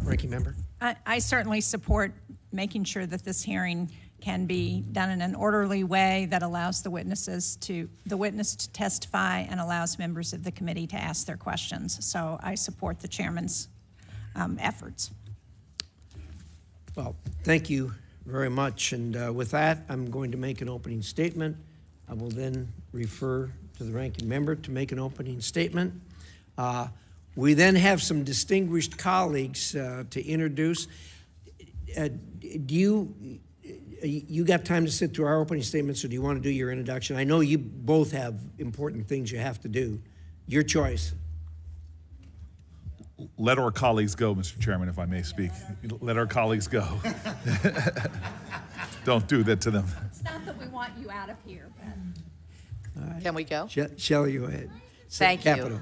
Ranking Member. I certainly support making sure that this hearing can be done in an orderly way that allows the witness to testify and allows members of the committee to ask their questions. So I support the chairman's efforts. Well, thank you very much. And with that, I'm going to make an opening statement. I will then refer to the ranking member to make an opening statement. We then have some distinguished colleagues to introduce. You got time to sit through our opening statements, or do you want to do your introduction? I know you both have important things you have to do. Your choice. Let our colleagues go, Mr. Chairman, if I may speak. Let our colleagues go. Don't do that to them. It's not that we want you out of here, but... Right. Can we go? Shelley, go ahead. Thank you.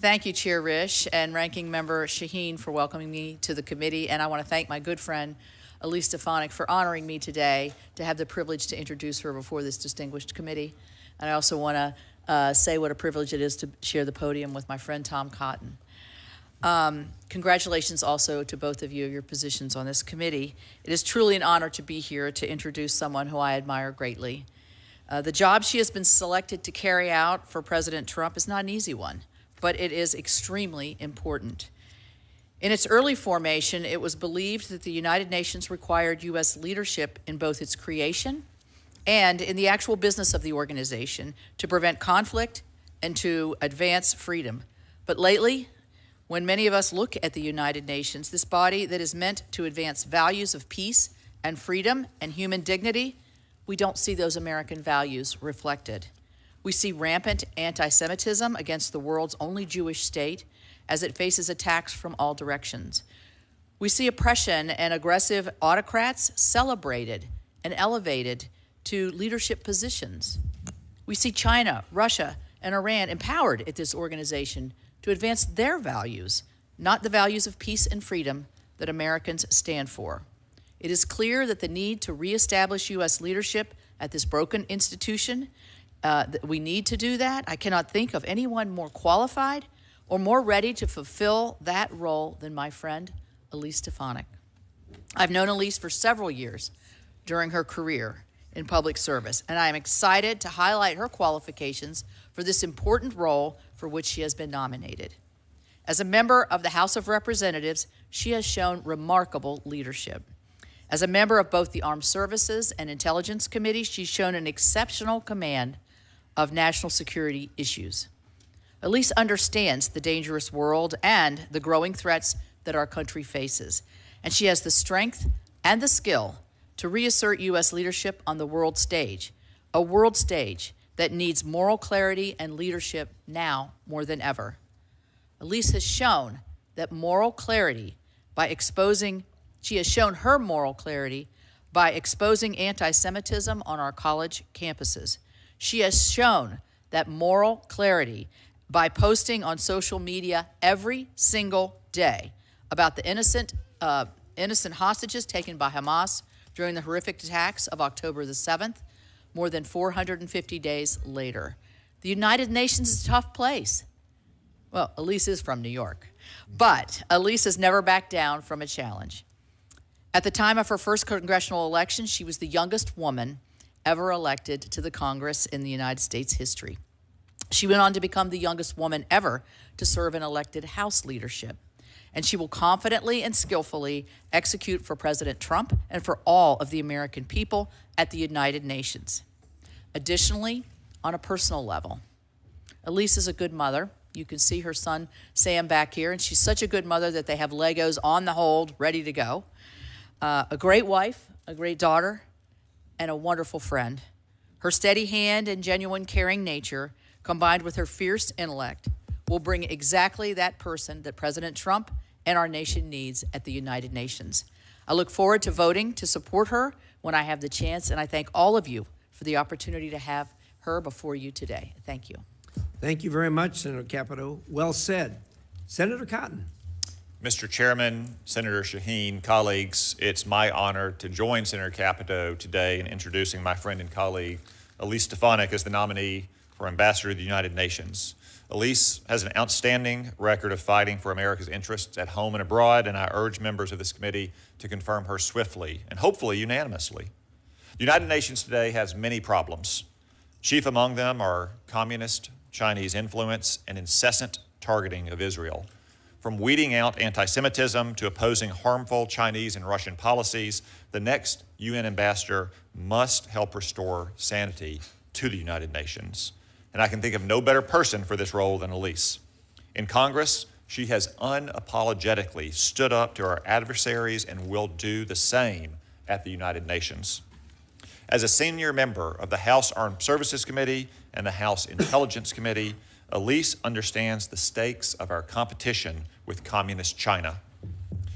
Thank you, Chair Risch and Ranking Member Shaheen, for welcoming me to the committee. And I want to thank my good friend, Elise Stefanik, for honoring me today to have the privilege to introduce her before this distinguished committee. And I also want to say what a privilege it is to share the podium with my friend Tom Cotton. Congratulations also to both of you, your positions on this committee. It is truly an honor to be here to introduce someone who I admire greatly. The job she has been selected to carry out for President Trump is not an easy one, but it is extremely important. In its early formation, it was believed that the United Nations required U.S. leadership in both its creation and in the actual business of the organization to prevent conflict and to advance freedom. But lately, when many of us look at the United Nations, this body that is meant to advance values of peace and freedom and human dignity, we don't see those American values reflected. We see rampant anti-Semitism against the world's only Jewish state as it faces attacks from all directions. We see oppression and aggressive autocrats celebrated and elevated to leadership positions. We see China, Russia, and Iran empowered at this organization to advance their values, not the values of peace and freedom that Americans stand for. It is clear that the need to reestablish U.S. leadership at this broken institution, that we need to do that. I cannot think of anyone more qualified or more ready to fulfill that role than my friend, Elise Stefanik. I've known Elise for several years during her career in public service, and I am excited to highlight her qualifications for this important role for which she has been nominated. As a member of the House of Representatives, she has shown remarkable leadership. As a member of both the Armed Services and Intelligence Committee, she's shown an exceptional command of national security issues. Elise understands the dangerous world and the growing threats that our country faces, and she has the strength and the skill to reassert U.S. leadership on the world stage, a world stage that needs moral clarity and leadership now more than ever. Elise has shown that moral clarity by exposing She has shown her moral clarity by exposing anti-Semitism on our college campuses. She has shown that moral clarity by posting on social media every single day about the innocent hostages taken by Hamas during the horrific attacks of October the 7th, more than 450 days later. The United Nations is a tough place. Well, Elise is from New York, but Elise has never backed down from a challenge. At the time of her first congressional election, she was the youngest woman ever elected to the Congress in the United States history. She went on to become the youngest woman ever to serve in elected House leadership. And she will confidently and skillfully execute for President Trump and for all of the American people at the United Nations. Additionally, on a personal level, Elise is a good mother. You can see her son, Sam, back here, and she's such a good mother that they have Legos on the hold, ready to go. A great wife, a great daughter, and a wonderful friend. Her steady hand and genuine caring nature, combined with her fierce intellect, will bring exactly that person that President Trump and our nation needs at the United Nations. I look forward to voting to support her when I have the chance, and I thank all of you for the opportunity to have her before you today. Thank you. Thank you very much, Senator Capito. Well said. Senator Cotton. Mr. Chairman, Senator Shaheen, colleagues, it's my honor to join Senator Capito today in introducing my friend and colleague, Elise Stefanik, as the nominee for Ambassador to the United Nations. Elise has an outstanding record of fighting for America's interests at home and abroad, and I urge members of this committee to confirm her swiftly and hopefully unanimously. The United Nations today has many problems. Chief among them are communist Chinese influence and incessant targeting of Israel. From weeding out anti-Semitism to opposing harmful Chinese and Russian policies, the next UN ambassador must help restore sanity to the United Nations. And I can think of no better person for this role than Elise. In Congress, she has unapologetically stood up to our adversaries and will do the same at the United Nations. As a senior member of the House Armed Services Committee and the House Intelligence Committee, Elise understands the stakes of our competition with communist China.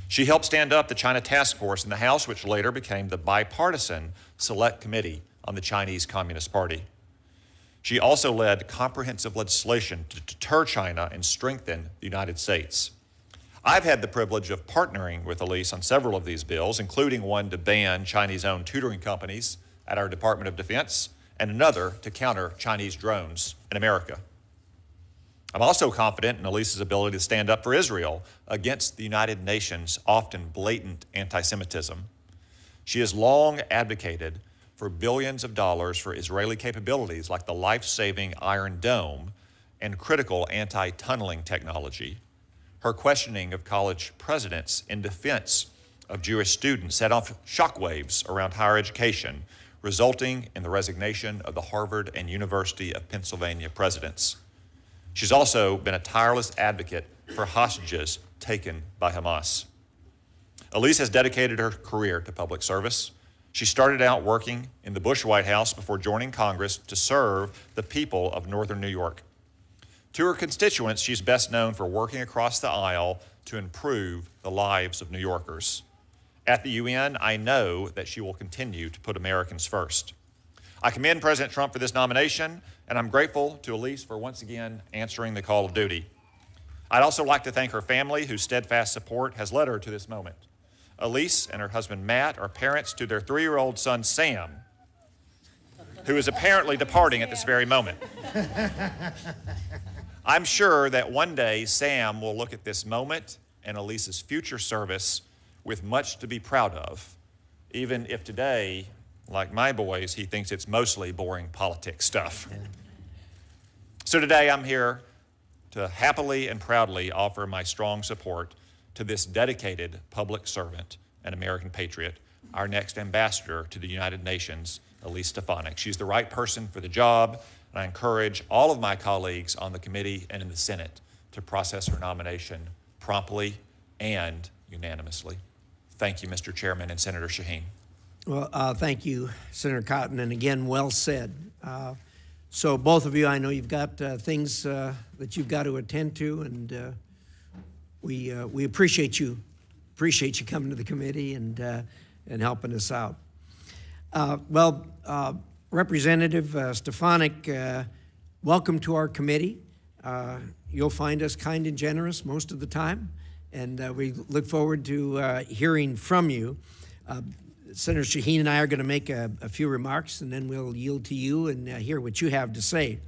She helped stand up the China Task Force in the House, which later became the bipartisan Select Committee on the Chinese Communist Party. She also led comprehensive legislation to deter China and strengthen the United States. I've had the privilege of partnering with Elise on several of these bills, including one to ban Chinese-owned tutoring companies at our Department of Defense and another to counter Chinese drones in America. I'm also confident in Elise's ability to stand up for Israel against the United Nations' often blatant anti-Semitism. She has long advocated for billions of dollars for Israeli capabilities like the life-saving Iron Dome and critical anti-tunneling technology. Her questioning of college presidents in defense of Jewish students set off shockwaves around higher education, resulting in the resignation of the Harvard and University of Pennsylvania presidents. She's also been a tireless advocate for hostages taken by Hamas. Elise has dedicated her career to public service. She started out working in the Bush White House before joining Congress to serve the people of Northern New York. To her constituents, she's best known for working across the aisle to improve the lives of New Yorkers. At the UN, I know that she will continue to put Americans first. I commend President Trump for this nomination, and I'm grateful to Elise for once again answering the call of duty. I'd also like to thank her family, whose steadfast support has led her to this moment. Elise and her husband Matt are parents to their 3-year-old son Sam, who is apparently departing at this very moment. I'm sure that one day Sam will look at this moment and Elise's future service with much to be proud of, even if today, like my boys, he thinks it's mostly boring politics stuff. So today I'm here to happily and proudly offer my strong support to this dedicated public servant and American patriot, our next ambassador to the United Nations, Elise Stefanik. She's the right person for the job, and I encourage all of my colleagues on the committee and in the Senate to process her nomination promptly and unanimously. Thank you, Mr. Chairman and Senator Shaheen. Well, thank you, Senator Cotton, and again, well said. So both of you, I know you've got things that you've got to attend to, and we appreciate you coming to the committee and helping us out. Representative Stefanik, welcome to our committee. You'll find us kind and generous most of the time, and we look forward to hearing from you. Senator Shaheen and I are going to make a few remarks, and then we'll yield to you and hear what you have to say.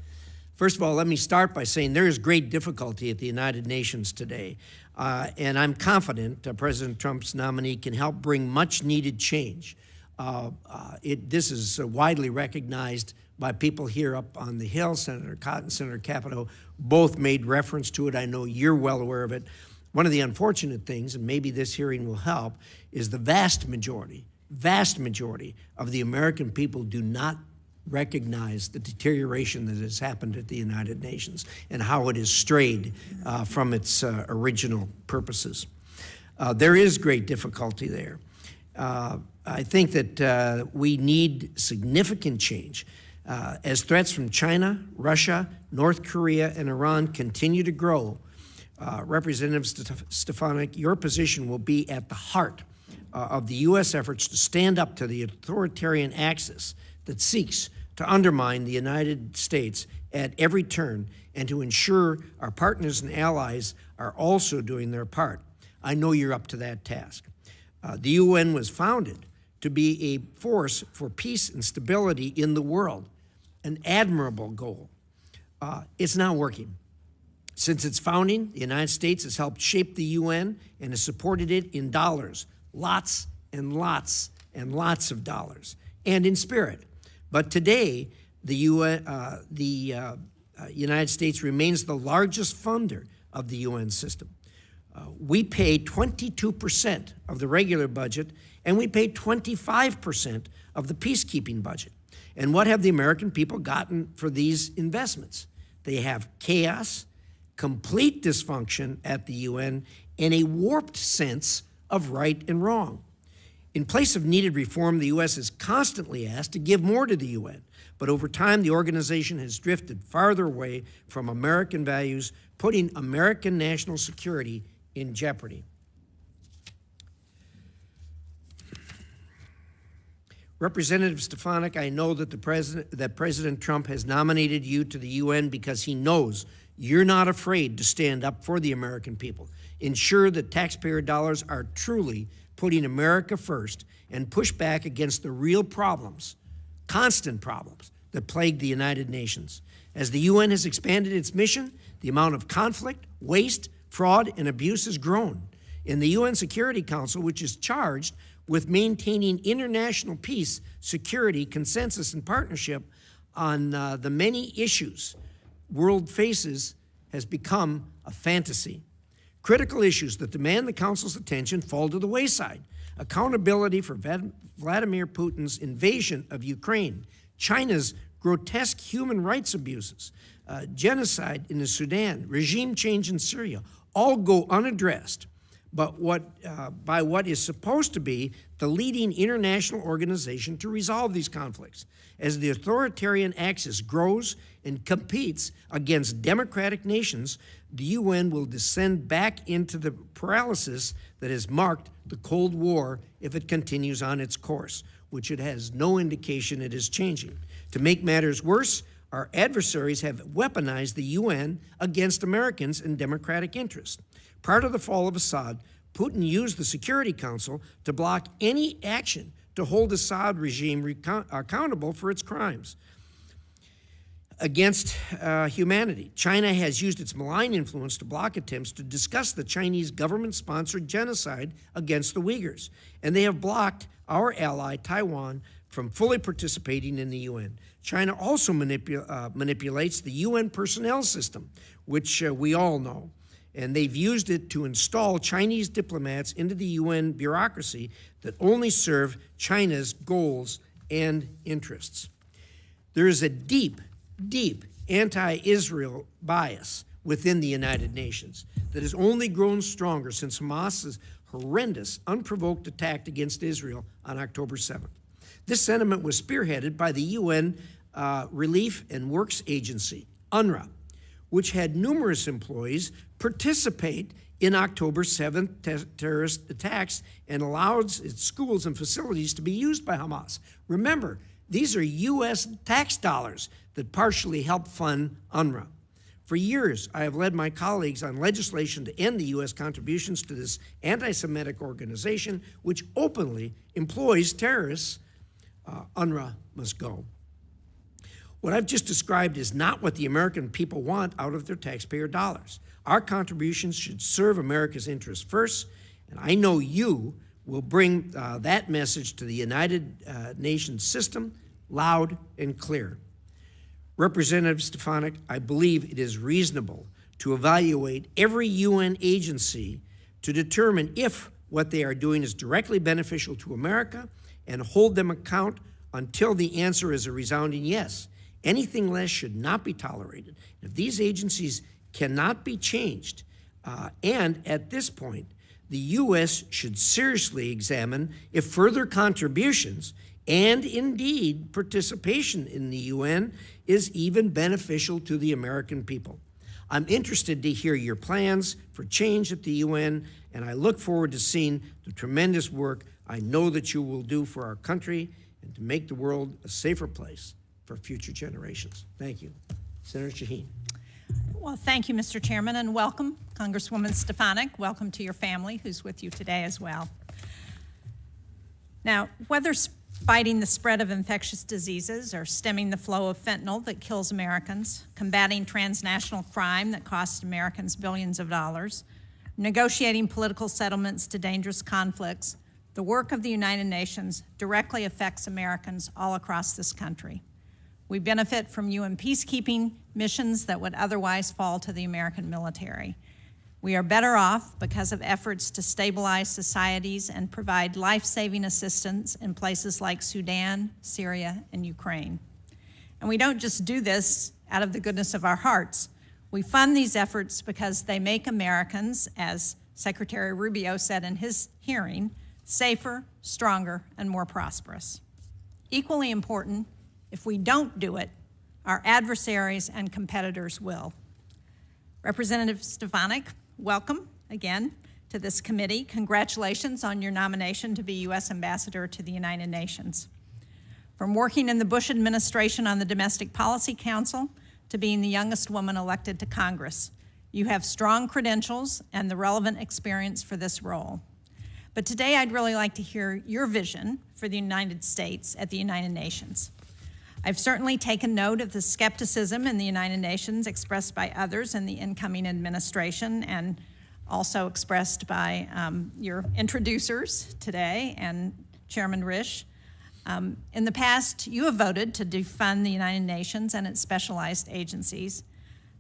First of all, let me start by saying there is great difficulty at the United Nations today, and I'm confident President Trump's nominee can help bring much-needed change. This is widely recognized by people here up on the Hill. Senator Cotton, Senator Capito both made reference to it. I know you're well aware of it. One of the unfortunate things, and maybe this hearing will help, is the vast majority of the American people do not recognize the deterioration that has happened at the United Nations and how it has strayed from its original purposes. There is great difficulty there. I think that we need significant change. As threats from China, Russia, North Korea, and Iran continue to grow, Representative Stefanik, your position will be at the heart of the U.S. efforts to stand up to the authoritarian axis that seeks to undermine the United States at every turn and to ensure our partners and allies are also doing their part. I know you're up to that task. The UN was founded to be a force for peace and stability in the world, an admirable goal. It's not working. Since its founding, the United States has helped shape the UN and has supported it in dollars, lots and lots and lots of dollars, and in spirit. But today, the United States remains the largest funder of the UN system. We pay 22% of the regular budget, and we pay 25% of the peacekeeping budget. And what have the American people gotten for these investments? They have chaos, complete dysfunction at the UN, and a warped sense of right and wrong. In place of needed reform, the U.S. is constantly asked to give more to the UN, but over time the organization has drifted farther away from American values, putting American national security in jeopardy. Representative Stefanik, I know that President Trump has nominated you to the UN because he knows you're not afraid to stand up for the American people, ensure that taxpayer dollars are truly putting America first, and push back against the real problems, constant problems, that plague the United Nations. As the UN has expanded its mission, the amount of conflict, waste, fraud, and abuse has grown. In the UN Security Council, which is charged with maintaining international peace, security, consensus, and partnership on the many issues world faces, has become a fantasy. Critical issues that demand the Council's attention fall to the wayside. Accountability for Vladimir Putin's invasion of Ukraine, China's grotesque human rights abuses, genocide in the Sudan, regime change in Syria, all go unaddressed. But by what is supposed to be the leading international organization to resolve these conflicts. As the authoritarian axis grows and competes against democratic nations, the UN will descend back into the paralysis that has marked the Cold War if it continues on its course, which it has no indication it is changing. To make matters worse, our adversaries have weaponized the UN against Americans and democratic interests. Prior to the fall of Assad, Putin used the Security Council to block any action to hold Assad regime accountable for its crimes against humanity. China has used its malign influence to block attempts to discuss the Chinese government-sponsored genocide against the Uyghurs, and they have blocked our ally, Taiwan, from fully participating in the UN. China also manipulates the UN personnel system, which we all know, and they've used it to install Chinese diplomats into the UN bureaucracy that only serve China's goals and interests. There is a deep, deep anti-Israel bias within the United Nations that has only grown stronger since Hamas's horrendous, unprovoked attack against Israel on October 7th. This sentiment was spearheaded by the UN Relief and Works Agency, UNRWA, which had numerous employees participate in October 7th terrorist attacks and allowed its schools and facilities to be used by Hamas. Remember, these are U.S. tax dollars that partially help fund UNRWA. For years, I have led my colleagues on legislation to end the U.S. contributions to this anti-Semitic organization, which openly employs terrorists. UNRWA must go. What I've just described is not what the American people want out of their taxpayer dollars. Our contributions should serve America's interests first, and I know you will bring that message to the United Nations system loud and clear. Representative Stefanik, I believe it is reasonable to evaluate every UN agency to determine if what they are doing is directly beneficial to America and hold them account until the answer is a resounding yes. Anything less should not be tolerated. If these agencies cannot be changed, and at this point, the U.S. should seriously examine if further contributions and indeed participation in the UN is even beneficial to the American people. I'm interested to hear your plans for change at the UN, and I look forward to seeing the tremendous work I know that you will do for our country and to make the world a safer place for future generations. Thank you. Senator Shaheen. Well, thank you, Mr. Chairman, and welcome, Congresswoman Stefanik. Welcome to your family, who's with you today as well. Now, whether fighting the spread of infectious diseases or stemming the flow of fentanyl that kills Americans, combating transnational crime that costs Americans billions of dollars, negotiating political settlements to dangerous conflicts, the work of the United Nations directly affects Americans all across this country. We benefit from UN peacekeeping missions that would otherwise fall to the American military. We are better off because of efforts to stabilize societies and provide life-saving assistance in places like Sudan, Syria, and Ukraine. And we don't just do this out of the goodness of our hearts. We fund these efforts because they make Americans, as Secretary Rubio said in his hearing, safer, stronger, and more prosperous. Equally important, if we don't do it, our adversaries and competitors will. Representative Stefanik, welcome again to this committee. Congratulations on your nomination to be U.S. Ambassador to the United Nations. From working in the Bush administration on the Domestic Policy Council to being the youngest woman elected to Congress, you have strong credentials and the relevant experience for this role. But today I'd really like to hear your vision for the United States at the United Nations. I've certainly taken note of the skepticism in the United Nations expressed by others in the incoming administration and also expressed by your introducers today and Chairman Risch. In the past, you have voted to defund the United Nations and its specialized agencies.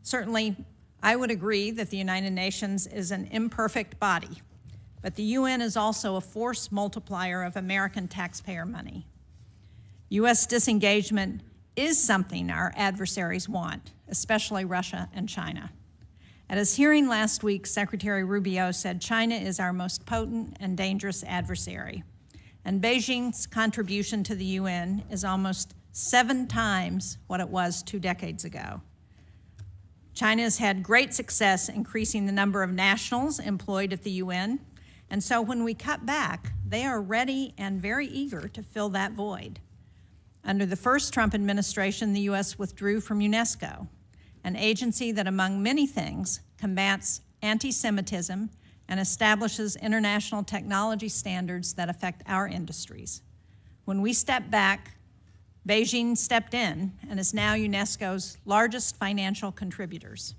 Certainly, I would agree that the United Nations is an imperfect body, but the UN is also a force multiplier of American taxpayer money. U.S. disengagement is something our adversaries want, especially Russia and China. At his hearing last week, Secretary Rubio said China is our most potent and dangerous adversary, and Beijing's contribution to the UN is almost 7 times what it was 2 decades ago. China has had great success increasing the number of nationals employed at the UN, and so when we cut back, they are ready and very eager to fill that void. Under the first Trump administration, the U.S. withdrew from UNESCO, an agency that, among many things, combats anti-Semitism and establishes international technology standards that affect our industries. When we stepped back, Beijing stepped in and is now UNESCO's largest financial contributors.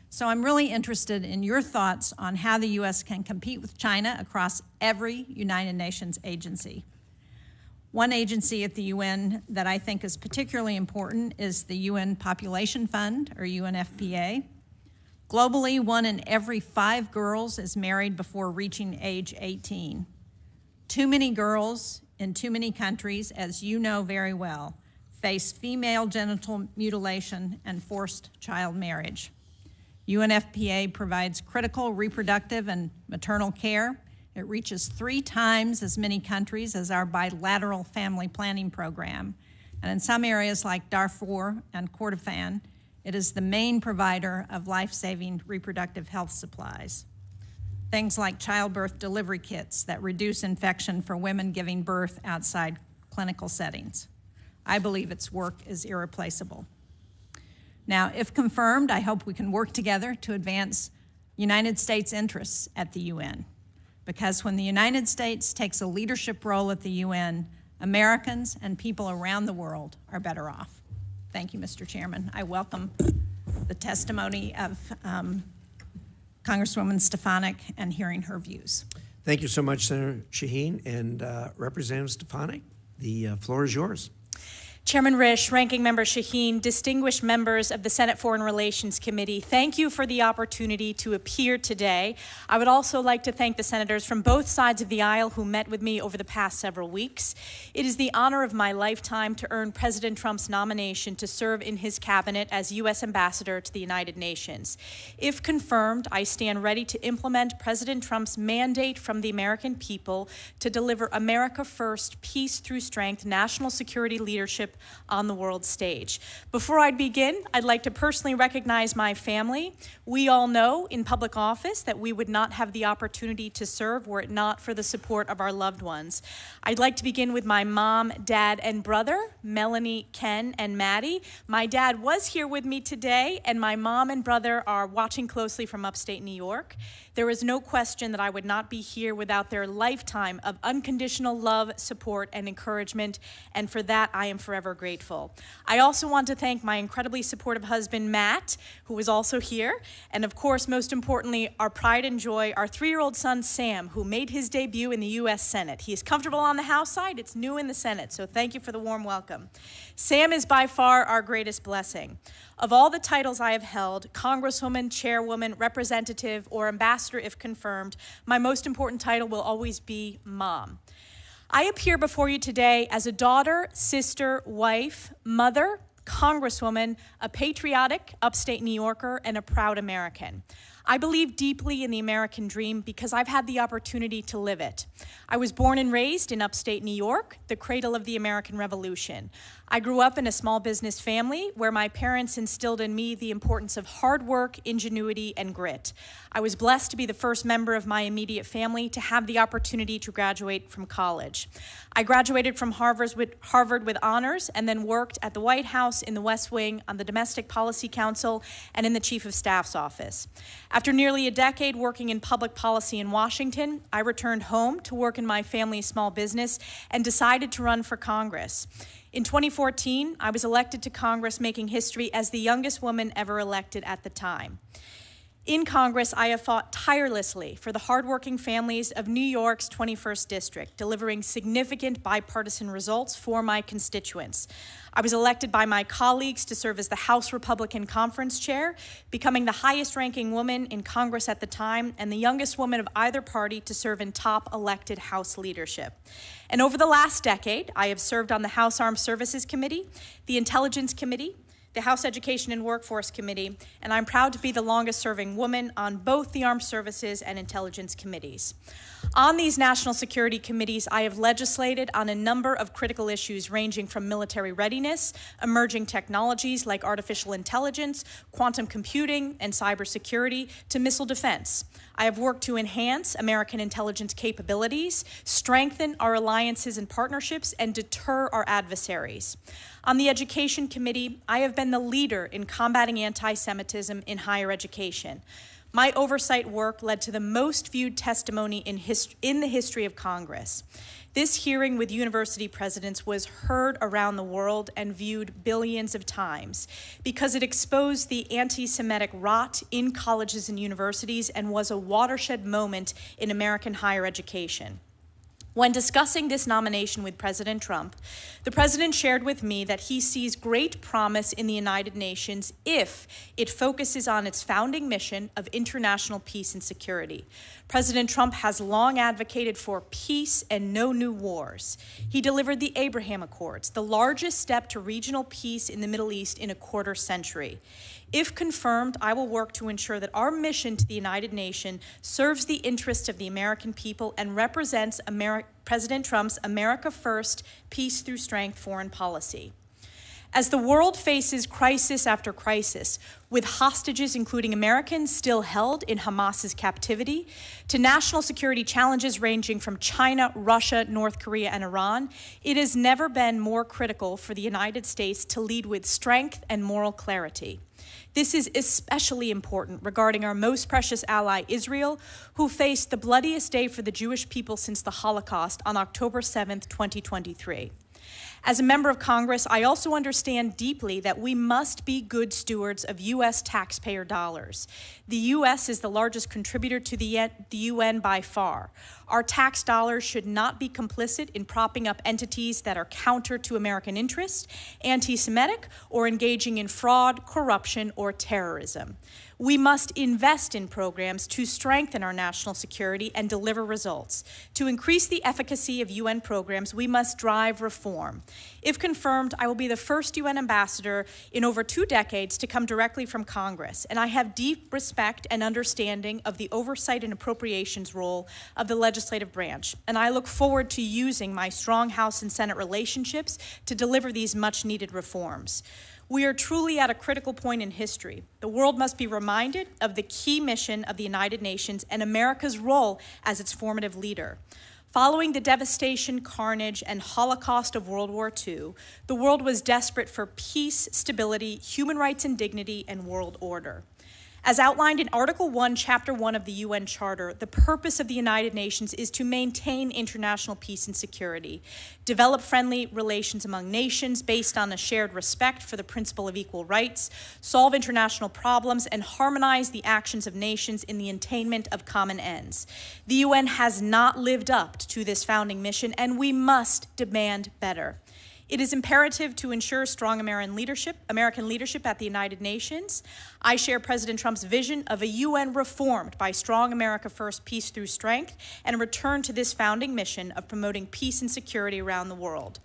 So I'm really interested in your thoughts on how the U.S. can compete with China across every United Nations agency. One agency at the UN that I think is particularly important is the UN Population Fund, or UNFPA. Globally, 1 in every 5 girls is married before reaching age 18. Too many girls in too many countries, as you know very well, face female genital mutilation and forced child marriage. UNFPA provides critical reproductive and maternal care. It reaches 3 times as many countries as our bilateral family planning program. And in some areas like Darfur and Kordofan, it is the main provider of life-saving reproductive health supplies. Things like childbirth delivery kits that reduce infection for women giving birth outside clinical settings. I believe its work is irreplaceable. Now, if confirmed, I hope we can work together to advance United States interests at the UN. Because when the United States takes a leadership role at the UN, Americans and people around the world are better off. Thank you, Mr. Chairman. I welcome the testimony of Congresswoman Stefanik and hearing her views. Thank you so much, Senator Shaheen. And Representative Stefanik, the floor is yours. Chairman Risch, Ranking Member Shaheen, distinguished members of the Senate Foreign Relations Committee, thank you for the opportunity to appear today. I would also like to thank the senators from both sides of the aisle who met with me over the past several weeks. It is the honor of my lifetime to earn President Trump's nomination to serve in his cabinet as U.S. Ambassador to the United Nations. If confirmed, I stand ready to implement President Trump's mandate from the American people to deliver America First, peace through strength, national security leadership leadership on the world stage. Before I begin, I'd like to personally recognize my family. We all know in public office that we would not have the opportunity to serve were it not for the support of our loved ones. I'd like to begin with my mom, dad, and brother, Melanie, Ken, and Maddie. My dad was here with me today, and my mom and brother are watching closely from upstate New York. There is no question that I would not be here without their lifetime of unconditional love, support, and encouragement, and for that I am forever grateful. I also want to thank my incredibly supportive husband, Matt, who is also here, and of course, most importantly, our pride and joy, our 3-year-old son, Sam, who made his debut in the U.S. Senate. He is comfortable on the House side, it's new in the Senate, so thank you for the warm welcome. Sam is by far our greatest blessing. Of all the titles I have held, Congresswoman, Chairwoman, Representative, or Ambassador if confirmed, my most important title will always be Mom. I appear before you today as a daughter, sister, wife, mother, Congresswoman, a patriotic upstate New Yorker, and a proud American. I believe deeply in the American dream because I've had the opportunity to live it. I was born and raised in upstate New York, the cradle of the American Revolution. I grew up in a small business family where my parents instilled in me the importance of hard work, ingenuity, and grit. I was blessed to be the first member of my immediate family to have the opportunity to graduate from college. I graduated from Harvard with honors and then worked at the White House, in the West Wing, on the Domestic Policy Council, and in the Chief of Staff's office. After nearly a decade working in public policy in Washington, I returned home to work in my family's small business and decided to run for Congress. In 2014, I was elected to Congress, making history as the youngest woman ever elected at the time. In Congress, I have fought tirelessly for the hardworking families of New York's 21st District, delivering significant bipartisan results for my constituents. I was elected by my colleagues to serve as the House Republican Conference Chair, becoming the highest-ranking woman in Congress at the time and the youngest woman of either party to serve in top elected House leadership. And over the last decade, I have served on the House Armed Services Committee, the Intelligence Committee, the House Education and Workforce Committee, and I'm proud to be the longest-serving woman on both the Armed Services and Intelligence Committees. On these national security committees, I have legislated on a number of critical issues ranging from military readiness, emerging technologies like artificial intelligence, quantum computing, and cybersecurity, to missile defense. I have worked to enhance American intelligence capabilities, strengthen our alliances and partnerships, and deter our adversaries. On the Education Committee, I have been the leader in combating anti-Semitism in higher education. My oversight work led to the most viewed testimony in the history of Congress. This hearing with university presidents was heard around the world and viewed billions of times because it exposed the anti-Semitic rot in colleges and universities and was a watershed moment in American higher education. When discussing this nomination with President Trump, the president shared with me that he sees great promise in the United Nations if it focuses on its founding mission of international peace and security. President Trump has long advocated for peace and no new wars. He delivered the Abraham Accords, the largest step to regional peace in the Middle East in a quarter century. If confirmed, I will work to ensure that our mission to the United Nations serves the interests of the American people and represents President Trump's America First, Peace Through Strength foreign policy. As the world faces crisis after crisis, with hostages, including Americans, still held in Hamas's captivity, to national security challenges ranging from China, Russia, North Korea, and Iran, it has never been more critical for the United States to lead with strength and moral clarity. This is especially important regarding our most precious ally, Israel, who faced the bloodiest day for the Jewish people since the Holocaust on October 7th, 2023. As a member of Congress, I also understand deeply that we must be good stewards of U.S. taxpayer dollars. The U.S. is the largest contributor to the UN by far. Our tax dollars should not be complicit in propping up entities that are counter to American interests, anti-Semitic, or engaging in fraud, corruption, or terrorism. We must invest in programs to strengthen our national security and deliver results. To increase the efficacy of UN programs, we must drive reform. If confirmed, I will be the first UN ambassador in over 2 decades to come directly from Congress, and I have deep respect and understanding of the oversight and appropriations role of the legislative branch, and I look forward to using my strong House and Senate relationships to deliver these much-needed reforms. We are truly at a critical point in history. The world must be reminded of the key mission of the United Nations and America's role as its formative leader. Following the devastation, carnage, and Holocaust of World War II, the world was desperate for peace, stability, human rights and dignity, and world order. As outlined in Article 1, Chapter 1 of the UN Charter, the purpose of the United Nations is to maintain international peace and security, develop friendly relations among nations based on a shared respect for the principle of equal rights, solve international problems, and harmonize the actions of nations in the attainment of common ends. The UN has not lived up to this founding mission, and we must demand better. It is imperative to ensure strong American leadership at the United Nations. I share President Trump's vision of a UN reformed by strong America first, peace through strength, and a return to this founding mission of promoting peace and security around the world.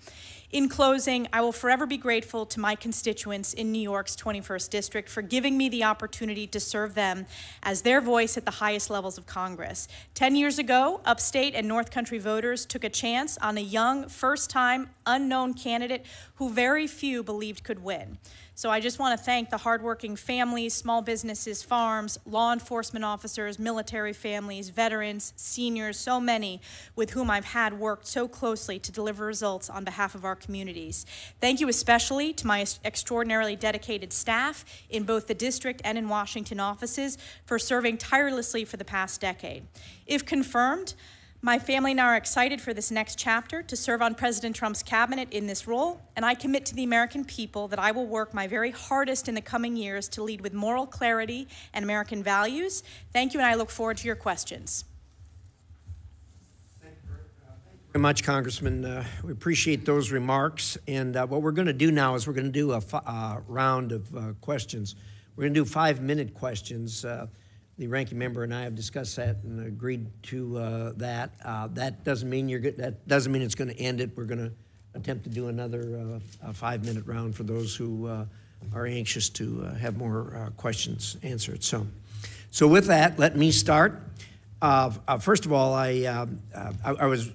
In closing, I will forever be grateful to my constituents in New York's 21st District for giving me the opportunity to serve them as their voice at the highest levels of Congress. 10 years ago, upstate and North Country voters took a chance on a young, first-time, unknown candidate who very few believed could win. So I just want to thank the hardworking families, small businesses, farms, law enforcement officers, military families, veterans, seniors, so many with whom I've had worked so closely to deliver results on behalf of our communities. Thank you especially to my extraordinarily dedicated staff in both the district and in Washington offices for serving tirelessly for the past decade. If confirmed, my family and I are excited for this next chapter to serve on President Trump's cabinet in this role, and I commit to the American people that I will work my very hardest in the coming years to lead with moral clarity and American values. Thank you, and I look forward to your questions. Thank you very much, Congressman. We appreciate those remarks, and what we're going to do now is we're going to do a round of questions. We're going to do 5-minute questions. The ranking member and I have discussed that and agreed to that. That doesn't mean that doesn't mean it's going to end it. We're going to attempt to do another 5-minute round for those who are anxious to have more questions answered. So with that, let me start. First of all, I was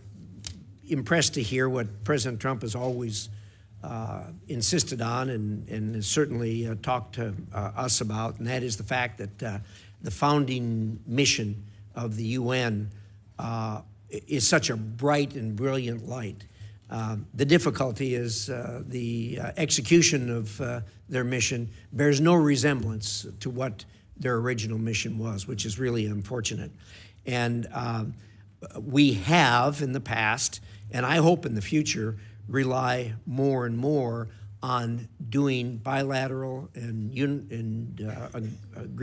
impressed to hear what President Trump has always insisted on and has certainly talked to us about, and that is the fact that the founding mission of the UN is such a bright and brilliant light. The difficulty is the execution of their mission bears no resemblance to what their original mission was, which is really unfortunate. And we have in the past, and I hope in the future, rely more and more on doing bilateral and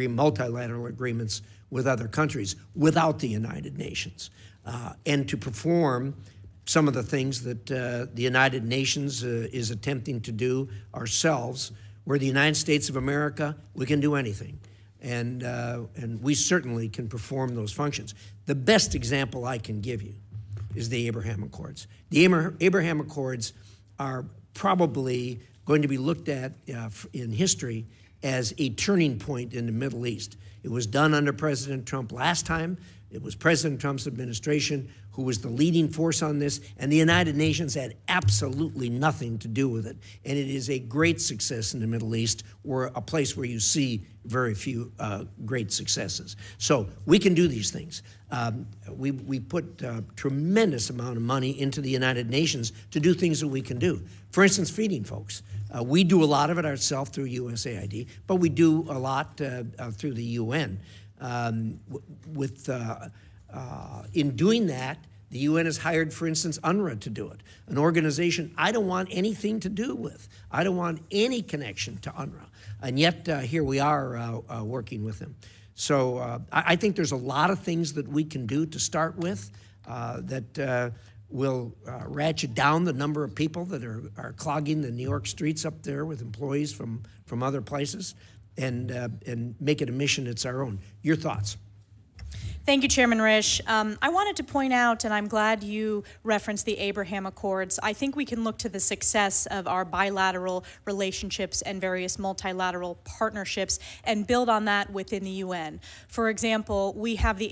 multilateral agreements with other countries without the United Nations, and to perform some of the things that the United Nations is attempting to do ourselves. We're the United States of America, we can do anything. And we certainly can perform those functions. The best example I can give you is the Abraham Accords. The Abraham Accords are probably going to be looked at in history as a turning point in the Middle East. It was done under President Trump last time. It was President Trump's administration who was the leading force on this, and the United Nations had absolutely nothing to do with it. And it is a great success in the Middle East, or a place where you see very few great successes. So we can do these things. We put a tremendous amount of money into the United Nations to do things that we can do. For instance, feeding folks. We do a lot of it ourselves through USAID, but we do a lot through the UN. In doing that, the UN has hired, for instance, UNRWA to do it, an organization I don't want anything to do with. I don't want any connection to UNRWA, and yet here we are working with them. So I think there's a lot of things that we can do to start with that will ratchet down the number of people that are clogging the New York streets up there with employees from other places. and make it a mission that's our own. Your thoughts? Thank you, Chairman Risch. I wanted to point out, and I'm glad you referenced the Abraham Accords. I think we can look to the success of our bilateral relationships and various multilateral partnerships and build on that within the UN. For example, we have the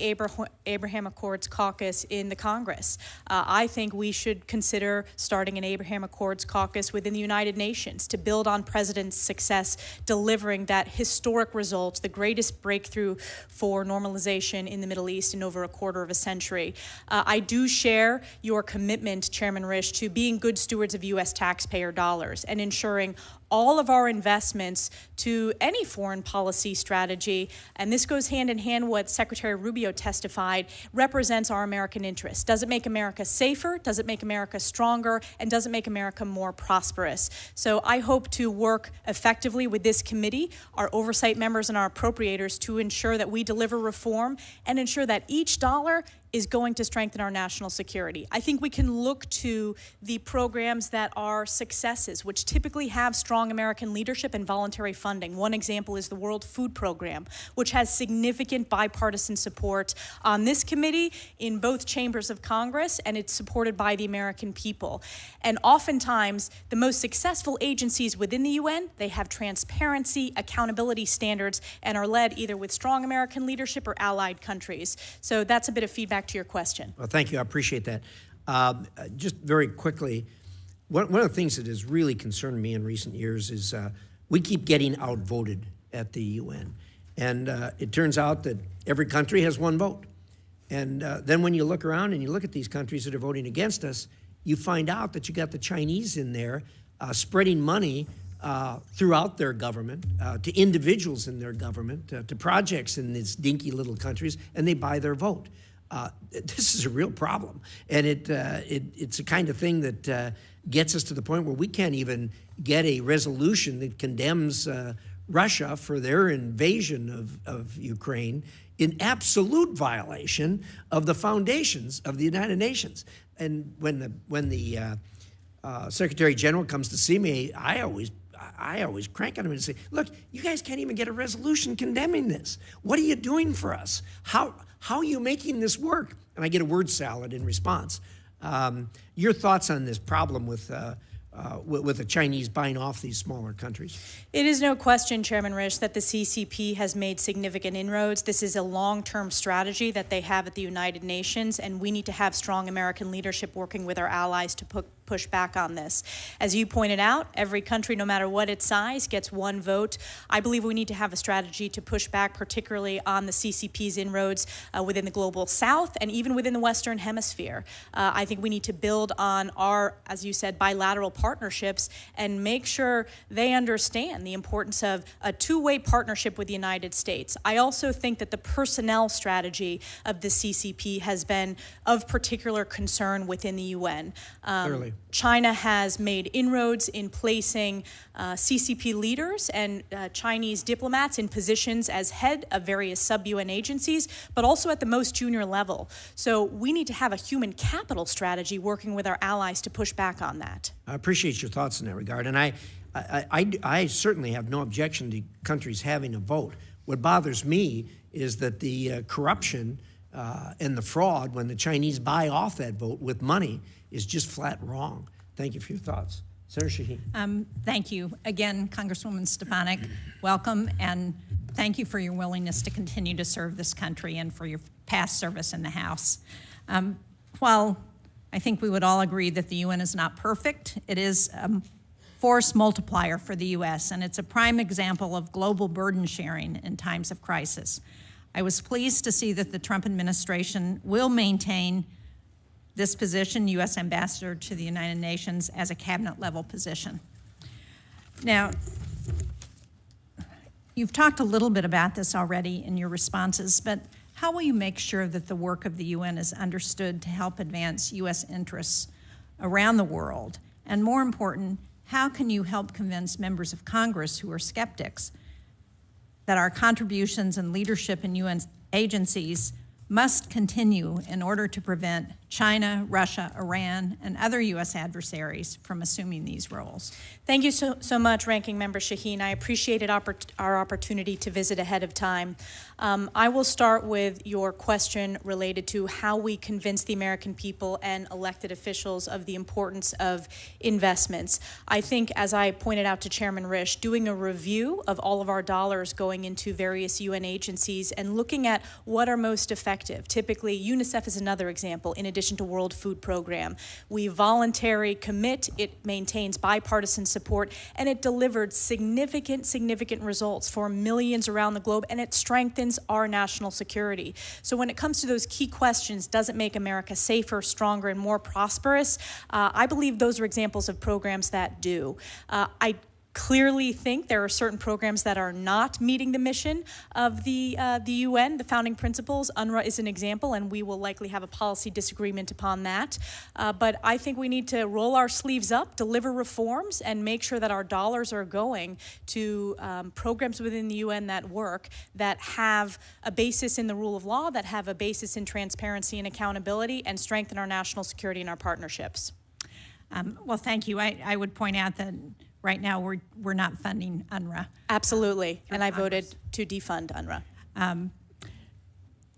Abraham Accords caucus in the Congress. I think we should consider starting an Abraham Accords caucus within the United Nations to build on President's success delivering that historic result, the greatest breakthrough for normalization in the Middle East in over a quarter of a century. I do share your commitment, Chairman Risch, to being good stewards of U.S. taxpayer dollars and ensuring all of our investments to any foreign policy strategy, and this goes hand in hand what Secretary Rubio testified, represents our American interests. Does it make America safer? Does it make America stronger? And does it make America more prosperous? So I hope to work effectively with this committee, our oversight members and our appropriators to ensure that we deliver reform and ensure that each dollar is going to strengthen our national security. I think we can look to the programs that are successes, which typically have strong American leadership and voluntary funding. One example is the World Food Program, which has significant bipartisan support on this committee in both chambers of Congress, and it's supported by the American people. And oftentimes, the most successful agencies within the UN, they have transparency, accountability standards, and are led either with strong American leadership or allied countries. So that's a bit of feedback to your question. Well, thank you. I appreciate that. Just very quickly, one of the things that has really concerned me in recent years is we keep getting outvoted at the UN. And it turns out that every country has one vote. And then when you look around and you look at these countries that are voting against us, you find out that you got the Chinese in there spreading money throughout their government, to individuals in their government, to projects in these dinky little countries, and they buy their vote. This is a real problem, and it's a kind of thing that gets us to the point where we can't even get a resolution that condemns Russia for their invasion of Ukraine in absolute violation of the foundations of the United Nations. And when the Secretary General comes to see me, I always crank on him and say, look, you guys can't even get a resolution condemning this. What are you doing for us? How are you making this work? And I get a word salad in response. Your thoughts on this problem with the Chinese buying off these smaller countries? It is no question, Chairman Risch, that the CCP has made significant inroads. This is a long-term strategy that they have at the United Nations, and we need to have strong American leadership working with our allies to push back on this. As you pointed out, every country, no matter what its size, gets one vote. I believe we need to have a strategy to push back, particularly on the CCP's inroads within the global south and even within the Western Hemisphere. I think we need to build on our, as you said, bilateral partnerships and make sure they understand the importance of a two-way partnership with the United States. I also think that the personnel strategy of the CCP has been of particular concern within the UN. Clearly. China has made inroads in placing CCP leaders and Chinese diplomats in positions as head of various sub-UN agencies, but also at the most junior level. So we need to have a human capital strategy working with our allies to push back on that. I appreciate your thoughts in that regard, and I certainly have no objection to countries having a vote. What bothers me is that the corruption and the fraud when the Chinese buy off that vote with money is just flat wrong. Thank you for your thoughts. Senator Shaheen. Thank you. Again, Congresswoman Stefanik, welcome, and thank you for your willingness to continue to serve this country and for your past service in the House. While I think we would all agree that the UN is not perfect, it is a force multiplier for the U.S., and it's a prime example of global burden sharing in times of crisis. I was pleased to see that the Trump administration will maintain this position, U.S. Ambassador to the United Nations, as a cabinet-level position. Now, you've talked a little bit about this already in your responses, but how will you make sure that the work of the UN is understood to help advance U.S. interests around the world? And more important, how can you help convince members of Congress who are skeptics that our contributions and leadership in UN agencies must continue in order to prevent China, Russia, Iran, and other U.S. adversaries from assuming these roles? Thank you so much, Ranking Member Shaheen. I appreciated our opportunity to visit ahead of time. I will start with your question related to how we convince the American people and elected officials of the importance of investments. I think, as I pointed out to Chairman Risch, doing a review of all of our dollars going into various UN agencies and looking at what are most effective. Typically, UNICEF is another example, in addition to World Food Program. We voluntarily commit, it maintains bipartisan support, and it delivered significant results for millions around the globe, and it strengthens our national security. So when it comes to those key questions, does it make America safer, stronger, and more prosperous? I believe those are examples of programs that do. I clearly think there are certain programs that are not meeting the mission of the UN, the founding principles. UNRWA is an example, and we will likely have a policy disagreement upon that. But I think we need to roll our sleeves up, deliver reforms, and make sure that our dollars are going to programs within the UN that work, that have a basis in the rule of law, that have a basis in transparency and accountability, and strengthen our national security and our partnerships. Well, thank you. I would point out that right now we're not funding UNRWA. Absolutely, and I voted to defund UNRWA.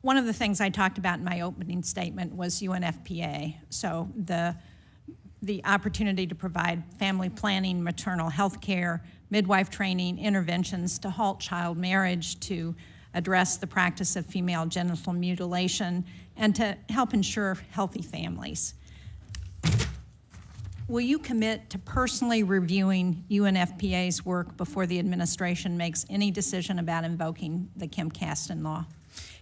One of the things I talked about in my opening statement was UNFPA. So the opportunity to provide family planning, maternal health care, midwife training, interventions to halt child marriage, to address the practice of female genital mutilation, and to help ensure healthy families. Will you commit to personally reviewing UNFPA's work before the administration makes any decision about invoking the Kim Kasten law?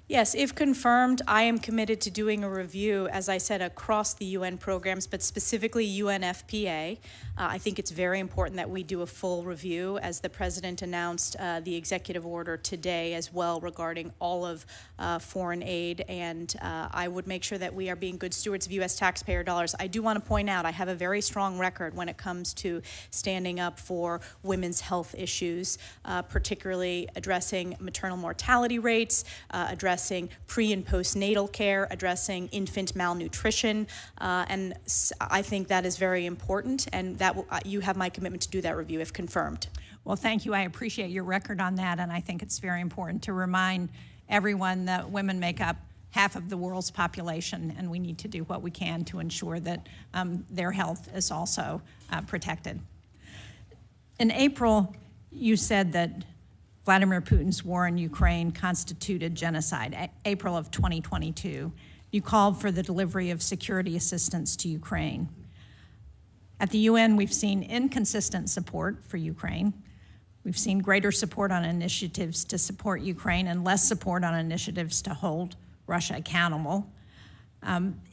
Yes, if confirmed, I am committed to doing a review, as I said, across the UN programs, but specifically UNFPA. I think it's very important that we do a full review, as the President announced the executive order today as well regarding all of foreign aid, and I would make sure that we are being good stewards of U.S. taxpayer dollars. I do want to point out I have a very strong record when it comes to standing up for women's health issues, particularly addressing maternal mortality rates, addressing pre- and postnatal care, addressing infant malnutrition, and I think that is very important, and that you have my commitment to do that review if confirmed. Well, thank you. I appreciate your record on that, and I think it's very important to remind everyone that women make up half of the world's population, and we need to do what we can to ensure that their health is also protected. In April, you said that Vladimir Putin's war in Ukraine constituted genocide, April of 2022. You called for the delivery of security assistance to Ukraine. At the UN, we've seen inconsistent support for Ukraine. We've seen greater support on initiatives to support Ukraine and less support on initiatives to hold Russia accountable.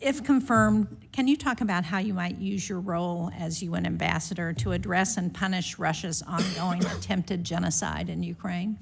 If confirmed, can you talk about how you might use your role as UN ambassador to address and punish Russia's ongoing attempted genocide in Ukraine?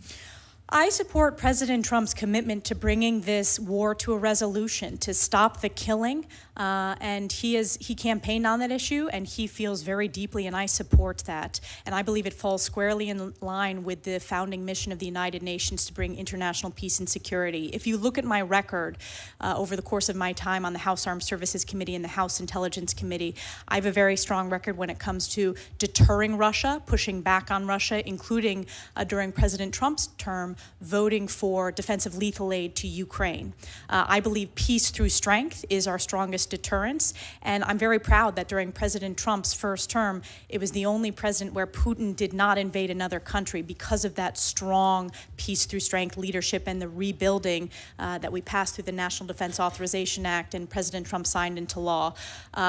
I support President Trump's commitment to bringing this war to a resolution, to stop the killing, and he campaigned on that issue, and he feels very deeply, and I support that. And I believe it falls squarely in line with the founding mission of the United Nations to bring international peace and security. If you look at my record over the course of my time on the House Armed Services Committee and the House Intelligence Committee, I have a very strong record when it comes to deterring Russia, pushing back on Russia, including during President Trump's term, voting for defensive lethal aid to Ukraine. I believe peace through strength is our strongest deterrence, and I'm very proud that during President Trump's first term, it was the only president where Putin did not invade another country because of that strong peace through strength leadership and the rebuilding that we passed through the National Defense Authorization Act and President Trump signed into law.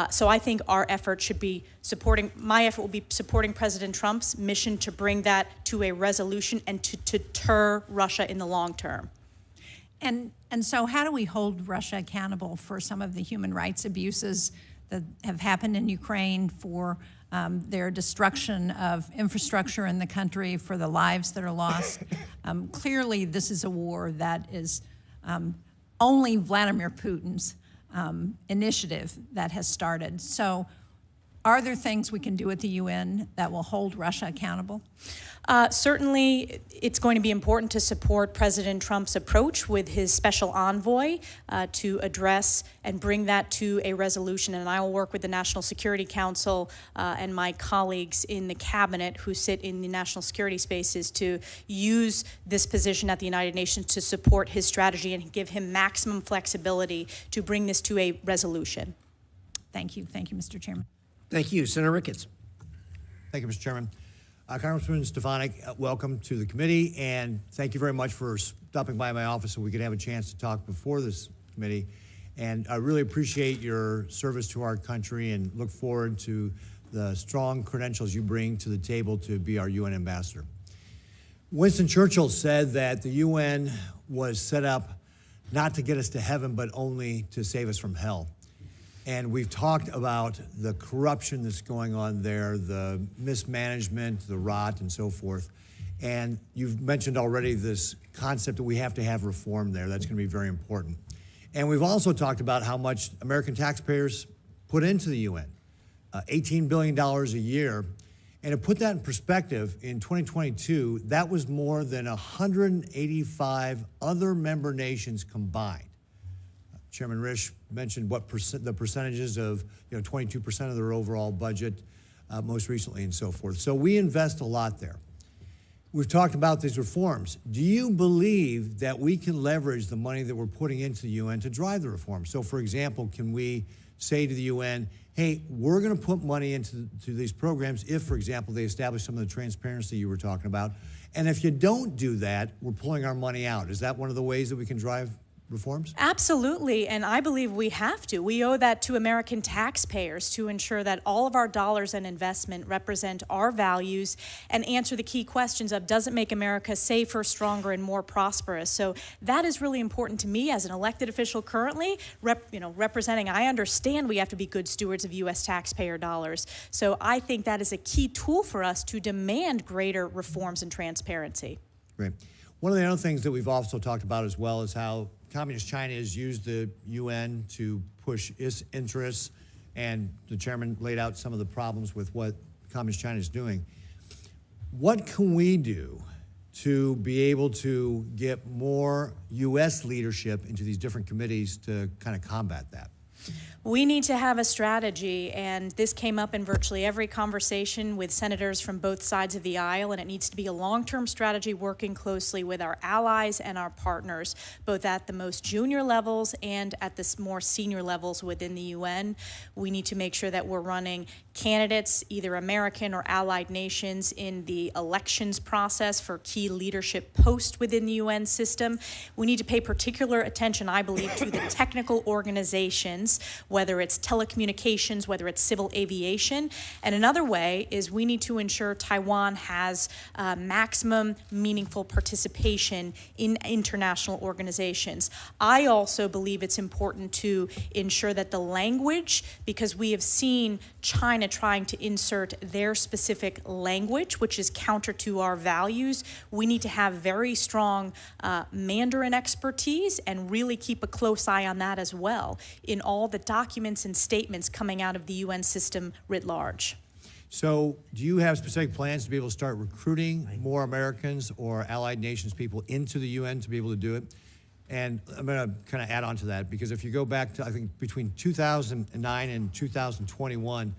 So I think our effort should be my effort will be supporting President Trump's mission to bring that to a resolution and to deter Russia in the long term. And so how do we hold Russia accountable for some of the human rights abuses that have happened in Ukraine, for their destruction of infrastructure in the country, for the lives that are lost? Clearly, this is a war that is only Vladimir Putin's initiative that has started. So Are there things we can do at the UN that will hold Russia accountable? Certainly, it's going to be important to support President Trump's approach with his special envoy to address and bring that to a resolution. And I will work with the National Security Council and my colleagues in the cabinet who sit in the national security spaces to use this position at the United Nations to support his strategy and give him maximum flexibility to bring this to a resolution. Thank you. Thank you, Mr. Chairman. Thank you. Senator Ricketts. Thank you, Mr. Chairman. Congresswoman Stefanik, welcome to the committee, and thank you very much for stopping by my office so we could have a chance to talk before this committee. And I really appreciate your service to our country and look forward to the strong credentials you bring to the table to be our UN ambassador. Winston Churchill said that the UN was set up not to get us to heaven, but only to save us from hell. And we've talked about the corruption that's going on there, the mismanagement, the rot, and so forth. And you've mentioned already this concept that we have to have reform there. That's going to be very important. And we've also talked about how much American taxpayers put into the UN, $18 billion a year. And to put that in perspective, in 2022, that was more than 185 other member nations combined. Chairman Risch mentioned what the percentages of 22% of their overall budget most recently and so forth. So we invest a lot there. We've talked about these reforms. Do you believe that we can leverage the money that we're putting into the UN to drive the reforms? So for example, can we say to the UN, hey, we're going to put money into these programs if, for example, they establish some of the transparency you were talking about. And if you don't do that, we're pulling our money out. Is that one of the ways that we can drive reforms? Absolutely, and I believe we have to. We owe that to American taxpayers to ensure that all of our dollars and investment represent our values and answer the key questions of, does it make America safer, stronger, and more prosperous? So that is really important to me as an elected official currently, representing. I understand we have to be good stewards of U.S. taxpayer dollars. So I think that is a key tool for us to demand greater reforms and transparency. Great. One of the other things that we've also talked about as well is how Communist China has used the UN to push its interests, and the chairman laid out some of the problems with what Communist China is doing. What can we do to be able to get more U.S. leadership into these different committees to kind of combat that? We need to have a strategy, and this came up in virtually every conversation with senators from both sides of the aisle, and it needs to be a long-term strategy working closely with our allies and our partners, both at the most junior levels and at the more senior levels within the UN. We need to make sure that we're running candidates, either American or allied nations, in the elections process for key leadership posts within the UN system. We need to pay particular attention, I believe, to the technical organizations, whether it's telecommunications, whether it's civil aviation. And another way is we need to ensure Taiwan has maximum meaningful participation in international organizations. I also believe it's important to ensure that the language, because we have seen China trying to insert their specific language, which is counter to our values, we need to have very strong Mandarin expertise and really keep a close eye on that as well in all the documents and statements coming out of the UN system writ large. So do you have specific plans to be able to start recruiting more Americans or allied nations people into the UN to be able to do it? And I'm going to kind of add on to that, because if you go back to, I think, between 2009 and 2021,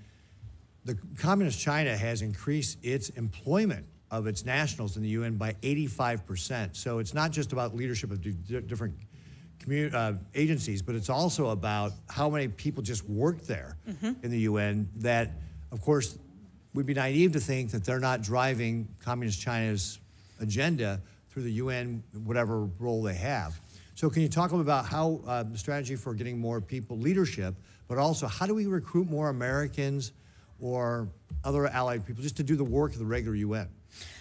the Communist China has increased its employment of its nationals in the UN by 85%. So it's not just about leadership of different agencies, but it's also about how many people just work there in the UN that, of course, we'd be naive to think that they're not driving Communist China's agenda through the UN, whatever role they have. So can you talk a little about how the strategy for getting more people leadership, but also how do we recruit more Americans or other allied people just to do the work of the regular UN?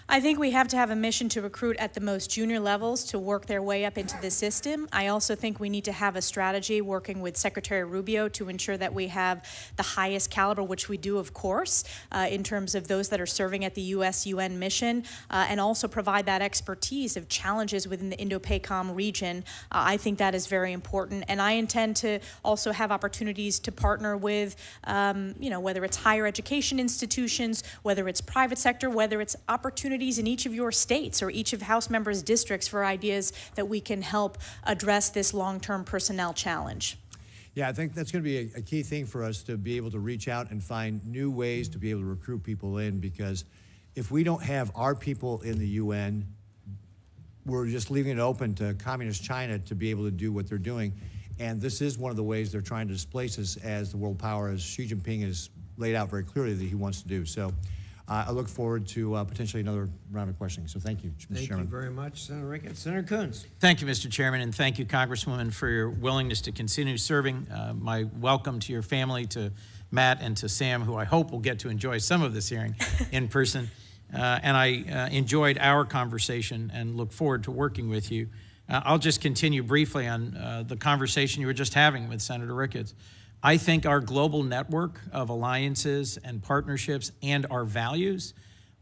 I think we have to have a mission to recruit at the most junior levels to work their way up into the system. I also think we need to have a strategy working with Secretary Rubio to ensure that we have the highest caliber, which we do, of course, in terms of those that are serving at the UN mission, and also provide that expertise of challenges within the Indo-PACOM region. I think that is very important, and I intend to also have opportunities to partner with, whether it's higher education institutions, whether it's private sector, whether it's opportunities in each of your states or each of House members' districts for ideas that we can help address this long-term personnel challenge. Yeah, I think that's going to be a key thing for us to be able to reach out and find new ways to be able to recruit people in, because if we don't have our people in the UN, we're just leaving it open to communist China to be able to do what they're doing. And this is one of the ways they're trying to displace us as the world power, as Xi Jinping has laid out very clearly that he wants to do. So I look forward to potentially another round of questioning. So thank you, Mr. Chairman. Thank you very much, Senator Ricketts. Senator Coons. Thank you, Mr. Chairman, and thank you, Congresswoman, for your willingness to continue serving. My welcome to your family, to Matt and to Sam, who I hope will get to enjoy some of this hearing in person. And I enjoyed our conversation and look forward to working with you. I'll just continue briefly on the conversation you were just having with Senator Ricketts. I think our global network of alliances and partnerships and our values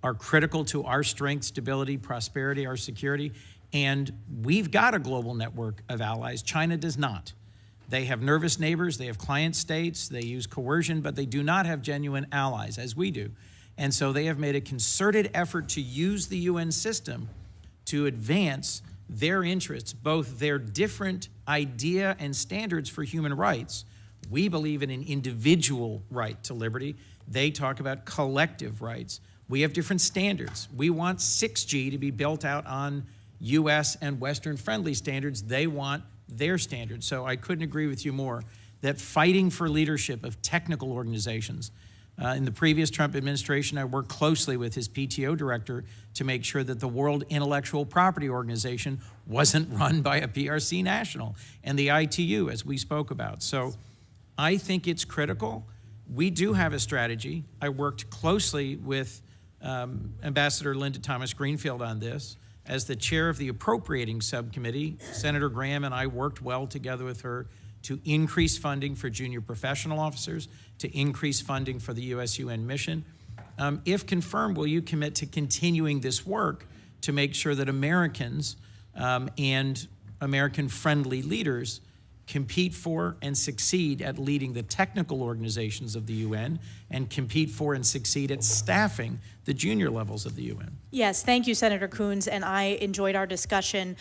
are critical to our strength, stability, prosperity, our security. And we've got a global network of allies. China does not. They have nervous neighbors, they have client states, they use coercion, but they do not have genuine allies, as we do. And so they have made a concerted effort to use the UN system to advance their interests, both their different idea and standards for human rights. We believe in an individual right to liberty. They talk about collective rights. We have different standards. We want 6G to be built out on US and Western friendly standards. They want their standards. So I couldn't agree with you more that fighting for leadership of technical organizations. In the previous Trump administration, I worked closely with his PTO director to make sure that the World Intellectual Property Organization wasn't run by a PRC national, and the ITU, as we spoke about. So I think it's critical. We do have a strategy. I worked closely with Ambassador Linda Thomas-Greenfield on this. As the chair of the appropriating subcommittee, Senator Graham and I worked well together with her to increase funding for junior professional officers, to increase funding for the US-UN mission. If confirmed, will you commit to continuing this work to make sure that Americans and American-friendly leaders compete for and succeed at leading the technical organizations of the UN and compete for and succeed at staffing the junior levels of the UN? Yes, thank you, Senator Coons, and I enjoyed our discussion.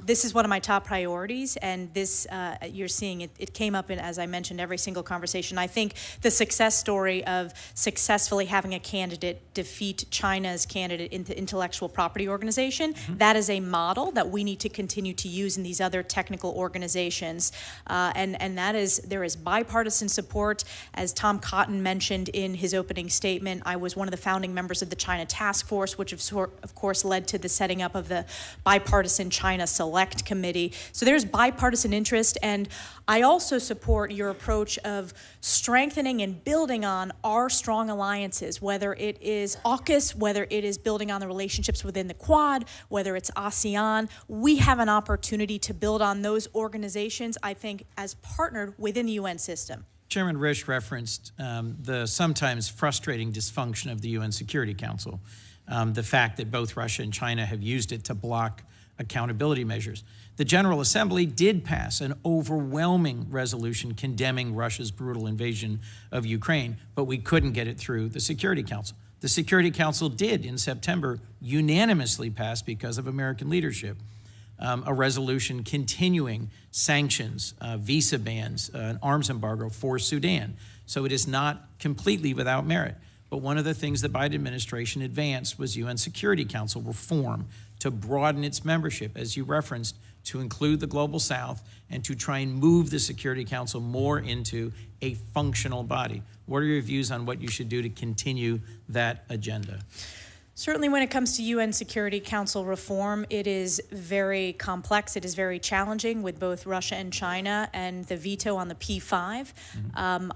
This is one of my top priorities, and this, you're seeing, it came up in, as I mentioned, every single conversation. I think the success story of successfully having a candidate defeat China's candidate in the Intellectual Property Organization, that is a model that we need to continue to use in these other technical organizations. And that is, there is bipartisan support. As Tom Cotton mentioned in his opening statement, I was one of the founding members of the China Task Force, which of course led to the setting up of the bipartisan China Select Committee. So there's bipartisan interest, and I also support your approach of strengthening and building on our strong alliances, whether it is AUKUS, whether it is building on the relationships within the Quad, whether it's ASEAN. We have an opportunity to build on those organizations, I think, as partnered within the UN system. Chairman Risch referenced the sometimes frustrating dysfunction of the UN Security Council, the fact that both Russia and China have used it to block accountability measures. The General Assembly did pass an overwhelming resolution condemning Russia's brutal invasion of Ukraine, but we couldn't get it through the Security Council. The Security Council did, in September, unanimously pass, because of American leadership, a resolution continuing sanctions, visa bans, an arms embargo for Sudan. So it is not completely without merit. But one of the things the Biden administration advanced was UN Security Council reform to broaden its membership, as you referenced, to include the Global South and to try and move the Security Council more into a functional body. What are your views on what you should do to continue that agenda? Certainly when it comes to UN Security Council reform, it is very complex. It is very challenging with both Russia and China and the veto on the P5.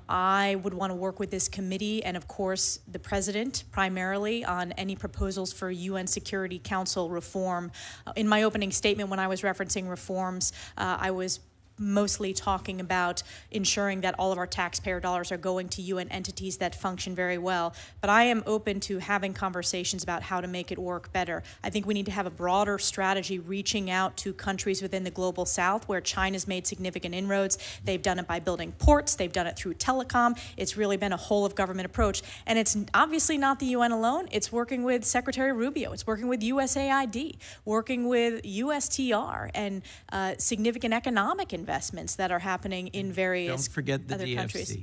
I would want to work with this committee and, of course, the president primarily on any proposals for UN Security Council reform. In my opening statement, when I was referencing reforms, I was mostly talking about ensuring that all of our taxpayer dollars are going to UN entities that function very well. But I am open to having conversations about how to make it work better. I think we need to have a broader strategy reaching out to countries within the global south where China's made significant inroads. They've done it by building ports. They've done it through telecom. It's really been a whole of government approach. And it's obviously not the UN alone. It's working with Secretary Rubio. It's working with USAID, working with USTR, and significant economic investments that are happening in various Don't forget the other DFC. countries.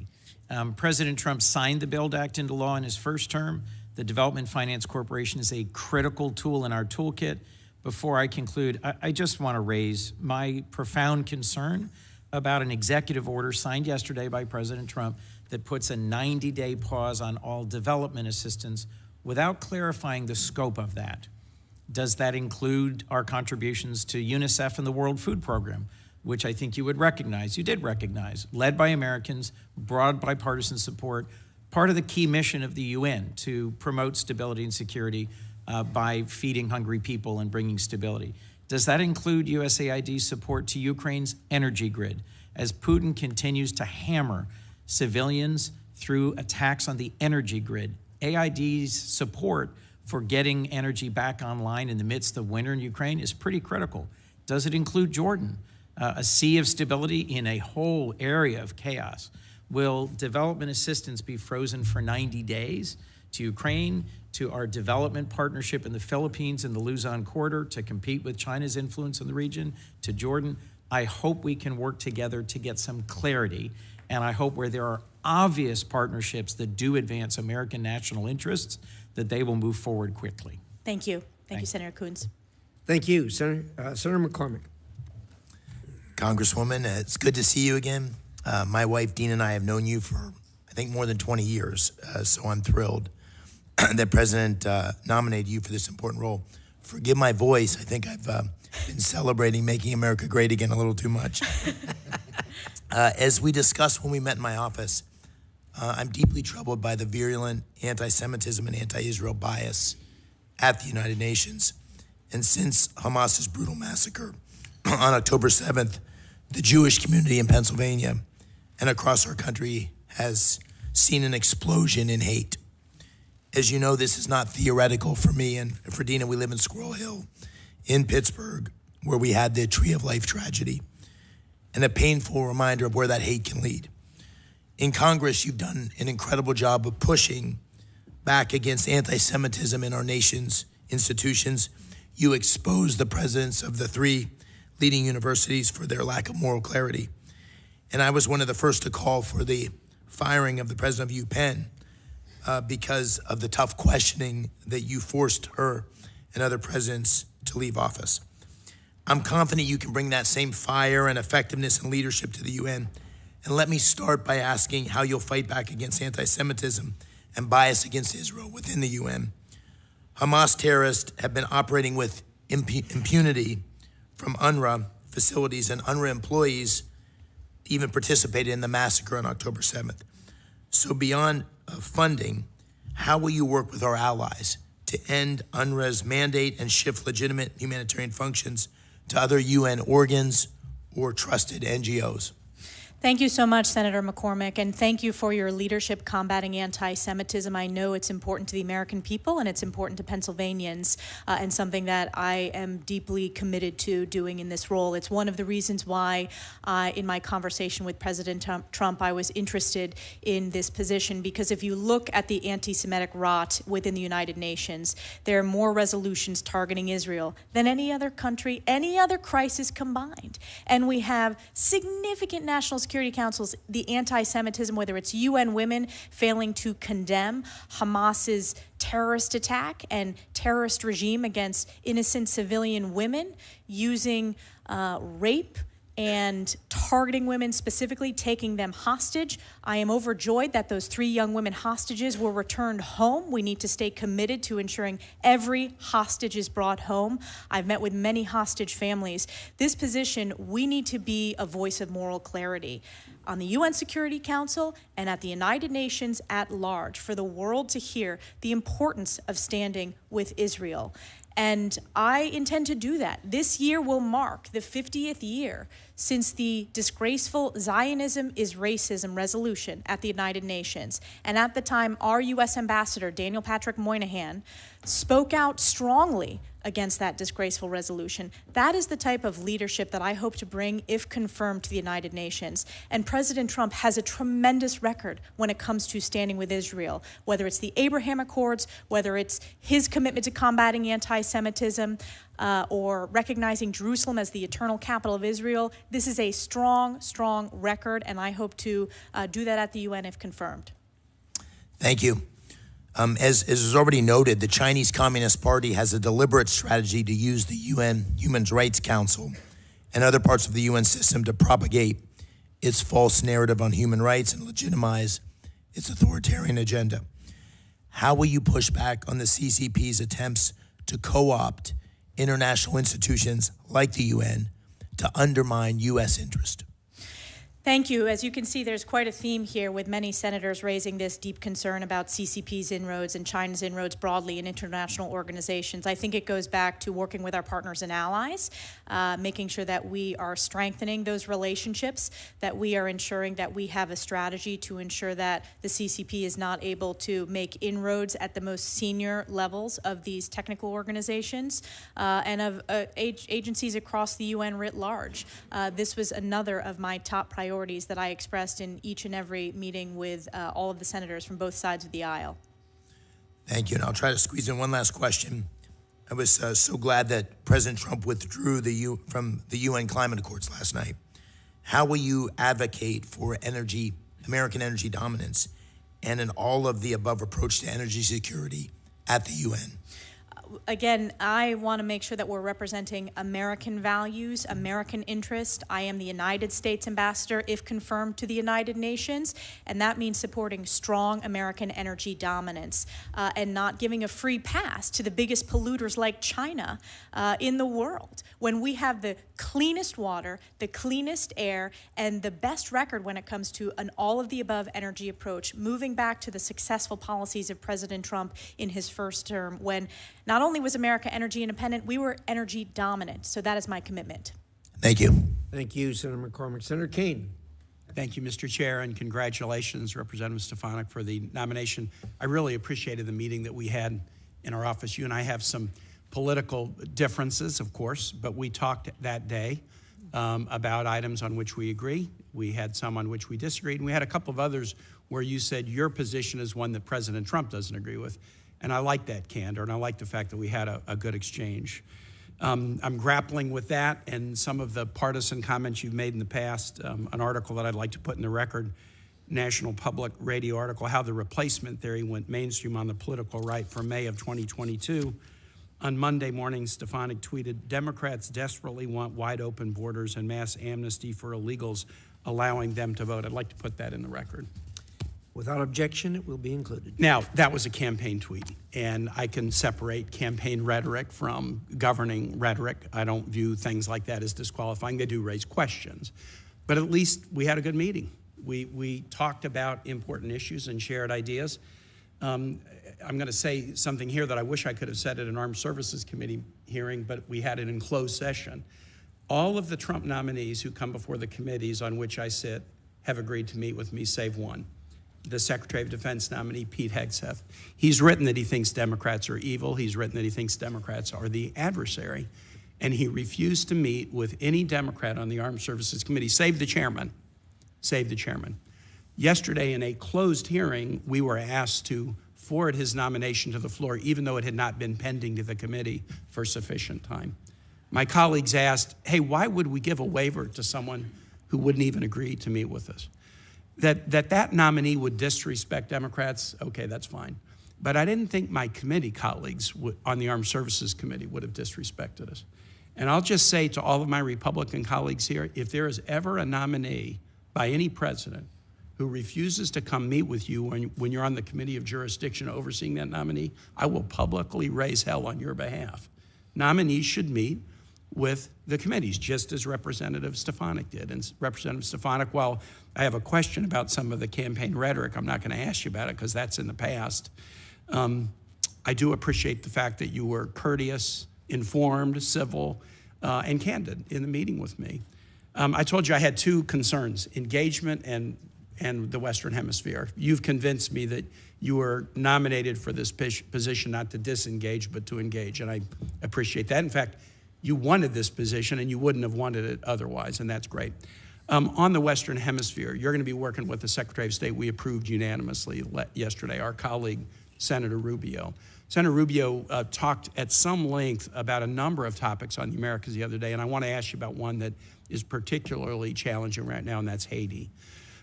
President Trump signed the BUILD Act into law in his first term. The Development Finance Corporation is a critical tool in our toolkit. Before I conclude, I just want to raise my profound concern about an executive order signed yesterday by President Trump that puts a 90-day pause on all development assistance without clarifying the scope of that. Does that include our contributions to UNICEF and the World Food Program, which I think you would recognize, you did recognize, led by Americans, broad bipartisan support, part of the key mission of the UN to promote stability and security by feeding hungry people and bringing stability. Does that include USAID's support to Ukraine's energy grid as Putin continues to hammer civilians through attacks on the energy grid? AID's support for getting energy back online in the midst of winter in Ukraine is pretty critical. Does it include Jordan? A sea of stability in a whole area of chaos. Will development assistance be frozen for 90 days to Ukraine, to our development partnership in the Philippines and the Luzon corridor to compete with China's influence in the region, to Jordan? I hope we can work together to get some clarity, and I hope where there are obvious partnerships that do advance American national interests, that they will move forward quickly. Thank you. Thank you, Senator Coons. Thank you, Senator McCormick. Congresswoman, it's good to see you again. My wife, Dean, and I have known you for, I think, more than 20 years, so I'm thrilled that President nominated you for this important role. Forgive my voice. I think I've been celebrating making America great again a little too much. As we discussed when we met in my office, I'm deeply troubled by the virulent anti-Semitism and anti-Israel bias at the United Nations. And since Hamas's brutal massacre on October 7th, the Jewish community in Pennsylvania and across our country has seen an explosion in hate. As you know, this is not theoretical for me and for Dina. We live in Squirrel Hill in Pittsburgh, where we had the Tree of Life tragedy, and a painful reminder of where that hate can lead. In Congress, you've done an incredible job of pushing back against anti-Semitism in our nation's institutions. You exposed the presidents of the three leading universities for their lack of moral clarity. And I was one of the first to call for the firing of the president of UPenn because of the tough questioning that you forced her and other presidents to leave office. I'm confident you can bring that same fire and effectiveness and leadership to the UN. And let me start by asking how you'll fight back against anti-Semitism and bias against Israel within the UN. Hamas terrorists have been operating with impunity from UNRWA facilities, and UNRWA employees even participated in the massacre on October 7th. So beyond funding, how will you work with our allies to end UNRWA's mandate and shift legitimate humanitarian functions to other UN organs or trusted NGOs? Thank you so much, Senator McCormick, and thank you for your leadership combating anti-Semitism. I know it's important to the American people and it's important to Pennsylvanians, and something that I am deeply committed to doing in this role. It's one of the reasons why in my conversation with President Trump, I was interested in this position, because if you look at the anti-Semitic rot within the United Nations, there are more resolutions targeting Israel than any other country, any other crisis combined. And we have significant national Security Councils, the anti-Semitism, whether it's UN Women failing to condemn Hamas's terrorist attack and terrorist regime against innocent civilian women, using rape and targeting women specifically, taking them hostage. I am overjoyed that those 3 young women hostages were returned home. We need to stay committed to ensuring every hostage is brought home. I've met with many hostage families. This position, we need to be a voice of moral clarity on the UN Security Council and at the United Nations at large for the world to hear the importance of standing with Israel. And I intend to do that. This year will mark the 50th year since the disgraceful Zionism is Racism resolution at the United Nations. And at the time, our U.S. Ambassador, Daniel Patrick Moynihan, spoke out strongly against that disgraceful resolution. That is the type of leadership that I hope to bring, if confirmed, to the United Nations. And President Trump has a tremendous record when it comes to standing with Israel, whether it's the Abraham Accords, whether it's his commitment to combating anti-Semitism, or recognizing Jerusalem as the eternal capital of Israel. This is a strong, strong record, and I hope to do that at the UN if confirmed. Thank you. As is already noted, the Chinese Communist Party has a deliberate strategy to use the UN Human Rights Council and other parts of the UN system to propagate its false narrative on human rights and legitimize its authoritarian agenda. How will you push back on the CCP's attempts to co-opt international institutions like the UN to undermine U.S. interest? Thank you. As you can see, there's quite a theme here with many senators raising this deep concern about CCP's inroads and China's inroads broadly in international organizations. I think it goes back to working with our partners and allies, making sure that we are strengthening those relationships, that we are ensuring that we have a strategy to ensure that the CCP is not able to make inroads at the most senior levels of these technical organizations and of agencies across the UN writ large. This was another of my top priorities that I expressed in each and every meeting with all of the senators from both sides of the aisle. Thank you, and I'll try to squeeze in one last question. I was so glad that President Trump withdrew from the UN climate accords last night. How will you advocate for American energy dominance and an all of the above approach to energy security at the UN? Again, I want to make sure that we're representing American values, American interest. I am the United States ambassador, if confirmed, to the United Nations, and that means supporting strong American energy dominance and not giving a free pass to the biggest polluters like China in the world. When we have the cleanest water, the cleanest air, and the best record when it comes to an all-of-the-above energy approach, moving back to the successful policies of President Trump in his first term, when not only was America energy independent, we were energy dominant. So that is my commitment. Thank you. Thank you, Senator McCormick. Senator Kane. Thank you, Mr. Chair, and congratulations, Representative Stefanik, for the nomination. I really appreciated the meeting that we had in our office. You and I have some political differences, of course, but we talked that day about items on which we agree. We had some on which we disagreed, and we had a couple of others where you said your position is one that President Trump doesn't agree with. And I like that candor, and I like the fact that we had a good exchange. I'm grappling with that and some of the partisan comments you've made in the past. An article that I'd like to put in the record, National Public Radio article, How the Replacement Theory Went Mainstream on the Political Right, from May of 2022. On Monday morning, Stefanik tweeted, "Democrats desperately want wide open borders and mass amnesty for illegals, allowing them to vote." I'd like to put that in the record. Without objection, it will be included. Now, that was a campaign tweet, and I can separate campaign rhetoric from governing rhetoric. I don't view things like that as disqualifying. They do raise questions. But at least we had a good meeting. We talked about important issues and shared ideas. I'm going to say something here that I wish I could have said at an Armed Services Committee hearing, but we had it in closed session. All of the Trump nominees who come before the committees on which I sit have agreed to meet with me, save one. The Secretary of Defense nominee, Pete Hegseth. He's written that he thinks Democrats are evil. He's written that he thinks Democrats are the adversary. And he refused to meet with any Democrat on the Armed Services Committee, save the chairman. Save the chairman. Yesterday, in a closed hearing, we were asked to forward his nomination to the floor, even though it had not been pending to the committee for sufficient time. My colleagues asked, hey, why would we give a waiver to someone who wouldn't even agree to meet with us? That nominee would disrespect Democrats, okay, that's fine. But I didn't think my committee colleagues on the Armed Services Committee would have disrespected us. And I'll just say to all of my Republican colleagues here, if there is ever a nominee by any president who refuses to come meet with you when you're on the committee of jurisdiction overseeing that nominee, I will publicly raise hell on your behalf. Nominees should meet with the committees, just as Representative Stefanik did. And Representative Stefanik, while I have a question about some of the campaign rhetoric, I'm not going to ask you about it because that's in the past. I do appreciate the fact that you were courteous, informed, civil, and candid in the meeting with me. I told you I had two concerns, engagement and the Western Hemisphere. You've convinced me that you were nominated for this position not to disengage, but to engage, and I appreciate that. In fact, you wanted this position, and you wouldn't have wanted it otherwise, and that's great. On the Western Hemisphere, you're going to be working with the Secretary of State we approved unanimously yesterday, our colleague, Senator Rubio. Senator Rubio talked at some length about a number of topics on the Americas the other day, and I want to ask you about one that is particularly challenging right now, and that's Haiti.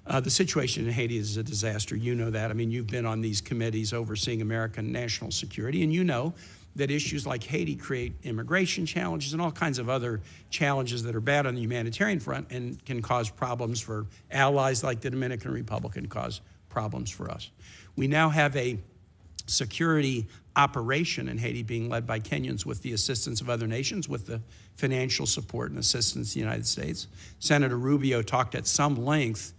The situation in Haiti is a disaster. You know that. I mean, you've been on these committees overseeing American national security, and you know that issues like Haiti create immigration challenges and all kinds of other challenges that are bad on the humanitarian front and can cause problems for allies like the Dominican Republic and cause problems for us. We now have a security operation in Haiti being led by Kenyans with the assistance of other nations, with the financial support and assistance of the United States. Senator Rubio talked at some length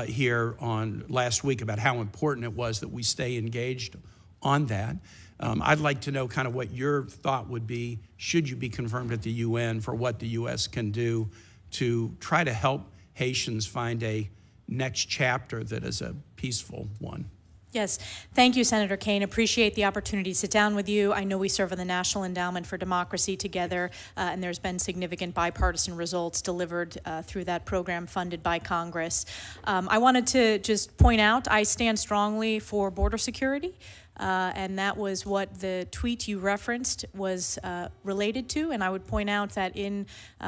here on last week about how important it was that we stay engaged on that. I'd like to know kind of what your thought would be, should you be confirmed at the UN, for what the U.S. can do to try to help Haitians find a next chapter that is a peaceful one. Yes, thank you, Senator Kaine. Appreciate the opportunity to sit down with you. I know we serve on the National Endowment for Democracy together, and there's been significant bipartisan results delivered through that program funded by Congress. I wanted to just point out, I stand strongly for border security. And that was what the tweet you referenced was related to. And I would point out that in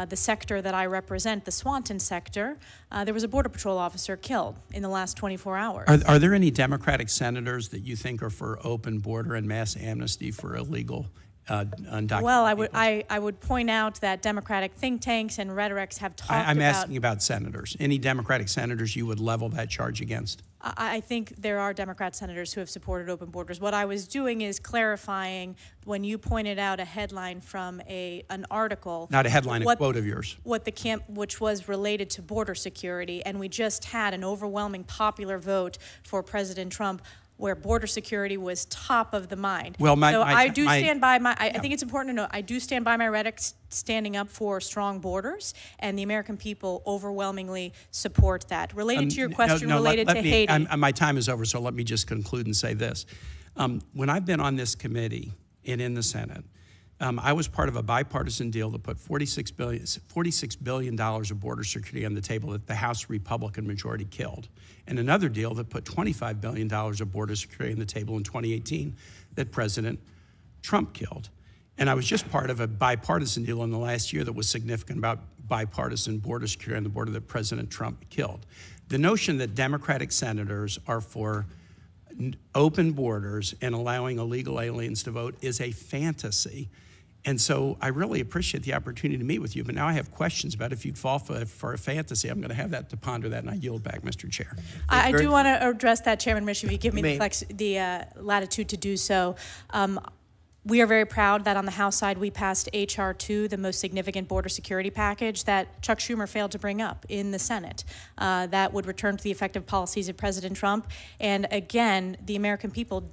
the sector that I represent, the Swanton sector, there was a Border Patrol officer killed in the last 24 hours. Are there any Democratic senators that you think are for open border and mass amnesty for illegal undocumented Well, people? I would point out that Democratic think tanks and rhetorics have talked I'm asking about senators. Any Democratic senators you would level that charge against? I think there are Democrat senators who have supported open borders. What I was doing is clarifying when you pointed out a headline from an article. Not a headline, a quote of yours. What which was related to border security, and we just had an overwhelming popular vote for President Trump, where border security was top of the mind. Well, I think it's important to note, I do stand by my rhetoric standing up for strong borders, and the American people overwhelmingly support that. Related to your question related to Haiti. My time is over, so let me just conclude and say this. When I've been on this committee and in the Senate, I was part of a bipartisan deal that put $46 billion of border security on the table that the House Republican majority killed, and another deal that put $25 billion of border security on the table in 2018 that President Trump killed. And I was just part of a bipartisan deal in the last year that was significant about bipartisan border security on the border that President Trump killed. The notion that Democratic senators are for open borders and allowing illegal aliens to vote is a fantasy. And so I really appreciate the opportunity to meet with you, but now I have questions about if you'd fall for a fantasy. I'm going to have that to ponder that, and I yield back, Mr. Chair. I do want to address that, Chairman Mish, if you give me the latitude to do so. We are very proud that on the House side we passed H.R. 2, the most significant border security package that Chuck Schumer failed to bring up in the Senate. That would return to the effective policies of President Trump. And again, the American people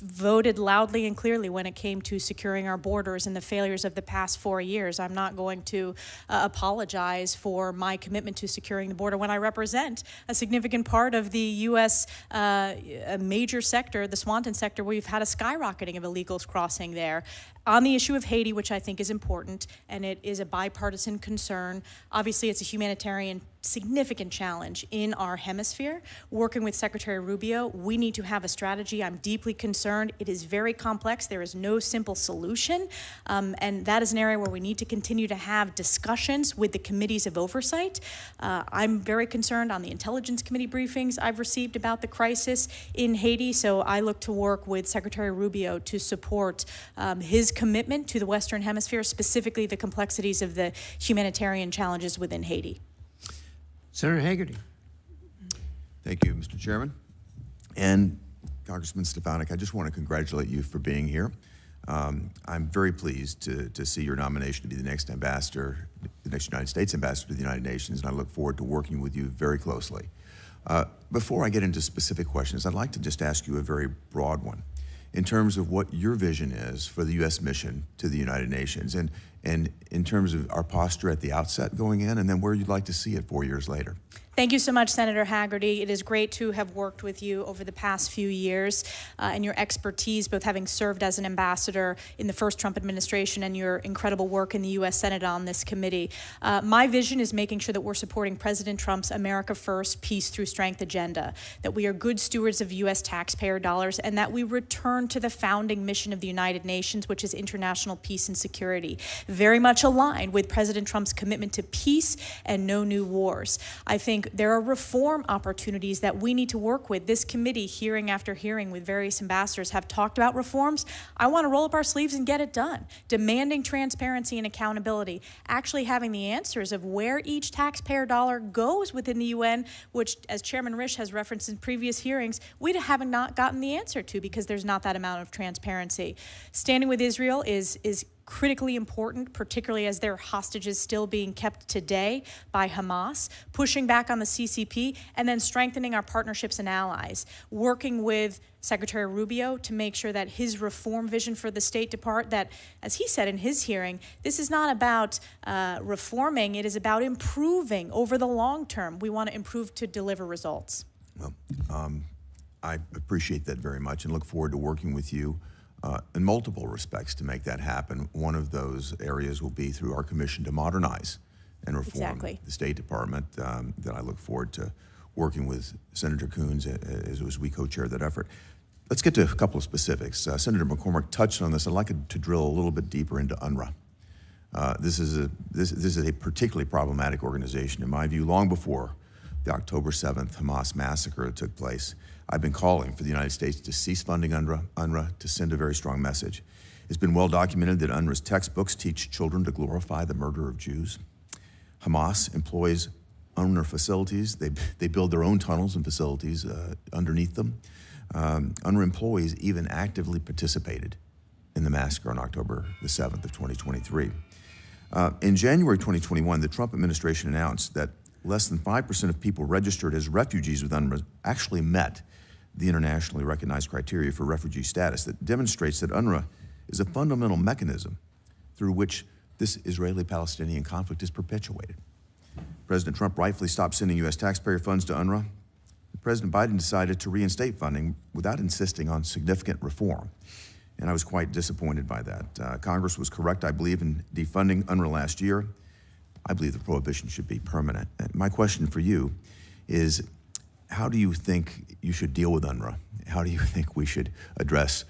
voted loudly and clearly when it came to securing our borders and the failures of the past 4 years. I'm not going to apologize for my commitment to securing the border when I represent a significant part of the U.S. A major sector, the Swanton sector, where we've had a skyrocketing of illegals crossing there. On the issue of Haiti, which I think is important, and it is a bipartisan concern, obviously it's a humanitarian significant challenge in our hemisphere. Working with Secretary Rubio, we need to have a strategy. I'm deeply concerned. It is very complex. There is no simple solution, and that is an area where we need to continue to have discussions with the committees of oversight. I'm very concerned on the Intelligence Committee briefings I've received about the crisis in Haiti, so I look to work with Secretary Rubio to support his commitment to the Western Hemisphere, specifically the complexities of the humanitarian challenges within Haiti. Senator Hagerty. Thank you, Mr. Chairman. And Congressman Stefanik, I just want to congratulate you for being here. I'm very pleased to see your nomination to be the next ambassador, the next United States ambassador to the United Nations, and I look forward to working with you very closely. Before I get into specific questions, I'd like to just ask you a very broad one in terms of what your vision is for the U.S. mission to the United Nations, and in terms of our posture at the outset going in, and then where you'd like to see it 4 years later. Thank you so much, Senator Hagerty. It is great to have worked with you over the past few years and your expertise, both having served as an ambassador in the first Trump administration and your incredible work in the U.S. Senate on this committee. My vision is making sure that we're supporting President Trump's America First, Peace Through Strength agenda, that we are good stewards of U.S. taxpayer dollars, and that we return to the founding mission of the United Nations, which is international peace and security, very much aligned with President Trump's commitment to peace and no new wars. I think there are reform opportunities that we need to work with. This committee, hearing after hearing with various ambassadors, have talked about reforms. I want to roll up our sleeves and get it done, demanding transparency and accountability, actually having the answers of where each taxpayer dollar goes within the UN, which, as Chairman Risch has referenced in previous hearings, we haven't not gotten the answer to because there's not that amount of transparency. Standing with Israel is critically important, particularly as there are hostages still being kept today by Hamas, pushing back on the CCP, and then strengthening our partnerships and allies, working with Secretary Rubio to make sure that his reform vision for the State Department, that, as he said in his hearing, this is not about reforming, it is about improving over the long term. We want to improve to deliver results. Well, I appreciate that very much and look forward to working with you in multiple respects to make that happen. One of those areas will be through our commission to modernize and reform the State Department, that I look forward to working with Senator Coons as we co-chair that effort. Let's get to a couple of specifics. Senator McCormick touched on this. I'd like to drill a little bit deeper into UNRWA. This is a particularly problematic organization, in my view, long before the October 7th Hamas massacre took place. I've been calling for the United States to cease funding UNRWA to send a very strong message. It's been well documented that UNRWA's textbooks teach children to glorify the murder of Jews. Hamas employs UNRWA facilities. They build their own tunnels and facilities underneath them. UNRWA employees even actively participated in the massacre on October the 7th of 2023. In January 2021, the Trump administration announced that less than 5% of people registered as refugees with UNRWA actually met the internationally recognized criteria for refugee status. That demonstrates that UNRWA is a fundamental mechanism through which this Israeli-Palestinian conflict is perpetuated. President Trump rightfully stopped sending U.S. taxpayer funds to UNRWA. President Biden decided to reinstate funding without insisting on significant reform, and I was quite disappointed by that. Congress was correct, I believe, in defunding UNRWA last year. I believe the prohibition should be permanent. And my question for you is, how do you think you should deal with UNRWA? How do you think we should address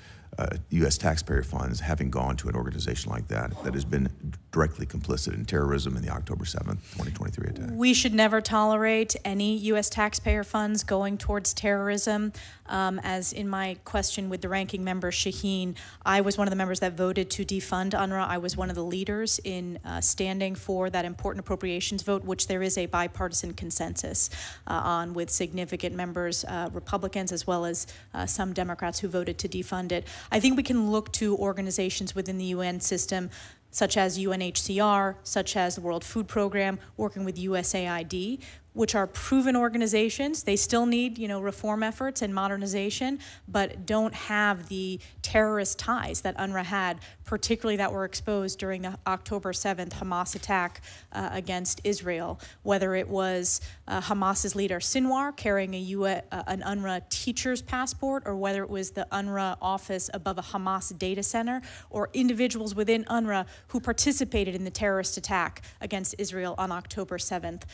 U.S. taxpayer funds having gone to an organization like that has been directly complicit in terrorism in the October 7th, 2023 attack? We should never tolerate any U.S. taxpayer funds going towards terrorism. As in my question with the ranking member, Shaheen, I was one of the members that voted to defund UNRWA. I was one of the leaders in standing for that important appropriations vote, which there is a bipartisan consensus on, with significant members, Republicans, as well as some Democrats who voted to defund it. I think we can look to organizations within the UN system, such as UNHCR, such as the World Food Program, working with USAID, which are proven organizations. They still need, reform efforts and modernization, but don't have the terrorist ties that UNRWA had, particularly that were exposed during the October 7th Hamas attack against Israel, whether it was Hamas's leader Sinwar carrying an UNRWA teacher's passport, or whether it was the UNRWA office above a Hamas data center, or individuals within UNRWA who participated in the terrorist attack against Israel on October 7th.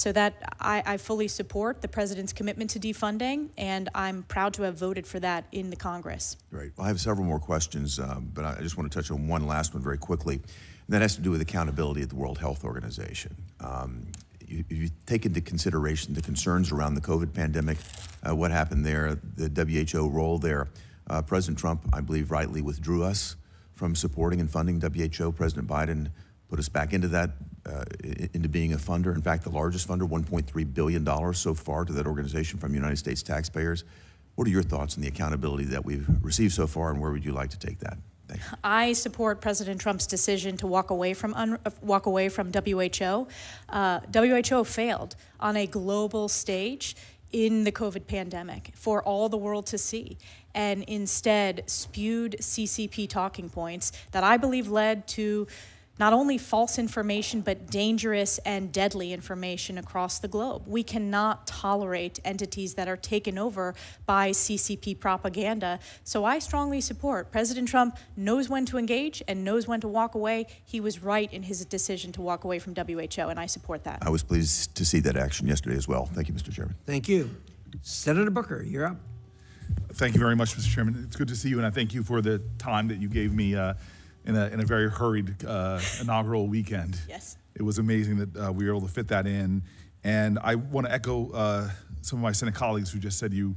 So that I fully support the president's commitment to defunding, and I'm proud to have voted for that in the Congress. Great. Well, I have several more questions, but I just want to touch on one last one very quickly. And that has to do with accountability at the World Health Organization. You take into consideration the concerns around the COVID pandemic, what happened there, the WHO role there. President Trump, I believe, rightly withdrew us from supporting and funding WHO. President Biden put us back into that, into being a funder. In fact, the largest funder, $1.3 billion so far to that organization from United States taxpayers. What are your thoughts on the accountability that we've received so far, and where would you like to take that? Thank you. I support President Trump's decision to walk away from WHO. WHO failed on a global stage in the COVID pandemic for all the world to see, and instead spewed CCP talking points that I believe led to not only false information, but dangerous and deadly information across the globe. We cannot tolerate entities that are taken over by CCP propaganda. So I strongly support. President Trump knows when to engage and knows when to walk away. He was right in his decision to walk away from WHO, and I support that. I was pleased to see that action yesterday as well. Thank you, Mr. Chairman. Thank you. Senator Booker, you're up. Thank you very much, Mr. Chairman. It's good to see you, and I thank you for the time that you gave me in a very hurried inaugural weekend. Yes. It was amazing that we were able to fit that in. And I want to echo some of my Senate colleagues who just said you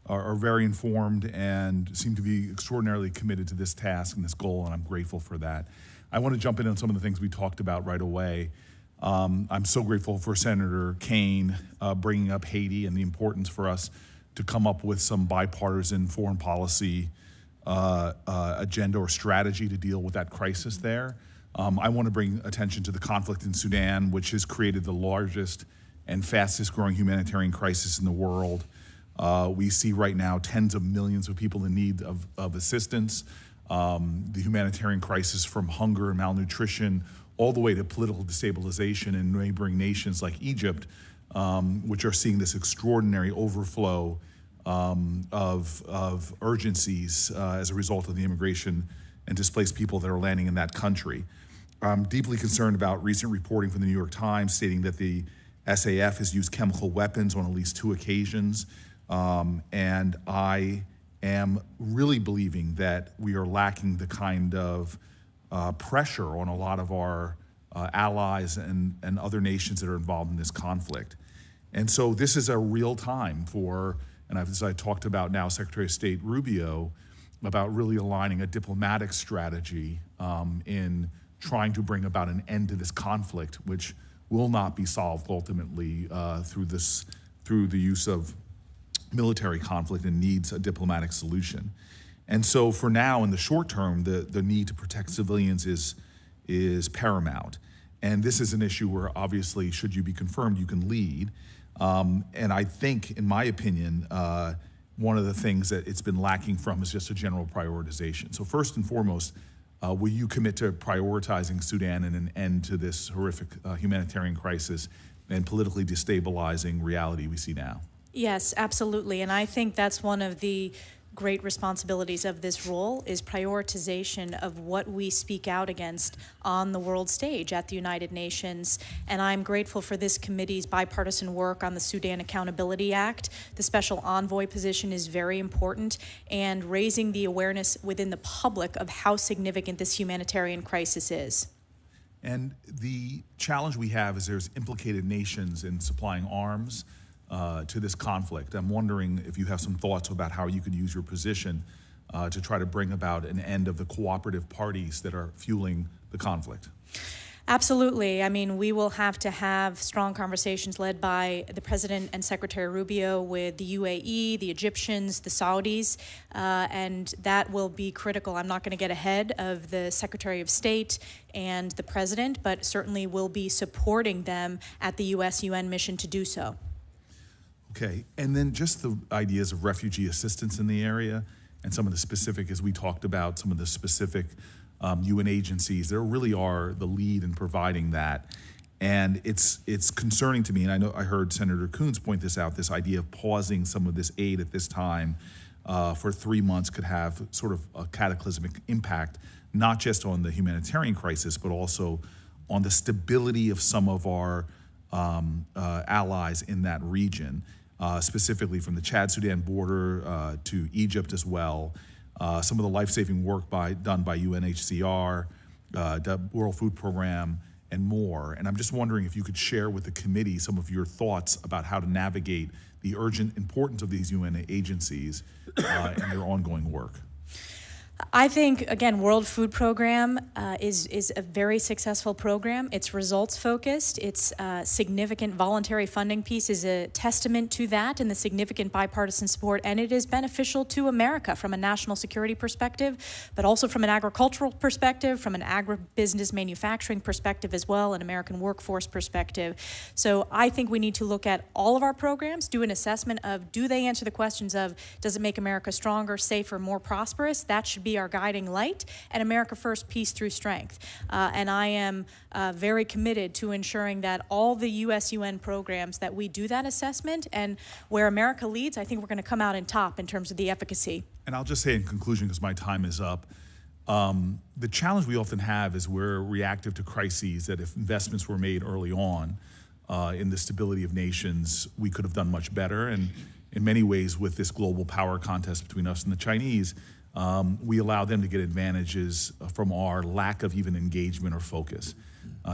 are very informed and seem to be extraordinarily committed to this task and this goal, and I'm grateful for that. I want to jump in on some of the things we talked about right away. I'm so grateful for Senator Kaine bringing up Haiti and the importance for us to come up with some bipartisan foreign policy agenda or strategy to deal with that crisis there. I want to bring attention to the conflict in Sudan, which has created the largest and fastest growing humanitarian crisis in the world. We see right now tens of millions of people in need of assistance. The humanitarian crisis from hunger and malnutrition all the way to political destabilization in neighboring nations like Egypt, which are seeing this extraordinary overflow of urgencies as a result of the immigration and displaced people that are landing in that country. I'm deeply concerned about recent reporting from the New York Times stating that the SAF has used chemical weapons on at least 2 occasions. And I am really believing that we are lacking the kind of pressure on a lot of our allies and other nations that are involved in this conflict. And so this is a real time for, and as I talked about now, Secretary of State Rubio, about really aligning a diplomatic strategy in trying to bring about an end to this conflict, which will not be solved ultimately through the use of military conflict and needs a diplomatic solution. And so for now, in the short term, the need to protect civilians is paramount. And this is an issue where obviously, should you be confirmed, you can lead. And I think, in my opinion, one of the things that it's been lacking from is just a general prioritization. So first and foremost, will you commit to prioritizing Sudan and an end to this horrific humanitarian crisis and politically destabilizing reality we see now? Yes, absolutely. And I think that's one of the great responsibilities of this role is prioritization of what we speak out against on the world stage at the United Nations. And I'm grateful for this committee's bipartisan work on the Sudan Accountability Act. The special envoy position is very important, and raising the awareness within the public of how significant this humanitarian crisis is. And the challenge we have is there's implicated nations in supplying arms to this conflict. I'm wondering if you have some thoughts about how you could use your position to try to bring about an end of the cooperative parties that are fueling the conflict. Absolutely. I mean, we will have to have strong conversations led by the President and Secretary Rubio with the UAE, the Egyptians, the Saudis, and that will be critical. I'm not going to get ahead of the Secretary of State and the President, but certainly will be supporting them at the UN mission to do so. Okay, and then just the ideas of refugee assistance in the area and some of the specific, as we talked about, some of the specific UN agencies that really are the lead in providing that. And it's concerning to me, and I know I heard Senator Coons point this out, this idea of pausing some of this aid at this time for 3 months could have sort of a cataclysmic impact, not just on the humanitarian crisis, but also on the stability of some of our allies in that region. Specifically from the Chad-Sudan border to Egypt as well. Some of the life-saving work done by UNHCR, the World Food Program, and more. And I'm just wondering if you could share with the committee some of your thoughts about how to navigate the urgent importance of these UN agencies and their ongoing work. I think, again, World Food Program is a very successful program. It's results-focused. Its significant voluntary funding piece is a testament to that and the significant bipartisan support, and it is beneficial to America from a national security perspective, but also from an agricultural perspective, from an agribusiness manufacturing perspective as well, an American workforce perspective. So I think we need to look at all of our programs, do an assessment of, do they answer the questions of, does it make America stronger, safer, more prosperous? That should be our guiding light, and America First, peace through strength. And I am very committed to ensuring that all the US-UN programs that we do that assessment, and where America leads, I think we're going to come out in top in terms of the efficacy. And I'll just say in conclusion, because my time is up, the challenge we often have is we're reactive to crises, that if investments were made early on in the stability of nations, we could have done much better. And in many ways, with this global power contest between us and the Chinese, we allow them to get advantages from our lack of even engagement or focus.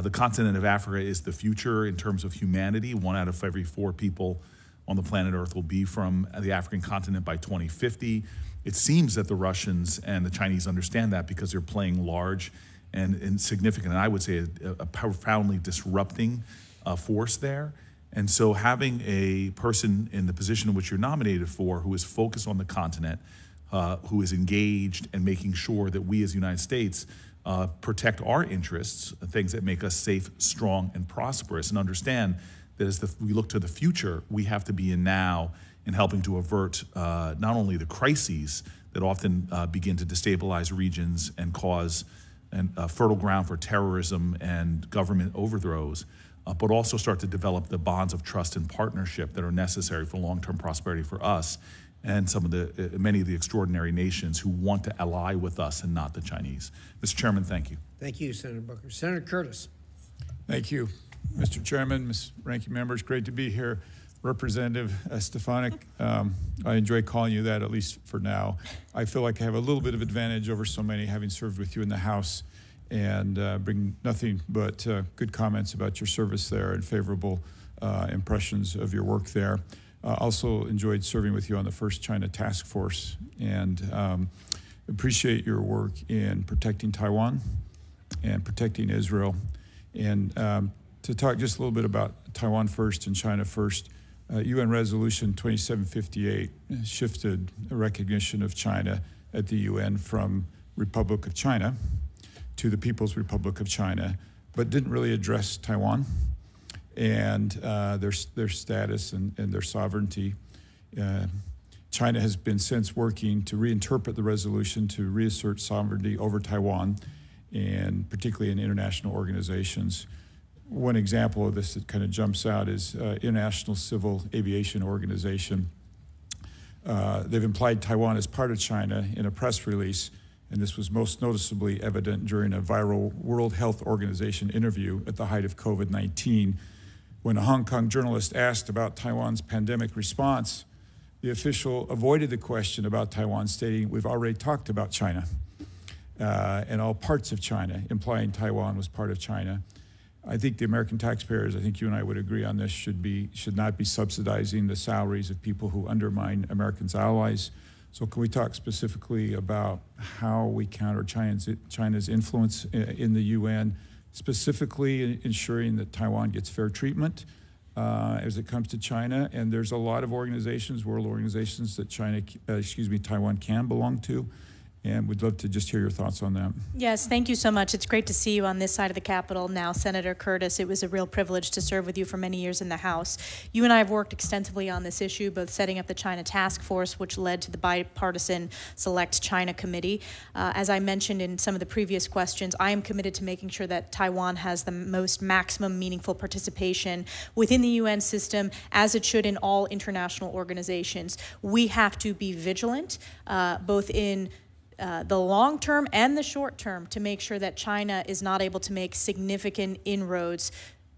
The continent of Africa is the future in terms of humanity. 1 out of every 4 people on the planet Earth will be from the African continent by 2050. It seems that the Russians and the Chinese understand that because they're playing large and significant, and I would say a profoundly disrupting force there. And so having a person in the position in which you're nominated for who is focused on the continent, who is engaged and making sure that we as the United States protect our interests, things that make us safe, strong, and prosperous, and understand that as we look to the future, we have to be in now in helping to avert not only the crises that often begin to destabilize regions and cause fertile ground for terrorism and government overthrows, but also start to develop the bonds of trust and partnership that are necessary for long-term prosperity for us and many of the extraordinary nations who want to ally with us and not the Chinese. Mr. Chairman, thank you. Thank you, Senator Booker. Senator Curtis. Thank you, Mr. Chairman, Ms. Ranking Member. It's great to be here. Representative Stefanik, I enjoy calling you that, at least for now. I feel like I have a little bit of advantage over so many, having served with you in the House, and bring nothing but good comments about your service there and favorable impressions of your work there. Also enjoyed serving with you on the first China Task Force, and appreciate your work in protecting Taiwan and protecting Israel. And to talk just a little bit about Taiwan first and China first, UN Resolution 2758 shifted a recognition of China at the UN from Republic of China to the People's Republic of China, but didn't really address Taiwan and their status and their sovereignty. China has been since working to reinterpret the resolution to reassert sovereignty over Taiwan, and particularly in international organizations. One example of this that kind of jumps out is International Civil Aviation Organization. They've implied Taiwan as part of China in a press release, and this was most noticeably evident during a viral World Health Organization interview at the height of COVID-19. When a Hong Kong journalist asked about Taiwan's pandemic response, the official avoided the question about Taiwan, stating, "We've already talked about China," and all parts of China, implying Taiwan was part of China. I think the American taxpayers, I think you and I would agree on this, should not be subsidizing the salaries of people who undermine Americans' allies. So can we talk specifically about how we counter China's influence in the UN, specifically ensuring that Taiwan gets fair treatment as it comes to China? And there's a lot of organizations, world organizations, that Taiwan can belong to. And we'd love to just hear your thoughts on that. Yes, thank you so much. It's great to see you on this side of the Capitol now, Senator Curtis. It was a real privilege to serve with you for many years in the House. You and I have worked extensively on this issue, both setting up the China Task Force, which led to the bipartisan Select China Committee. As I mentioned in some of the previous questions, I am committed to making sure that Taiwan has the most maximum meaningful participation within the UN system, as it should in all international organizations. We have to be vigilant, both in the long term and the short term, to make sure that China is not able to make significant inroads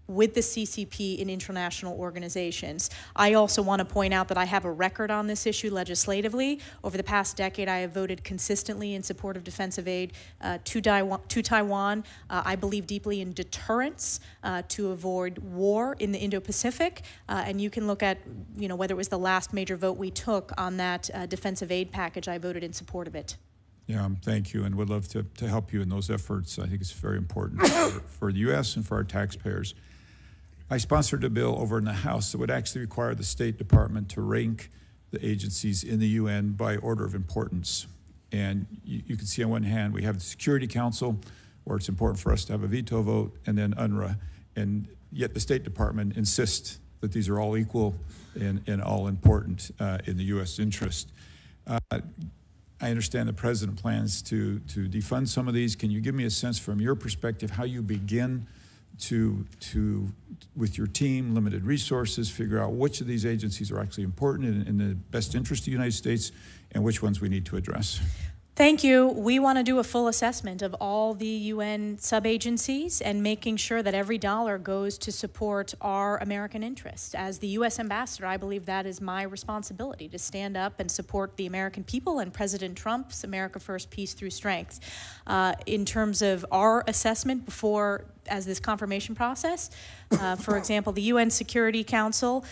with the CCP in international organizations. I also want to point out that I have a record on this issue legislatively. Over the past decade, I have voted consistently in support of defensive aid to Taiwan. I believe deeply in deterrence to avoid war in the Indo-Pacific. And you can look at, whether it was the last major vote we took on that defensive aid package, I voted in support of it. Yeah, thank you, and would love to help you in those efforts. I think it's very important for the U.S. and for our taxpayers. I sponsored a bill over in the House that would actually require the State Department to rank the agencies in the UN by order of importance. And you can see on one hand, we have the Security Council, where it's important for us to have a veto vote, and then UNRWA. And yet the State Department insists that these are all equal and all important in the U.S. interest. I understand the President plans to defund some of these. Can you give me a sense from your perspective how you begin to with your team, limited resources, figure out which of these agencies are actually important in the best interest of the United States and which ones we need to address? Thank you. We want to do a full assessment of all the UN sub-agencies and making sure that every dollar goes to support our American interests. As the U.S. ambassador, I believe that is my responsibility to stand up and support the American people and President Trump's America First, Peace Through Strength. In terms of our assessment before as this confirmation process. For example, the UN Security Council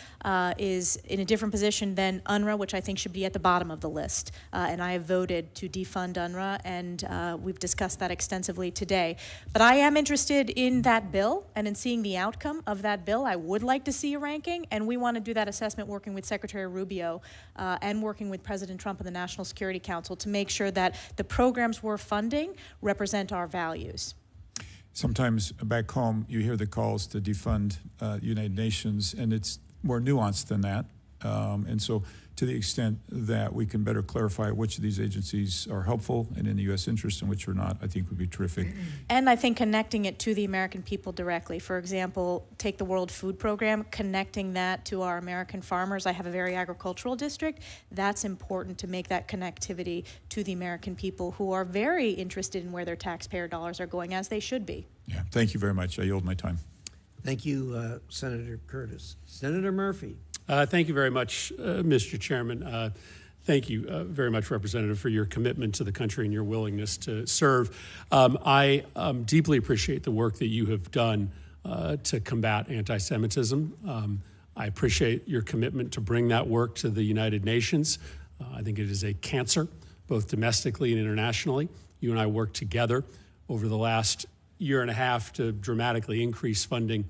is in a different position than UNRWA, which I think should be at the bottom of the list. And I have voted to defund UNRWA, and we've discussed that extensively today. But I am interested in that bill and in seeing the outcome of that bill. I would like to see a ranking, and we want to do that assessment working with Secretary Rubio and working with President Trump and the National Security Council to make sure that the programs we're funding represent our values. Sometimes back home, you hear the calls to defund United Nations, and it's more nuanced than that. And so to the extent that we can better clarify which of these agencies are helpful and in the U.S. interest and which are not, I think would be terrific. And I think connecting it to the American people directly. For example, take the World Food Program, connecting that to our American farmers. I have a very agricultural district. That's important to make that connectivity to the American people who are very interested in where their taxpayer dollars are going, as they should be. Yeah, thank you very much. I yield my time. Thank you, Senator Curtis. Senator Murphy. Thank you very much, Mr. Chairman. Thank you very much, Representative, for your commitment to the country and your willingness to serve. I deeply appreciate the work that you have done to combat anti-Semitism. I appreciate your commitment to bring that work to the United Nations. I think it is a cancer, both domestically and internationally. You and I worked together over the last year and a half to dramatically increase funding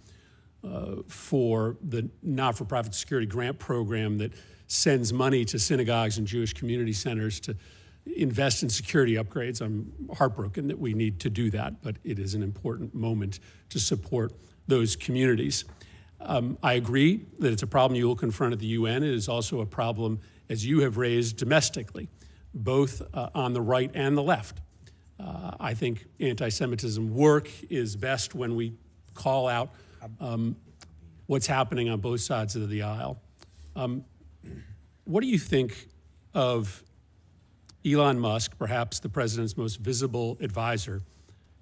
for the not-for-profit security grant program that sends money to synagogues and Jewish community centers to invest in security upgrades. I'm heartbroken that we need to do that, but it is an important moment to support those communities. I agree that it's a problem you will confront at the UN. It is also a problem, as you have raised, domestically, both on the right and the left. I think anti-Semitism work is best when we call out what's happening on both sides of the aisle. What do you think of Elon Musk, perhaps the president's most visible advisor,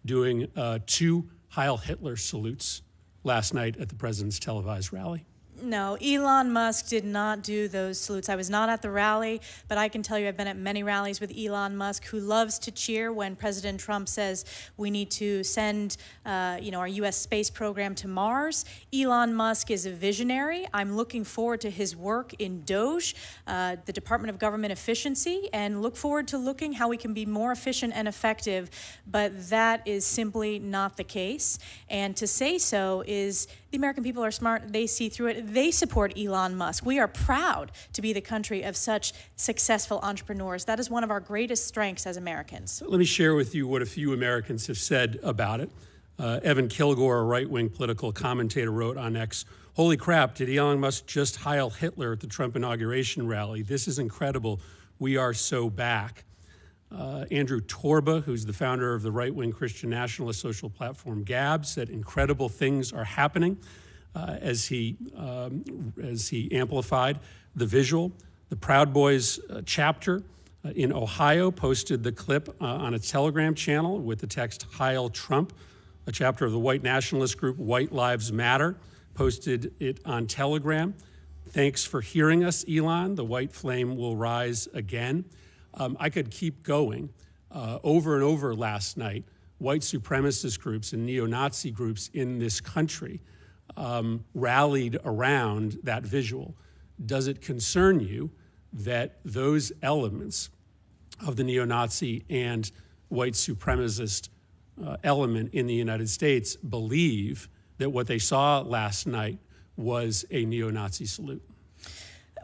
doing 2 Heil Hitler salutes last night at the president's televised rally? No, Elon Musk did not do those salutes. I was not at the rally, but I can tell you I've been at many rallies with Elon Musk, who loves to cheer when President Trump says we need to send our U.S. space program to Mars. Elon Musk is a visionary. I'm looking forward to his work in DOGE, the Department of Government Efficiency, and look forward to looking how we can be more efficient and effective, but that is simply not the case. And to say so is the American people are smart. They see through it. They support Elon Musk. We are proud to be the country of such successful entrepreneurs. That is one of our greatest strengths as Americans. Let me share with you what a few Americans have said about it. Evan Kilgore, a right-wing political commentator, wrote on X, "Holy crap, did Elon Musk just Heil Hitler at the Trump inauguration rally? This is incredible. We are so back." Andrew Torba, who's the founder of the right-wing Christian nationalist social platform Gab, said incredible things are happening as he amplified the visual. The Proud Boys chapter in Ohio posted the clip on its Telegram channel with the text Heil Trump. A chapter of the white nationalist group White Lives Matter posted it on Telegram. Thanks for hearing us, Elon. The white flame will rise again. I could keep going. Over and over last night, white supremacist groups and neo-Nazi groups in this country rallied around that visual. Does it concern you that those elements of the neo-Nazi and white supremacist element in the United States believe that what they saw last night was a neo-Nazi salute.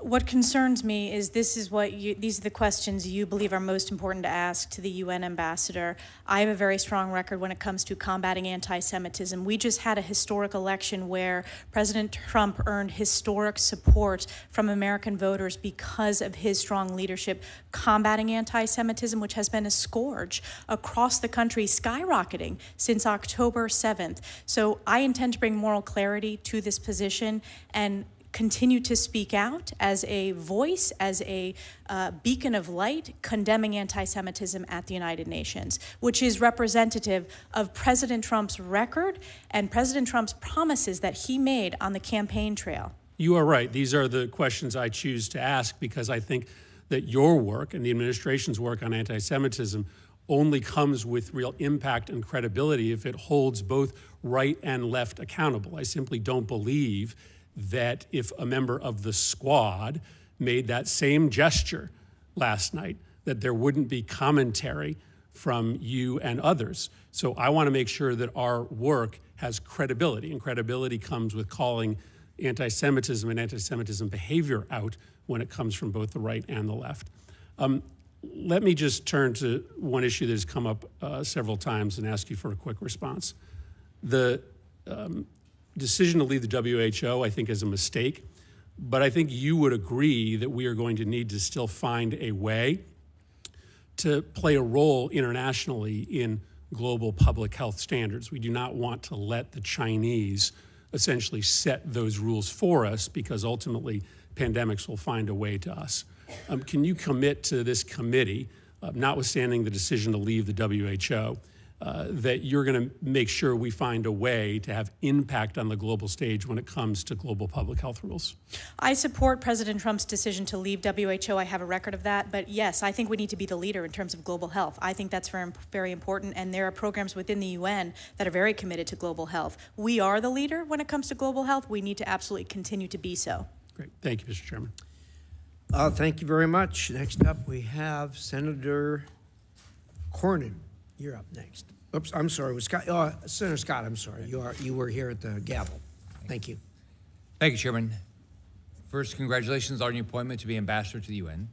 What concerns me is these are the questions you believe are most important to ask to the UN ambassador. I have a very strong record when it comes to combating anti-Semitism. We just had a historic election where President Trump earned historic support from American voters because of his strong leadership combating anti-Semitism, which has been a scourge across the country, skyrocketing since October 7th. So I intend to bring moral clarity to this position and continue to speak out as a voice, as a beacon of light, condemning anti-Semitism at the United Nations, which is representative of President Trump's record and President Trump's promises that he made on the campaign trail. You are right. These are the questions I choose to ask because I think that your work and the administration's work on anti-Semitism only comes with real impact and credibility if it holds both right and left accountable. I simply don't believe that if a member of the squad made that same gesture last night, that there wouldn't be commentary from you and others. So I want to make sure that our work has credibility, and credibility comes with calling anti-Semitism and anti-Semitism behavior out when it comes from both the right and the left. Let me just turn to one issue that has come up several times and ask you for a quick response. The decision to leave the WHO, I think, is a mistake, but I think you would agree that we are going to need to still find a way to play a role internationally in global public health standards. We do not want to let the Chinese essentially set those rules for us because ultimately pandemics will find a way to us. Can you commit to this committee, notwithstanding the decision to leave the WHO, that you're going to make sure we find a way to have impact on the global stage when it comes to global public health rules? I support President Trump's decision to leave WHO. I have a record of that. But yes, I think we need to be the leader in terms of global health. I think that's very, very important. And there are programs within the UN that are very committed to global health. We are the leader when it comes to global health. We need to absolutely continue to be so. Great. Thank you, Mr. Chairman. Thank you very much. Next up, we have Senator Cornyn. You're up next. Oops, I'm sorry. Was Scott, Senator Scott, I'm sorry. You were here at the gavel. Thank you. Thank you, Chairman. First, congratulations on your appointment to be ambassador to the UN.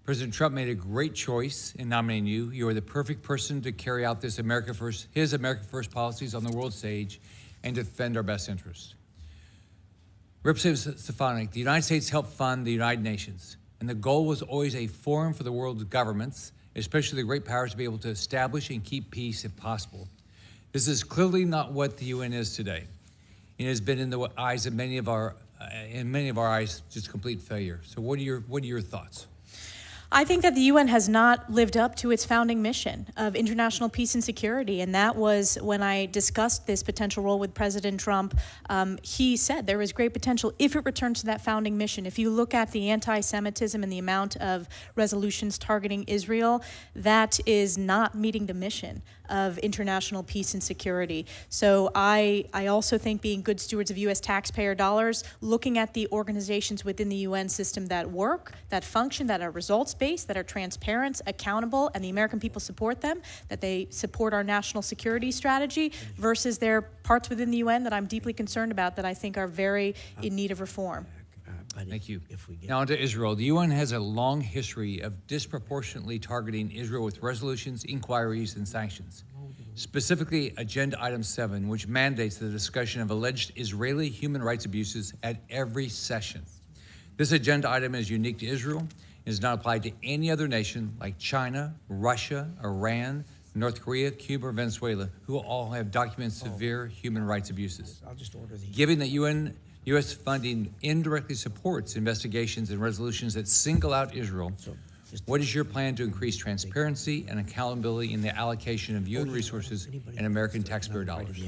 President Trump made a great choice in nominating you. You are the perfect person to carry out his America First policies on the world stage and defend our best interests. Representative Stefanik, the United States helped fund the United Nations, and the goal was always a forum for the world's governments, especially the great powers, to be able to establish and keep peace if possible. This is clearly not what the UN is today. It has been in the eyes of many of our eyes, just complete failure. So what are your thoughts? I think that the UN has not lived up to its founding mission of international peace and security, and that was when I discussed this potential role with President Trump. He said there was great potential if it returns to that founding mission. If you look at the anti-Semitism and the amount of resolutions targeting Israel, that is not meeting the mission of international peace and security. So I also think being good stewards of U.S. taxpayer dollars, looking at the organizations within the UN system that work, that function, that are results-based, that are transparent, accountable, and the American people support them, that they support our national security strategy, versus their parts within the UN that I'm deeply concerned about that I think are very in need of reform. Thank you. Now on to Israel. The UN has a long history of disproportionately targeting Israel with resolutions, inquiries, and sanctions. Specifically, Agenda Item 7, which mandates the discussion of alleged Israeli human rights abuses at every session. This agenda item is unique to Israel and is not applied to any other nation like China, Russia, Iran, North Korea, Cuba, or Venezuela, who all have documented severe human rights abuses. I'll just order these. Given that U.S. funding indirectly supports investigations and resolutions that single out Israel, what is your plan to increase transparency and accountability in the allocation of UN resources and American taxpayer dollars?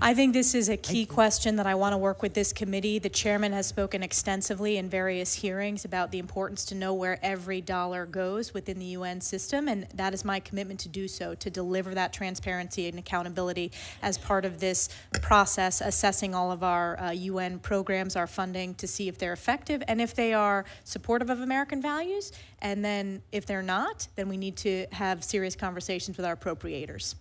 I think this is a key question that I want to work with this committee. The chairman has spoken extensively in various hearings about the importance to know where every dollar goes within the UN system, and that is my commitment to do so, to deliver that transparency and accountability as part of this process, assessing all of our UN programs, our funding, to see if they're effective and if they are supportive of American values. And then if they're not, then we need to have serious conversations with our appropriators.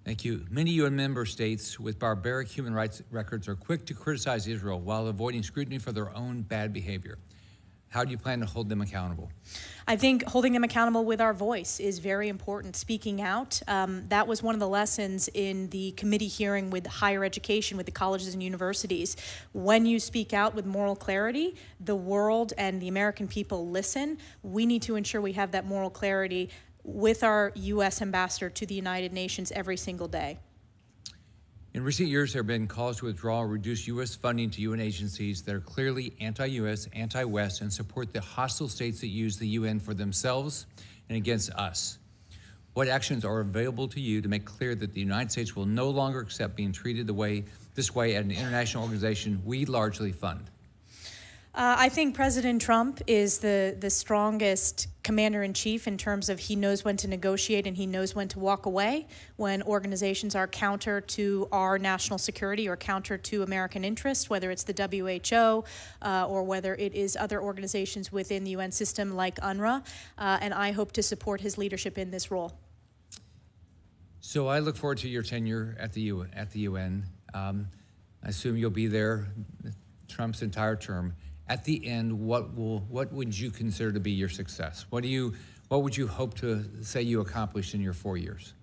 Thank you. Many UN member states with barbaric human rights records are quick to criticize Israel while avoiding scrutiny for their own bad behavior. How do you plan to hold them accountable? I think holding them accountable with our voice is very important. Speaking out, that was one of the lessons in the committee hearing with higher education, with the colleges and universities. When you speak out with moral clarity, the world and the American people listen. We need to ensure we have that moral clarity with our U.S. ambassador to the United Nations every single day. In recent years, there have been calls to withdraw or reduce U.S. funding to UN agencies that are clearly anti-U.S., anti-West, and support the hostile states that use the UN for themselves and against us. What actions are available to you to make clear that the United States will no longer accept being treated this way at an international organization we largely fund? I think President Trump is the strongest commander-in-chief in terms of he knows when to negotiate and he knows when to walk away when organizations are counter to our national security or counter to American interests, whether it's the WHO or whether it is other organizations within the UN system like UNRWA, and I hope to support his leadership in this role. So I look forward to your tenure at the UN. I assume you'll be there Trump's entire term. At the end, what would you consider to be your success? What would you hope to say you accomplished in your 4 years?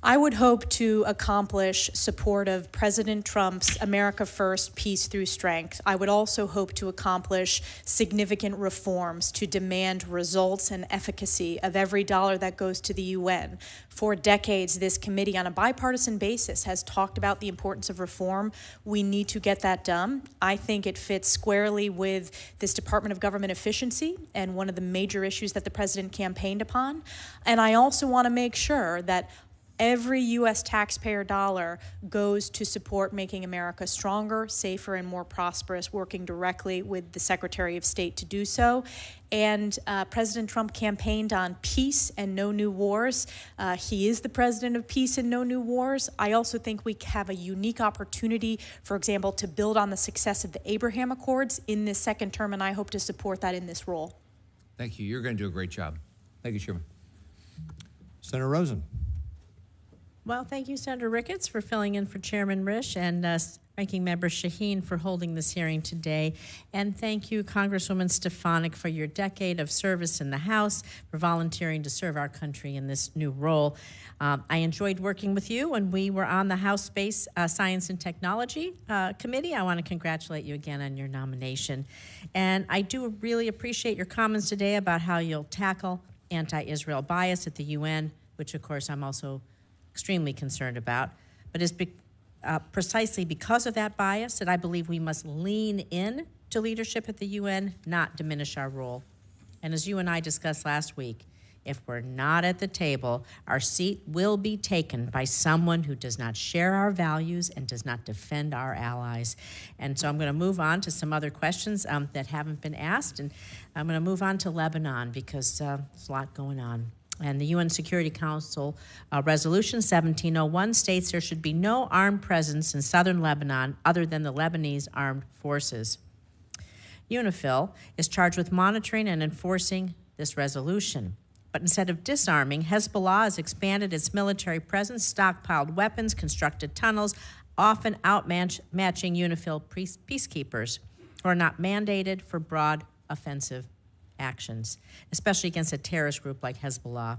I would hope to accomplish support of President Trump's America First, Peace Through Strength. I would also hope to accomplish significant reforms to demand results and efficacy of every dollar that goes to the UN. For decades, this committee on a bipartisan basis has talked about the importance of reform. We need to get that done. I think it fits squarely with this Department of Government efficiency and one of the major issues that the president campaigned upon. And I also want to make sure that every U.S. taxpayer dollar goes to support making America stronger, safer, and more prosperous, working directly with the Secretary of State to do so. And President Trump campaigned on peace and no new wars. He is the president of peace and no new wars. I also think we have a unique opportunity, for example, to build on the success of the Abraham Accords in this second term, and I hope to support that in this role. Thank you. You're going to do a great job. Thank you, Chairman. Senator Rosen. Well, thank you, Senator Ricketts, for filling in for Chairman Risch, and Ranking Member Shaheen for holding this hearing today. And thank you, Congresswoman Stefanik, for your decade of service in the House, for volunteering to serve our country in this new role. I enjoyed working with you when we were on the House Space Science and Technology Committee. I want to congratulate you again on your nomination. And I do really appreciate your comments today about how you'll tackle anti-Israel bias at the UN, which, of course, I'm also extremely concerned about, but it's precisely because of that bias that I believe we must lean in to leadership at the UN, not diminish our role. And as you and I discussed last week, if we're not at the table, our seat will be taken by someone who does not share our values and does not defend our allies. And so I'm going to move on to some other questions that haven't been asked, and I'm going to move on to Lebanon because there's a lot going on. And the UN Security Council Resolution 1701 states there should be no armed presence in southern Lebanon other than the Lebanese armed forces. UNIFIL is charged with monitoring and enforcing this resolution. But instead of disarming, Hezbollah has expanded its military presence, stockpiled weapons, constructed tunnels, often outmatching UNIFIL peacekeepers who are not mandated for broad offensive actions, especially against a terrorist group like Hezbollah.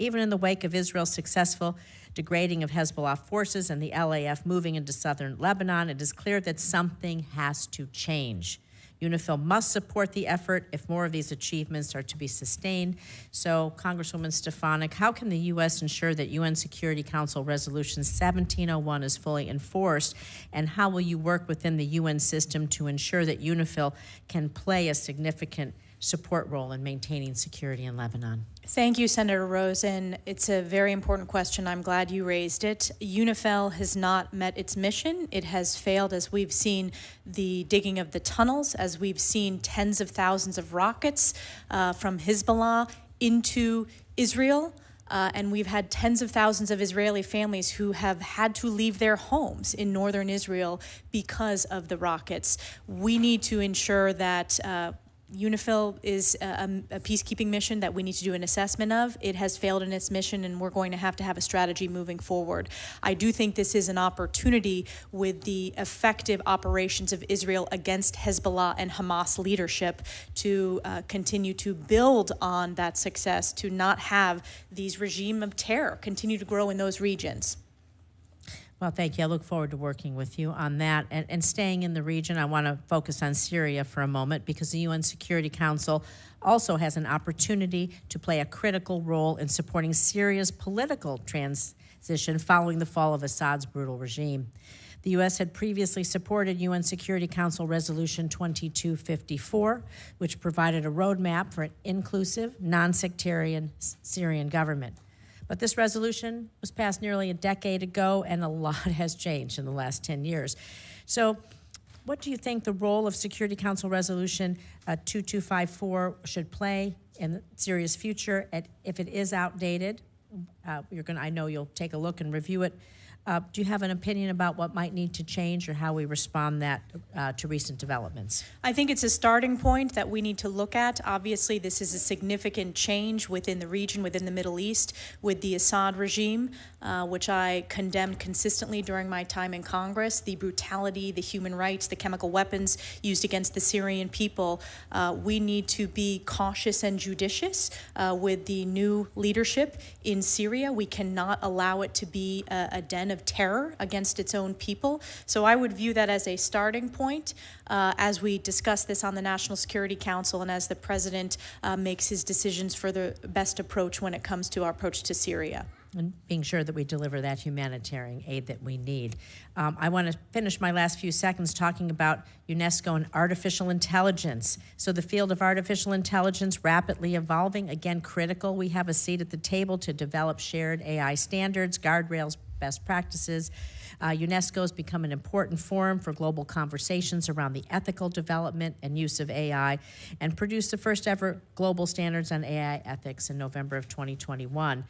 Even in the wake of Israel's successful degrading of Hezbollah forces and the LAF moving into southern Lebanon, it is clear that something has to change. UNIFIL must support the effort if more of these achievements are to be sustained. So, Congresswoman Stefanik, how can the U.S. ensure that UN Security Council Resolution 1701 is fully enforced, and how will you work within the UN system to ensure that UNIFIL can play a significant support role in maintaining security in Lebanon? Thank you, Senator Rosen. It's a very important question. I'm glad you raised it. UNIFIL has not met its mission. It has failed, as we've seen the digging of the tunnels, as we've seen tens of thousands of rockets from Hezbollah into Israel. And we've had tens of thousands of Israeli families who have had to leave their homes in northern Israel because of the rockets. We need to ensure that UNIFIL is a peacekeeping mission that we need to do an assessment of. It has failed in its mission, and we're going to have a strategy moving forward. I do think this is an opportunity with the effective operations of Israel against Hezbollah and Hamas leadership to continue to build on that success, to not have these regime of terror continue to grow in those regions. Well, thank you. I look forward to working with you on that. And staying in the region, I want to focus on Syria for a moment, because the UN Security Council also has an opportunity to play a critical role in supporting Syria's political transition following the fall of Assad's brutal regime. The U.S. had previously supported UN Security Council Resolution 2254, which provided a roadmap for an inclusive, non-sectarian Syrian government. But this resolution was passed nearly a decade ago, and a lot has changed in the last 10 years. So what do you think the role of Security Council Resolution 2254 should play in Syria's future? And if it is outdated, I know you'll take a look and review it. Do you have an opinion about what might need to change or how we respond to recent developments? I think it's a starting point that we need to look at. Obviously, this is a significant change within the region, within the Middle East, with the Assad regime, which I condemned consistently during my time in Congress. The brutality, the human rights, the chemical weapons used against the Syrian people. We need to be cautious and judicious with the new leadership in Syria. We cannot allow it to be a den of terror against its own people. So I would view that as a starting point as we discuss this on the National Security Council and as the President makes his decisions for the best approach when it comes to our approach to Syria. And being sure that we deliver that humanitarian aid that we need. I want to finish my last few seconds talking about UNESCO and artificial intelligence. So the field of artificial intelligence rapidly evolving, again, critical. We have a seat at the table to develop shared AI standards, guardrails, best practices. UNESCO has become an important forum for global conversations around the ethical development and use of AI, and produced the first ever global standards on AI ethics in November of 2021.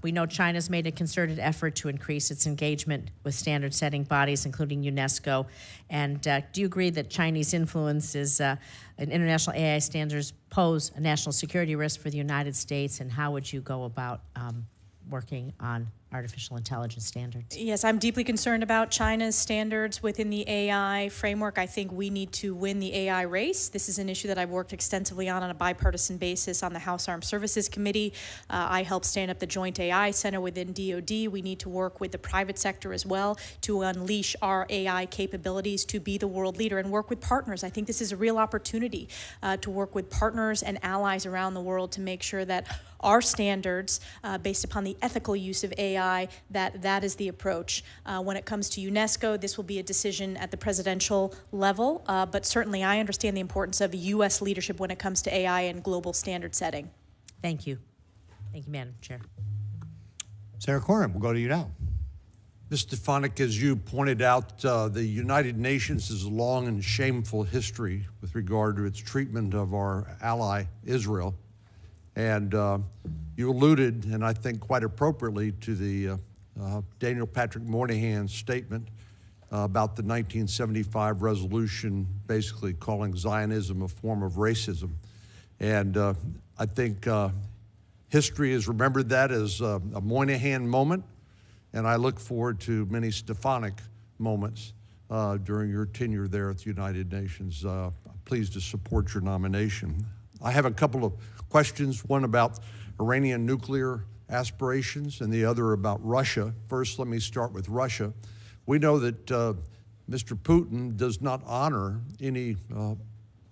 We know China's made a concerted effort to increase its engagement with standard-setting bodies, including UNESCO. And do you agree that Chinese influence in international AI standards pose a national security risk for the United States? And how would you go about working on artificial intelligence standards? Yes, I'm deeply concerned about China's standards within the AI framework. I think we need to win the AI race. This is an issue that I've worked extensively on a bipartisan basis on the House Armed Services Committee. I helped stand up the Joint AI Center within DoD. We need to work with the private sector as well to unleash our AI capabilities to be the world leader and work with partners. I think this is a real opportunity to work with partners and allies around the world to make sure that our standards, based upon the ethical use of AI, that is the approach. When it comes to UNESCO, this will be a decision at the presidential level, but certainly I understand the importance of U.S. leadership when it comes to AI and global standard setting. Thank you. Thank you, Madam Chair. Sarah Corrin, we'll go to you now. Ms. Stefanik, as you pointed out, the United Nations has a long and shameful history with regard to its treatment of our ally, Israel. And you alluded, and I think quite appropriately, to the Daniel Patrick Moynihan's statement about the 1975 resolution basically calling Zionism a form of racism. And I think history has remembered that as a Moynihan moment, and I look forward to many Stefanik moments during your tenure there at the United Nations. I'm pleased to support your nomination. I have a couple of questions, one about Iranian nuclear aspirations and the other about Russia. First, let me start with Russia. We know that Mr. Putin does not honor any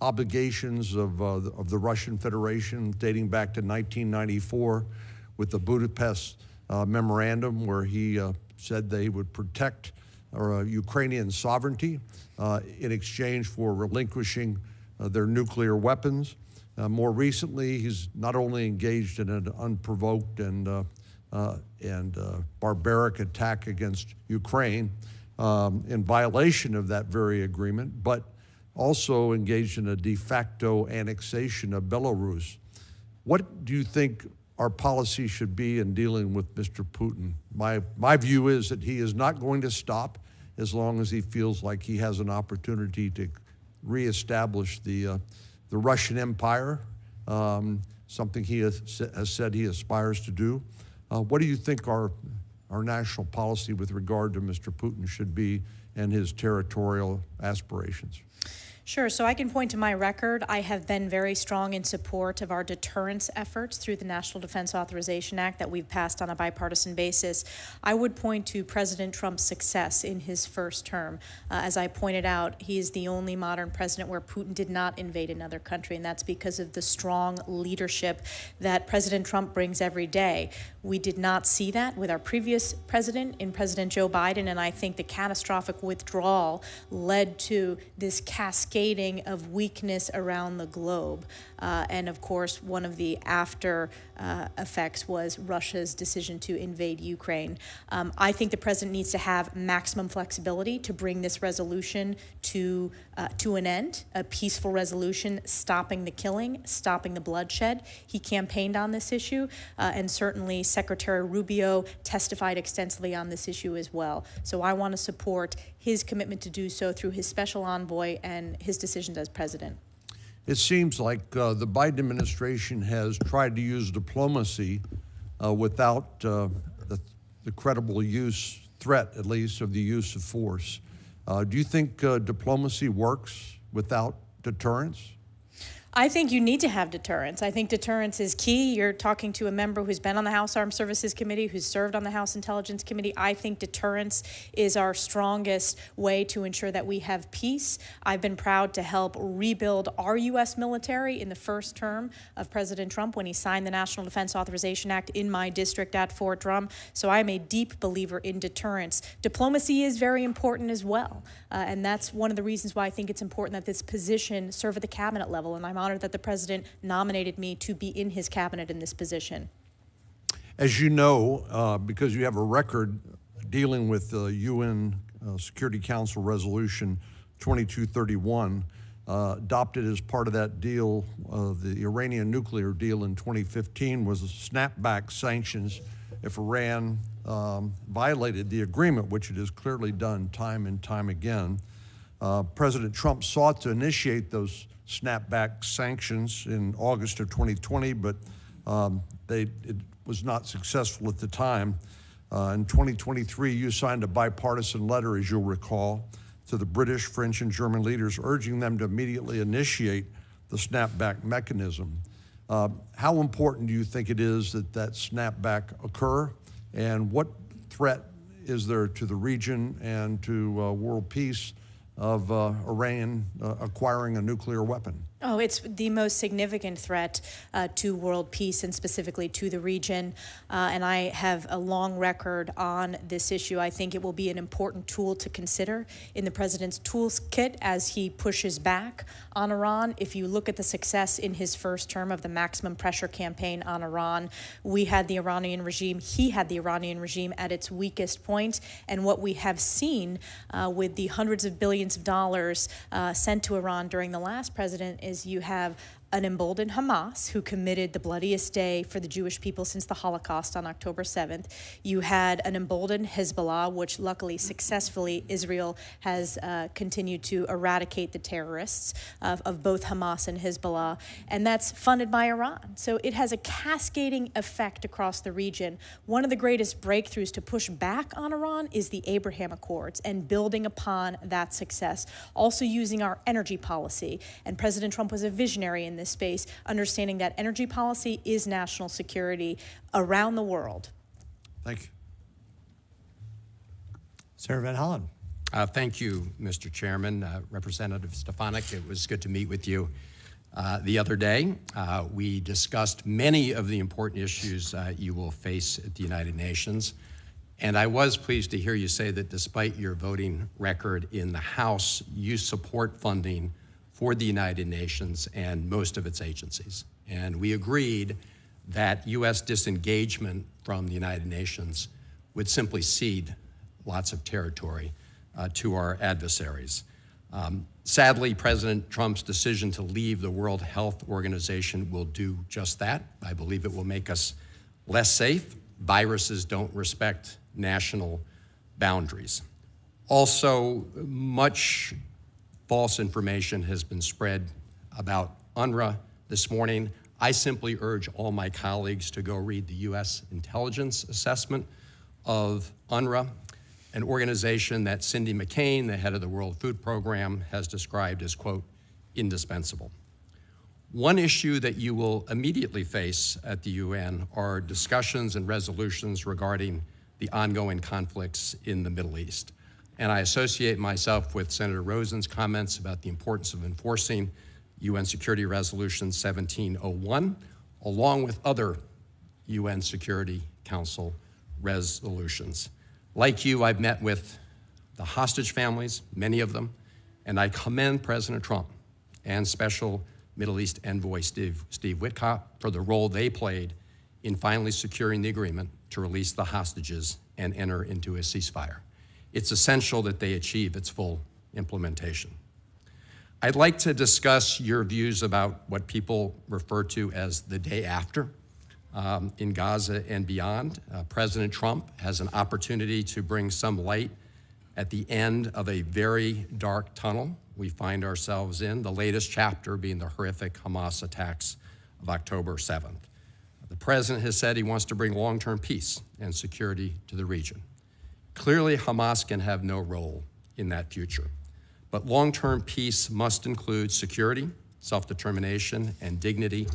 obligations of the Russian Federation dating back to 1994 with the Budapest memorandum, where he said they would protect Ukrainian sovereignty in exchange for relinquishing their nuclear weapons. More recently, he's not only engaged in an unprovoked and barbaric attack against Ukraine in violation of that very agreement, but also engaged in a de facto annexation of Belarus. What do you think our policy should be in dealing with Mr. Putin? My view is that he is not going to stop as long as he feels like he has an opportunity to reestablish the Russian Empire, something he has said he aspires to do. What do you think our national policy with regard to Mr. Putin should be and his territorial aspirations? Sure. So I can point to my record. I have been very strong in support of our deterrence efforts through the National Defense Authorization Act that we've passed on a bipartisan basis. I would point to President Trump's success in his first term. As I pointed out, he is the only modern president where Putin did not invade another country, and that's because of the strong leadership that President Trump brings every day. We did not see that with our previous president, in President Joe Biden, and I think the catastrophic withdrawal led to this cascading of weakness around the globe. And of course, one of the after effects was Russia's decision to invade Ukraine. I think the president needs to have maximum flexibility to bring this resolution to an end, a peaceful resolution, stopping the killing, stopping the bloodshed. He campaigned on this issue, and certainly Secretary Rubio testified extensively on this issue as well. So I want to support his commitment to do so through his special envoy and his decisions as president. It seems like the Biden administration has tried to use diplomacy without the credible threat, at least, of the use of force. Do you think diplomacy works without deterrence? I think you need to have deterrence. I think deterrence is key. You're talking to a member who's been on the House Armed Services Committee, who's served on the House Intelligence Committee. I think deterrence is our strongest way to ensure that we have peace. I've been proud to help rebuild our U.S. military in the first term of President Trump when he signed the National Defense Authorization Act in my district at Fort Drum. So I am a deep believer in deterrence. Diplomacy is very important as well. And that's one of the reasons why I think it's important that this position serve at the cabinet level. And I'm honored that the president nominated me to be in his cabinet in this position. As you know, because you have a record dealing with the UN Security Council Resolution 2231, adopted as part of that deal, the Iranian nuclear deal in 2015 was snapback sanctions if Iran violated the agreement, which it has clearly done time and time again. President Trump sought to initiate those snapback sanctions in August of 2020, but it was not successful at the time. In 2023, you signed a bipartisan letter, as you'll recall, to the British, French, and German leaders, urging them to immediately initiate the snapback mechanism. How important do you think it is that that snapback occur, and what threat is there to the region and to world peace of Iran acquiring a nuclear weapon? Oh, it's the most significant threat to world peace and specifically to the region. And I have a long record on this issue. I think it will be an important tool to consider in the president's toolkit as he pushes back on Iran. If you look at the success in his first term of the maximum pressure campaign on Iran, we had the Iranian regime, he had the Iranian regime at its weakest point. And what we have seen with the hundreds of billions of dollars sent to Iran during the last president is you have an emboldened Hamas, who committed the bloodiest day for the Jewish people since the Holocaust on October 7th. You had an emboldened Hezbollah, which luckily successfully Israel has continued to eradicate the terrorists of both Hamas and Hezbollah, and that's funded by Iran. So it has a cascading effect across the region. One of the greatest breakthroughs to push back on Iran is the Abraham Accords and building upon that success. Also using our energy policy, and President Trump was a visionary in this space, understanding that energy policy is national security around the world. Thank you. Senator Van Hollen. Thank you, Mr. Chairman. Representative Stefanik, it was good to meet with you the other day. We discussed many of the important issues you will face at the United Nations. And I was pleased to hear you say that despite your voting record in the House, you support funding for the United Nations and most of its agencies. And we agreed that U.S. disengagement from the United Nations would simply cede lots of territory to our adversaries. Sadly, President Trump's decision to leave the World Health Organization will do just that. I believe it will make us less safe. Viruses don't respect national boundaries. Also, much false information has been spread about UNRWA this morning. I simply urge all my colleagues to go read the U.S. intelligence assessment of UNRWA, an organization that Cindy McCain, the head of the World Food Program, has described as, quote, indispensable. One issue that you will immediately face at the UN are discussions and resolutions regarding the ongoing conflicts in the Middle East. And I associate myself with Senator Rosen's comments about the importance of enforcing UN Security Resolution 1701, along with other UN Security Council resolutions. Like you, I've met with the hostage families, many of them, and I commend President Trump and Special Middle East Envoy Steve Witkoff for the role they played in finally securing the agreement to release the hostages and enter into a ceasefire. It's essential that they achieve its full implementation. I'd like to discuss your views about what people refer to as the day after in Gaza and beyond. President Trump has an opportunity to bring some light at the end of a very dark tunnel we find ourselves in, the latest chapter being the horrific Hamas attacks of October 7th. The president has said he wants to bring long-term peace and security to the region. Clearly, Hamas can have no role in that future. But long-term peace must include security, self-determination, and dignity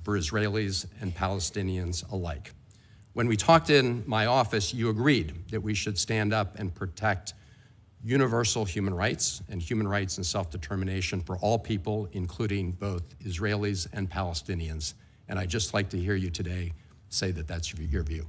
for Israelis and Palestinians alike. When we talked in my office, you agreed that we should stand up and protect universal human rights and self-determination for all people, including both Israelis and Palestinians. And I'd just like to hear you today say that that's your view.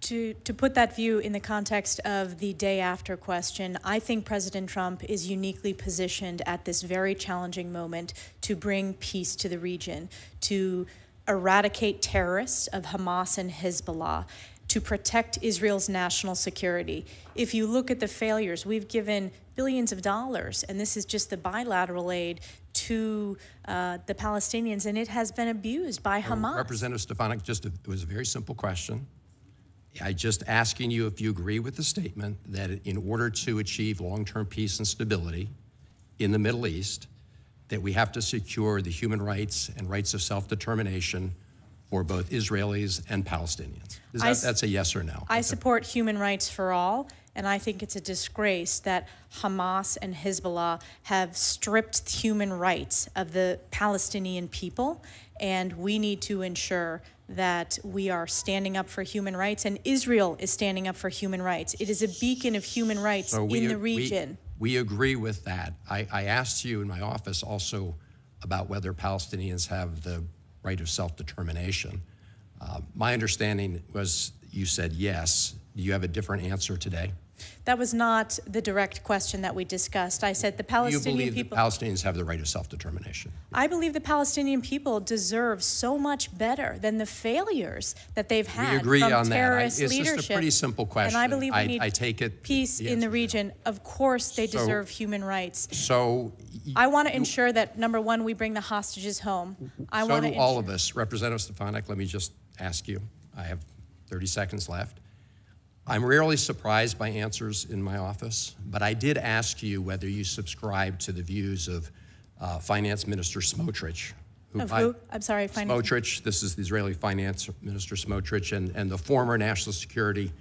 To put that view in the context of the day after question, I think President Trump is uniquely positioned at this very challenging moment to bring peace to the region, to eradicate terrorists of Hamas and Hezbollah, to protect Israel's national security. If you look at the failures, we've given billions of dollars, and this is just the bilateral aid to the Palestinians, and it has been abused by Hamas. Representative Stefanik, it was a very simple question. I just asking you if you agree with the statement that in order to achieve long-term peace and stability in the Middle East, that we have to secure the human rights and rights of self-determination for both Israelis and Palestinians. That's a yes or no. I support human rights for all, and I think it's a disgrace that Hamas and Hezbollah have stripped human rights of the Palestinian people, and we need to ensure that we are standing up for human rights, and Israel is standing up for human rights. It is a beacon of human rights in the region. We agree with that. I asked you in my office also about whether Palestinians have the right of self-determination. My understanding was you said yes. Do you have a different answer today? That was not the direct question that we discussed. I said the Palestinian people... You believe that Palestinians have the right of self-determination? I believe the Palestinian people deserve so much better than the failures that they've had from terrorist leadership. It's just a pretty simple question. And I believe we need take it, peace in the region. Of course they deserve human rights. So... I want to ensure that, number one, we bring the hostages home. So do all of us. Representative Stefanik, let me just ask you. I have 30 seconds left. I'm rarely surprised by answers in my office, but I did ask you whether you subscribe to the views of Finance Minister Smotrich. Of who? I'm sorry, Smotrich, this is the Israeli Finance Minister Smotrich, and the former National Security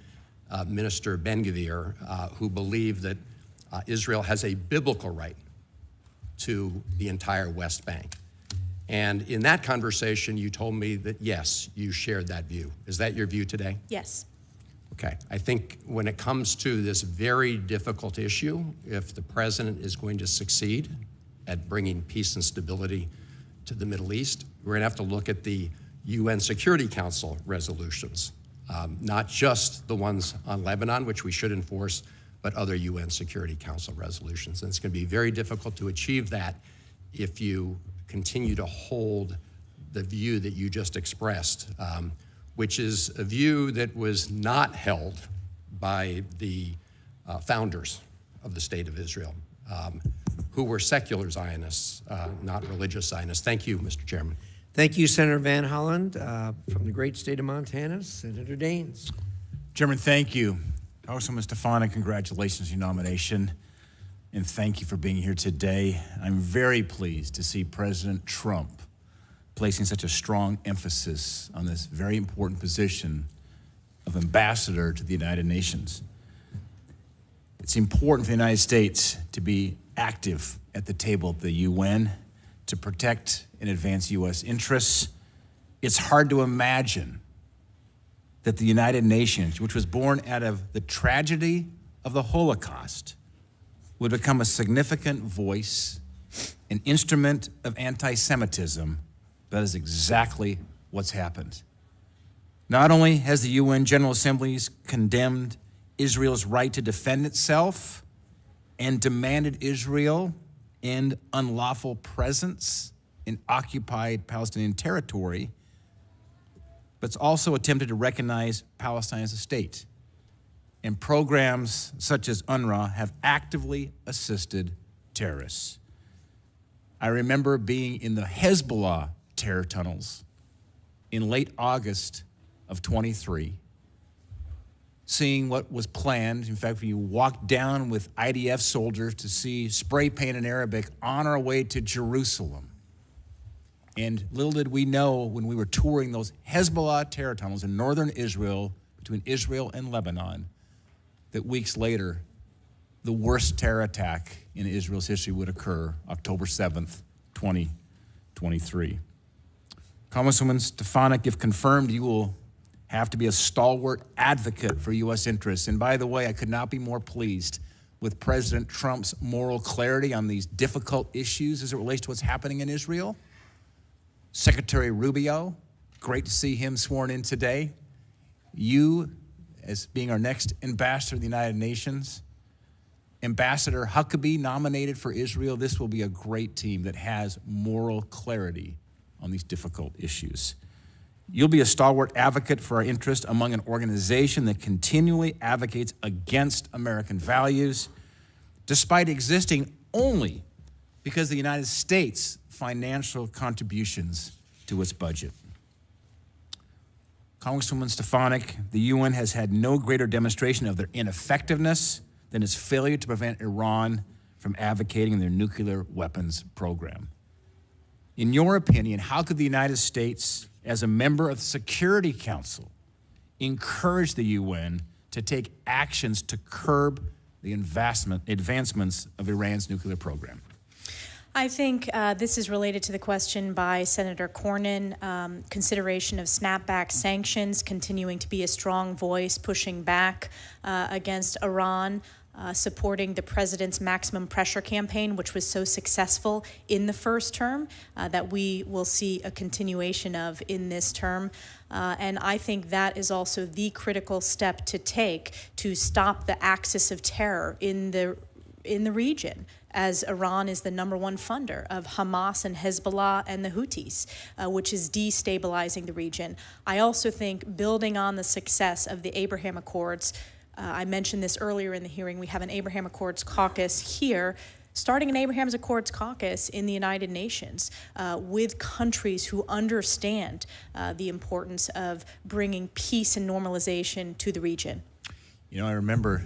Minister Ben-Gvir, who believe that Israel has a biblical right to the entire West Bank. And in that conversation, you told me that, yes, you shared that view. Is that your view today? Yes. Okay, I think when it comes to this very difficult issue, if the president is going to succeed at bringing peace and stability to the Middle East, we're going to have to look at the UN Security Council resolutions, not just the ones on Lebanon, which we should enforce, but other UN Security Council resolutions. And it's going to be very difficult to achieve that if you continue to hold the view that you just expressed, which is a view that was not held by the founders of the State of Israel, who were secular Zionists, not religious Zionists. Thank you, Mr. Chairman. Thank you, Senator Van Holland. From the great state of Montana, Senator Daines. Chairman, thank you. Congresswoman Stefanik, congratulations on your nomination, and thank you for being here today. I'm very pleased to see President Trump placing such a strong emphasis on this very important position of ambassador to the United Nations. It's important for the United States to be active at the table at the UN to protect and advance U.S. interests. It's hard to imagine that the United Nations, which was born out of the tragedy of the Holocaust, would become a significant voice, an instrument of anti-Semitism. That is exactly what's happened. Not only has the UN General Assembly condemned Israel's right to defend itself and demanded Israel end unlawful presence in occupied Palestinian territory, but it's also attempted to recognize Palestine as a state. And programs such as UNRWA have actively assisted terrorists. I remember being in the Hezbollah terror tunnels in late August of 23, seeing what was planned. In fact, we walked down with IDF soldiers to see spray paint in Arabic on our way to Jerusalem. And little did we know when we were touring those Hezbollah terror tunnels in northern Israel, between Israel and Lebanon, that weeks later, the worst terror attack in Israel's history would occur, October 7th, 2023. Congresswoman Stefanik, if confirmed, you will have to be a stalwart advocate for U.S. interests. And by the way, I could not be more pleased with President Trump's moral clarity on these difficult issues as it relates to what's happening in Israel. Secretary Rubio, great to see him sworn in today. You, as being our next ambassador to the United Nations, Ambassador Huckabee nominated for Israel. This will be a great team that has moral clarity on these difficult issues. You'll be a stalwart advocate for our interest among an organization that continually advocates against American values, despite existing only because of the United States' financial contributions to its budget. Congresswoman Stefanik, the UN has had no greater demonstration of their ineffectiveness than its failure to prevent Iran from advocating their nuclear weapons program. In your opinion, how could the United States, as a member of the Security Council, encourage the UN to take actions to curb the advancements of Iran's nuclear program? I think this is related to the question by Senator Cornyn, consideration of snapback sanctions, continuing to be a strong voice, pushing back against Iran, supporting the president's maximum pressure campaign, which was so successful in the first term, that we will see a continuation of in this term. And I think that is also the critical step to take to stop the axis of terror in the region, as Iran is the #1 funder of Hamas and Hezbollah and the Houthis, which is destabilizing the region. I also think building on the success of the Abraham Accords, I mentioned this earlier in the hearing, we have an Abraham Accords caucus here, starting an Abraham Accords caucus in the United Nations with countries who understand the importance of bringing peace and normalization to the region. You know, I remember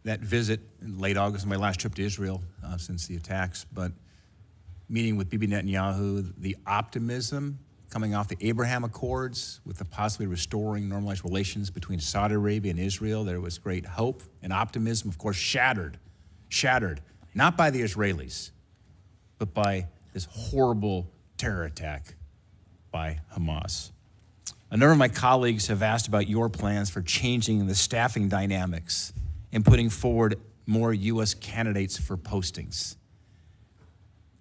that visit in late August, my last trip to Israel since the attacks, but meeting with Bibi Netanyahu, the optimism coming off the Abraham Accords with the possibly restoring normalized relations between Saudi Arabia and Israel. There was great hope and optimism, of course, shattered, not by the Israelis, but by this horrible terror attack by Hamas. A number of my colleagues have asked about your plans for changing the staffing dynamics and putting forward more U.S. candidates for postings.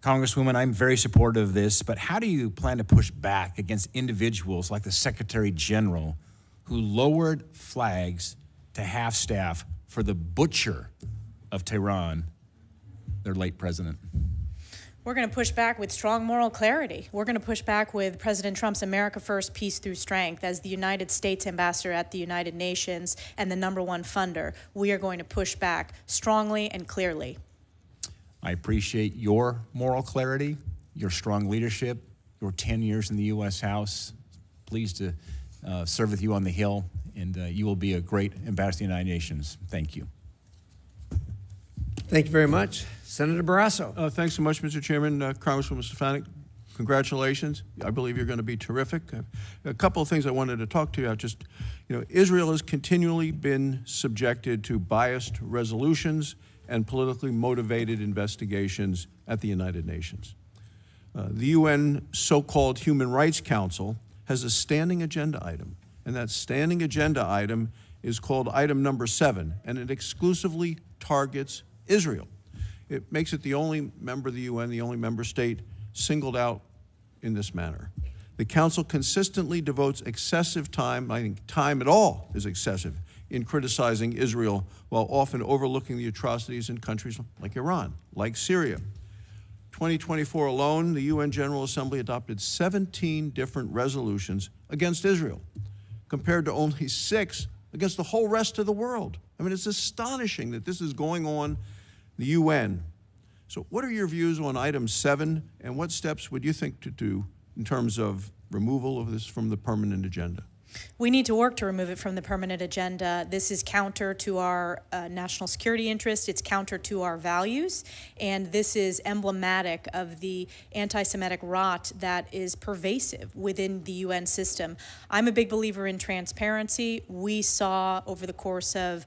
Congresswoman, I'm very supportive of this, but how do you plan to push back against individuals like the Secretary General who lowered flags to half staff for the butcher of Tehran, their late president? We're going to push back with strong moral clarity. We're going to push back with President Trump's America First, Peace Through Strength. As the United States ambassador at the United Nations and the #1 funder, we are going to push back strongly and clearly. I appreciate your moral clarity, your strong leadership, your 10 years in the U.S. House. Pleased to serve with you on the Hill, and you will be a great ambassador to the United Nations. Thank you. Thank you very much. Senator Barrasso. Thanks so much, Mr. Chairman. Congresswoman Stefanik, congratulations. I believe you're going to be terrific. A couple of things I wanted to talk to you about. Just, Israel has continually been subjected to biased resolutions and politically motivated investigations at the United Nations. The UN so-called Human Rights Council has a standing agenda item, and that standing agenda item is called item number 7, and it exclusively targets Israel. It makes it the only member of the UN, the only member state singled out in this manner. The Council consistently devotes excessive time, I think time at all is excessive, in criticizing Israel while often overlooking the atrocities in countries like Iran, like Syria. 2024 alone, the UN General Assembly adopted 17 different resolutions against Israel, compared to only 6 against the whole rest of the world. I mean, it's astonishing that this is going on in the UN. So what are your views on item 7, and what steps would you think to do in terms of removal of this from the permanent agenda? We need to work to remove it from the permanent agenda. This is counter to our national security interests. It's counter to our values. And this is emblematic of the anti-Semitic rot that is pervasive within the UN system. I'm a big believer in transparency. We saw over the course of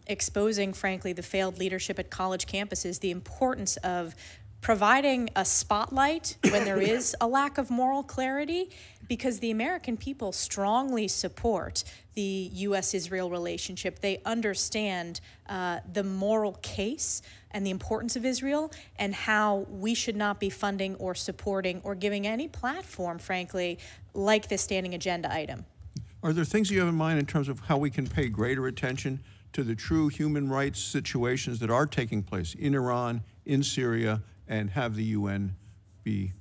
exposing, frankly, the failed leadership at college campuses, the importance of providing a spotlight when there is a lack of moral clarity, because the American people strongly support the U.S.-Israel relationship. They understand the moral case and the importance of Israel and how we should not be funding or supporting or giving any platform, frankly, like this standing agenda item. Are there things you have in mind in terms of how we can pay greater attention to the true human rights situations that are taking place in Iran, in Syria, and have the UN be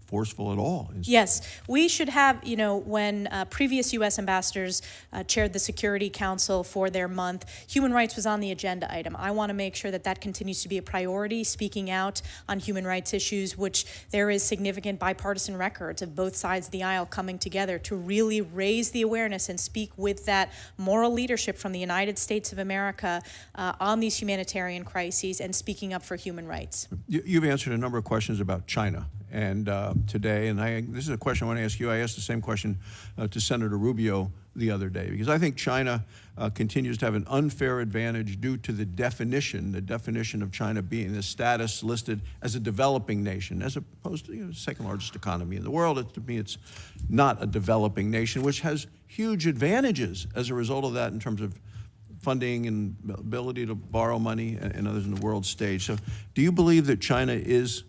forceful at all? Yes, we should have, when previous U.S. ambassadors chaired the Security Council for their month, human rights was on the agenda item. I want to make sure that that continues to be a priority, speaking out on human rights issues, which there is significant bipartisan records of both sides of the aisle coming together to really raise the awareness and speak with that moral leadership from the United States of America on these humanitarian crises and speaking up for human rights. You've answered a number of questions about China. And today, and this is a question I want to ask you. I asked the same question to Senator Rubio the other day, because I think China continues to have an unfair advantage due to the definition of China being the status listed as a developing nation, as opposed to the second largest economy in the world. To me, it's not a developing nation, which has huge advantages as a result of that in terms of funding and ability to borrow money and others in the world stage. So do you believe that China is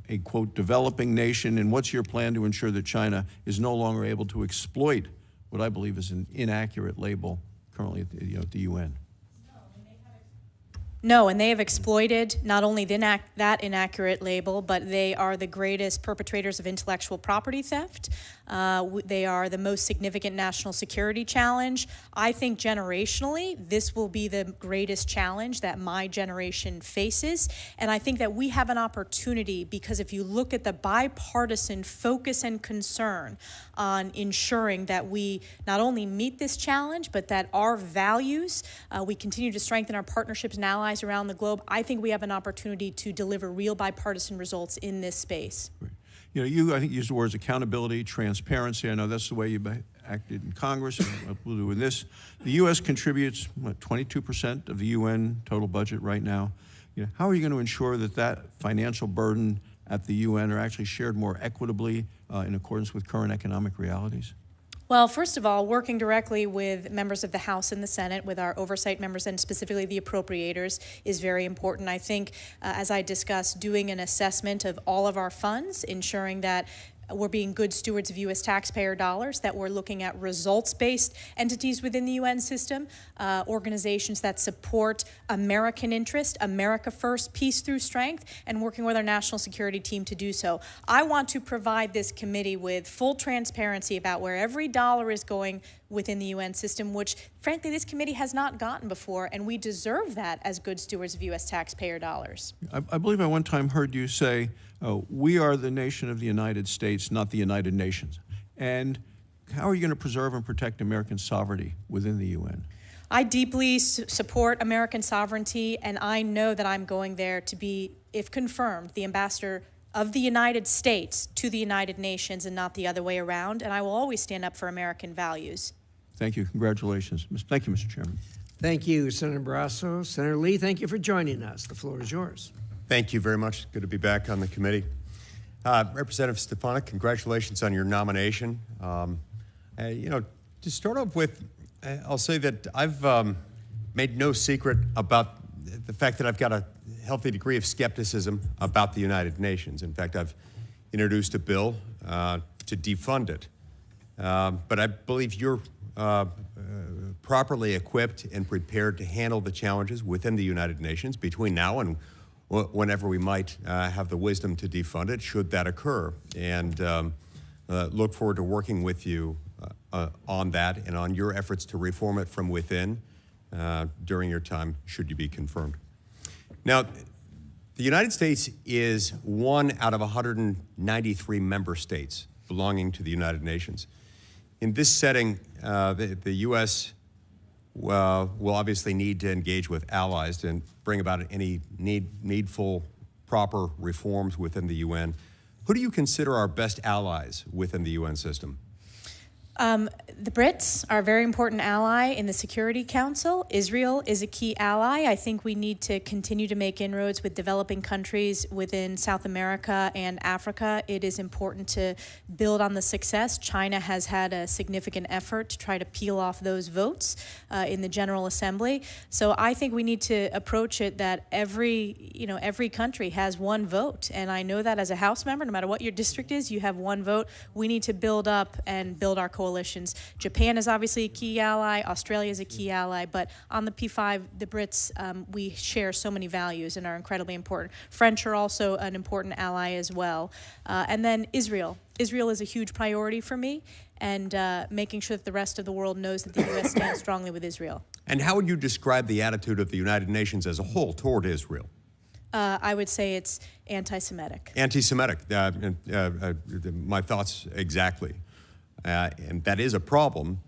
a, quote, developing nation, and what's your plan to ensure that China is no longer able to exploit what I believe is an inaccurate label currently at the UN? No, and they have exploited not only that inaccurate label, but they are the greatest perpetrators of intellectual property theft. They are the most significant national security challenge. I think generationally, this will be the greatest challenge that my generation faces. And I think that we have an opportunity, because if you look at the bipartisan focus and concern on ensuring that we not only meet this challenge, but that our values, we continue to strengthen our partnerships and allies around the globe, I think we have an opportunity to deliver real bipartisan results in this space. Right. You, I think, used the words accountability, transparency. I know that's the way you acted in Congress, and what we'll do in this. The U.S. contributes, 22% of the UN total budget right now. How are you going to ensure that that financial burden at the UN are actually shared more equitably in accordance with current economic realities? Well, first of all, working directly with members of the House and the Senate, with our oversight members and specifically the appropriators, is very important. I think, as I discussed, doing an assessment of all of our funds, ensuring that we're being good stewards of U.S. taxpayer dollars, that we're looking at results-based entities within the UN system, organizations that support American interest, America first, peace through strength, and working with our national security team to do so. I want to provide this committee with full transparency about where every dollar is going within the UN system, which frankly this committee has not gotten before, and we deserve that as good stewards of U.S. taxpayer dollars. I believe I one time heard you say, we are the nation of the United States, not the United Nations. And how are you going to preserve and protect American sovereignty within the UN? I deeply support American sovereignty, and I know that I'm going there to be, if confirmed, the ambassador of the United States to the United Nations and not the other way around, and I will always stand up for American values. Thank you. Congratulations. Thank you, Mr. Chairman. Thank you, Senator Barrasso. Senator Lee, thank you for joining us. The floor is yours. Thank you very much. Good to be back on the committee. Representative Stefanik, congratulations on your nomination. To start off with, I'll say that I've made no secret about the fact that I've got a healthy degree of skepticism about the United Nations. In fact, I've introduced a bill to defund it. But I believe you're properly equipped and prepared to handle the challenges within the United Nations between now and whenever we might have the wisdom to defund it, should that occur. And look forward to working with you on that and on your efforts to reform it from within during your time, should you be confirmed. Now, the United States is one out of 193 member states belonging to the United Nations. In this setting, the U.S. will obviously need to engage with allies and bring about any needful, proper reforms within the UN. Who do you consider our best allies within the UN system? The Brits are a very important ally in the Security Council. Israel is a key ally. I think we need to continue to make inroads with developing countries within South America and Africa. It is important to build on the success. China has had a significant effort to try to peel off those votes in the General Assembly. So I think we need to approach it that every country has one vote. And I know that as a House member, no matter what your district is, you have one vote. We need to build up and build our coalitions. Japan is obviously a key ally. Australia is a key ally. But on the P5, the Brits, we share so many values and are incredibly important. French are also an important ally as well. And then Israel. Israel is a huge priority for me, and making sure that the rest of the world knows that the U.S. stands strongly with Israel. And how would you describe the attitude of the United Nations as a whole toward Israel? I would say it's anti-Semitic. Anti-Semitic. My thoughts exactly. And that is a problem,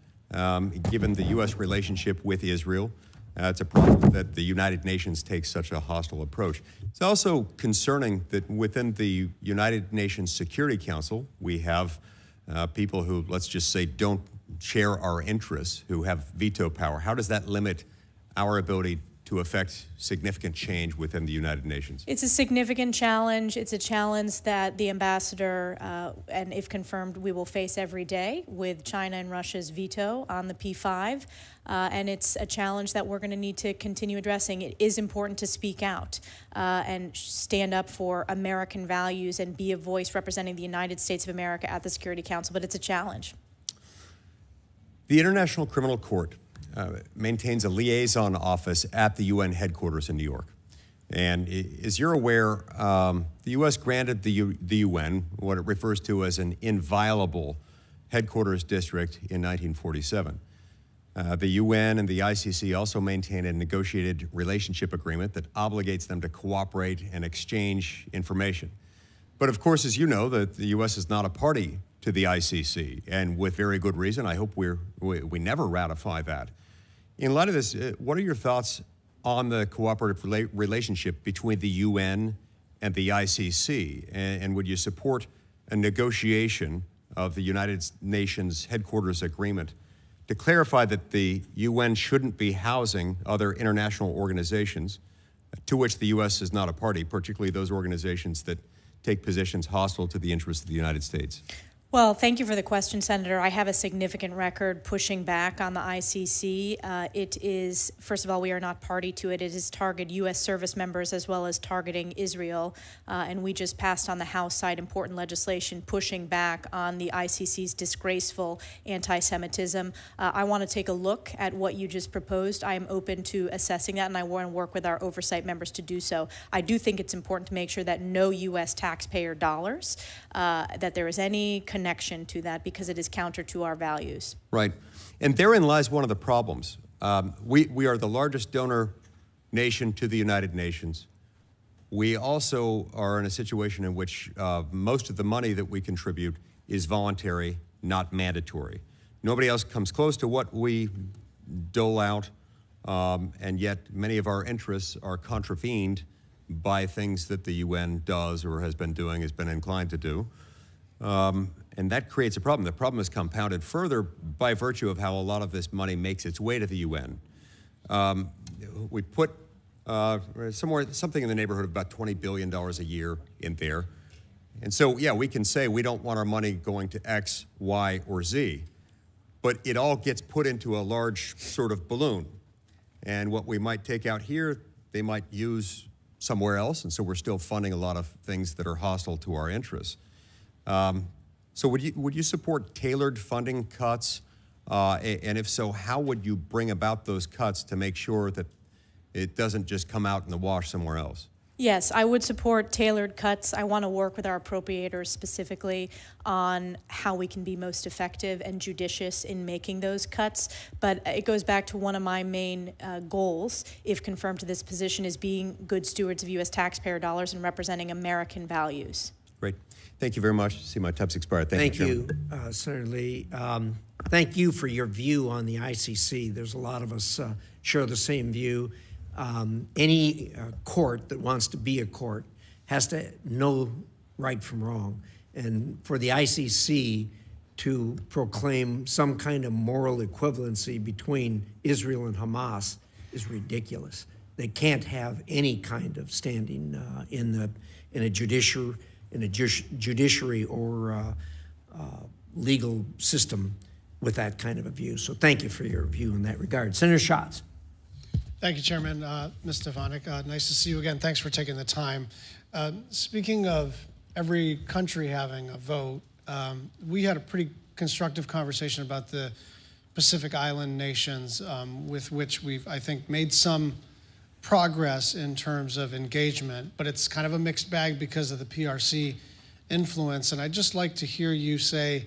given the U.S. relationship with Israel. It's a problem that the United Nations takes such a hostile approach. It's also concerning that within the United Nations Security Council, we have people who, let's just say, don't share our interests, who have veto power. How does that limit our ability to affect significant change within the United Nations? It's a significant challenge. It's a challenge that the ambassador, and if confirmed, we will face every day with China and Russia's veto on the P5. And it's a challenge that we're going to need to continue addressing. It is important to speak out and stand up for American values and be a voice representing the United States of America at the Security Council, but it's a challenge. The International Criminal Court maintains a liaison office at the UN headquarters in New York. And as you're aware, the U.S. granted the UN what it refers to as an inviolable headquarters district in 1947. The UN and the ICC also maintain a negotiated relationship agreement that obligates them to cooperate and exchange information. But of course, as you know, the U.S. is not a party to the ICC, and with very good reason. I hope we never ratify that. In light of this, what are your thoughts on the cooperative relationship between the UN and the ICC? And would you support a negotiation of the United Nations headquarters agreement to clarify that the UN shouldn't be housing other international organizations to which the U.S. is not a party, particularly those organizations that take positions hostile to the interests of the United States? Well, thank you for the question, Senator. I have a significant record pushing back on the ICC. It is, first of all, we are not party to it. It is targeted U.S. service members as well as targeting Israel. And we just passed on the House side important legislation pushing back on the ICC's disgraceful anti-Semitism. I want to take a look at what you just proposed. I am open to assessing that, and I want to work with our oversight members to do so. I do think it's important to make sure that no U.S. taxpayer dollars, that there is any connection to that, because it is counter to our values. Right. And therein lies one of the problems. We are the largest donor nation to the United Nations. We also are in a situation in which most of the money that we contribute is voluntary, not mandatory. Nobody else comes close to what we dole out, and yet many of our interests are contravened by things that the UN does or has been doing, has been inclined to do. And that creates a problem. The problem is compounded further by virtue of how a lot of this money makes its way to the UN. We put something in the neighborhood of about $20 billion a year in there. And so, yeah, we can say we don't want our money going to X, Y, or Z, but it all gets put into a large sort of balloon. And what we might take out here, they might use somewhere else, and so we're still funding a lot of things that are hostile to our interests. So would you support tailored funding cuts? And if so, how would you bring about those cuts to make sure that it doesn't just come out in the wash somewhere else? Yes, I would support tailored cuts. I want to work with our appropriators specifically on how we can be most effective and judicious in making those cuts. But it goes back to one of my main goals, if confirmed to this position, is being good stewards of U.S. taxpayer dollars and representing American values. Great. Thank you very much. See, my time's expired. Thank you, Senator Lee. Thank you for your view on the ICC. There's a lot of us share the same view. Any court that wants to be a court has to know right from wrong. And for the ICC to proclaim some kind of moral equivalency between Israel and Hamas is ridiculous. They can't have any kind of standing in a judiciary or legal system with that kind of a view. So thank you for your view in that regard. Senator Schatz. Thank you, Chairman. Ms. Stefanik, nice to see you again. Thanks for taking the time. Speaking of every country having a vote, we had a pretty constructive conversation about the Pacific Island nations with which we've, I think, made some progress in terms of engagement, but it's kind of a mixed bag because of the PRC influence. And I'd just like to hear you say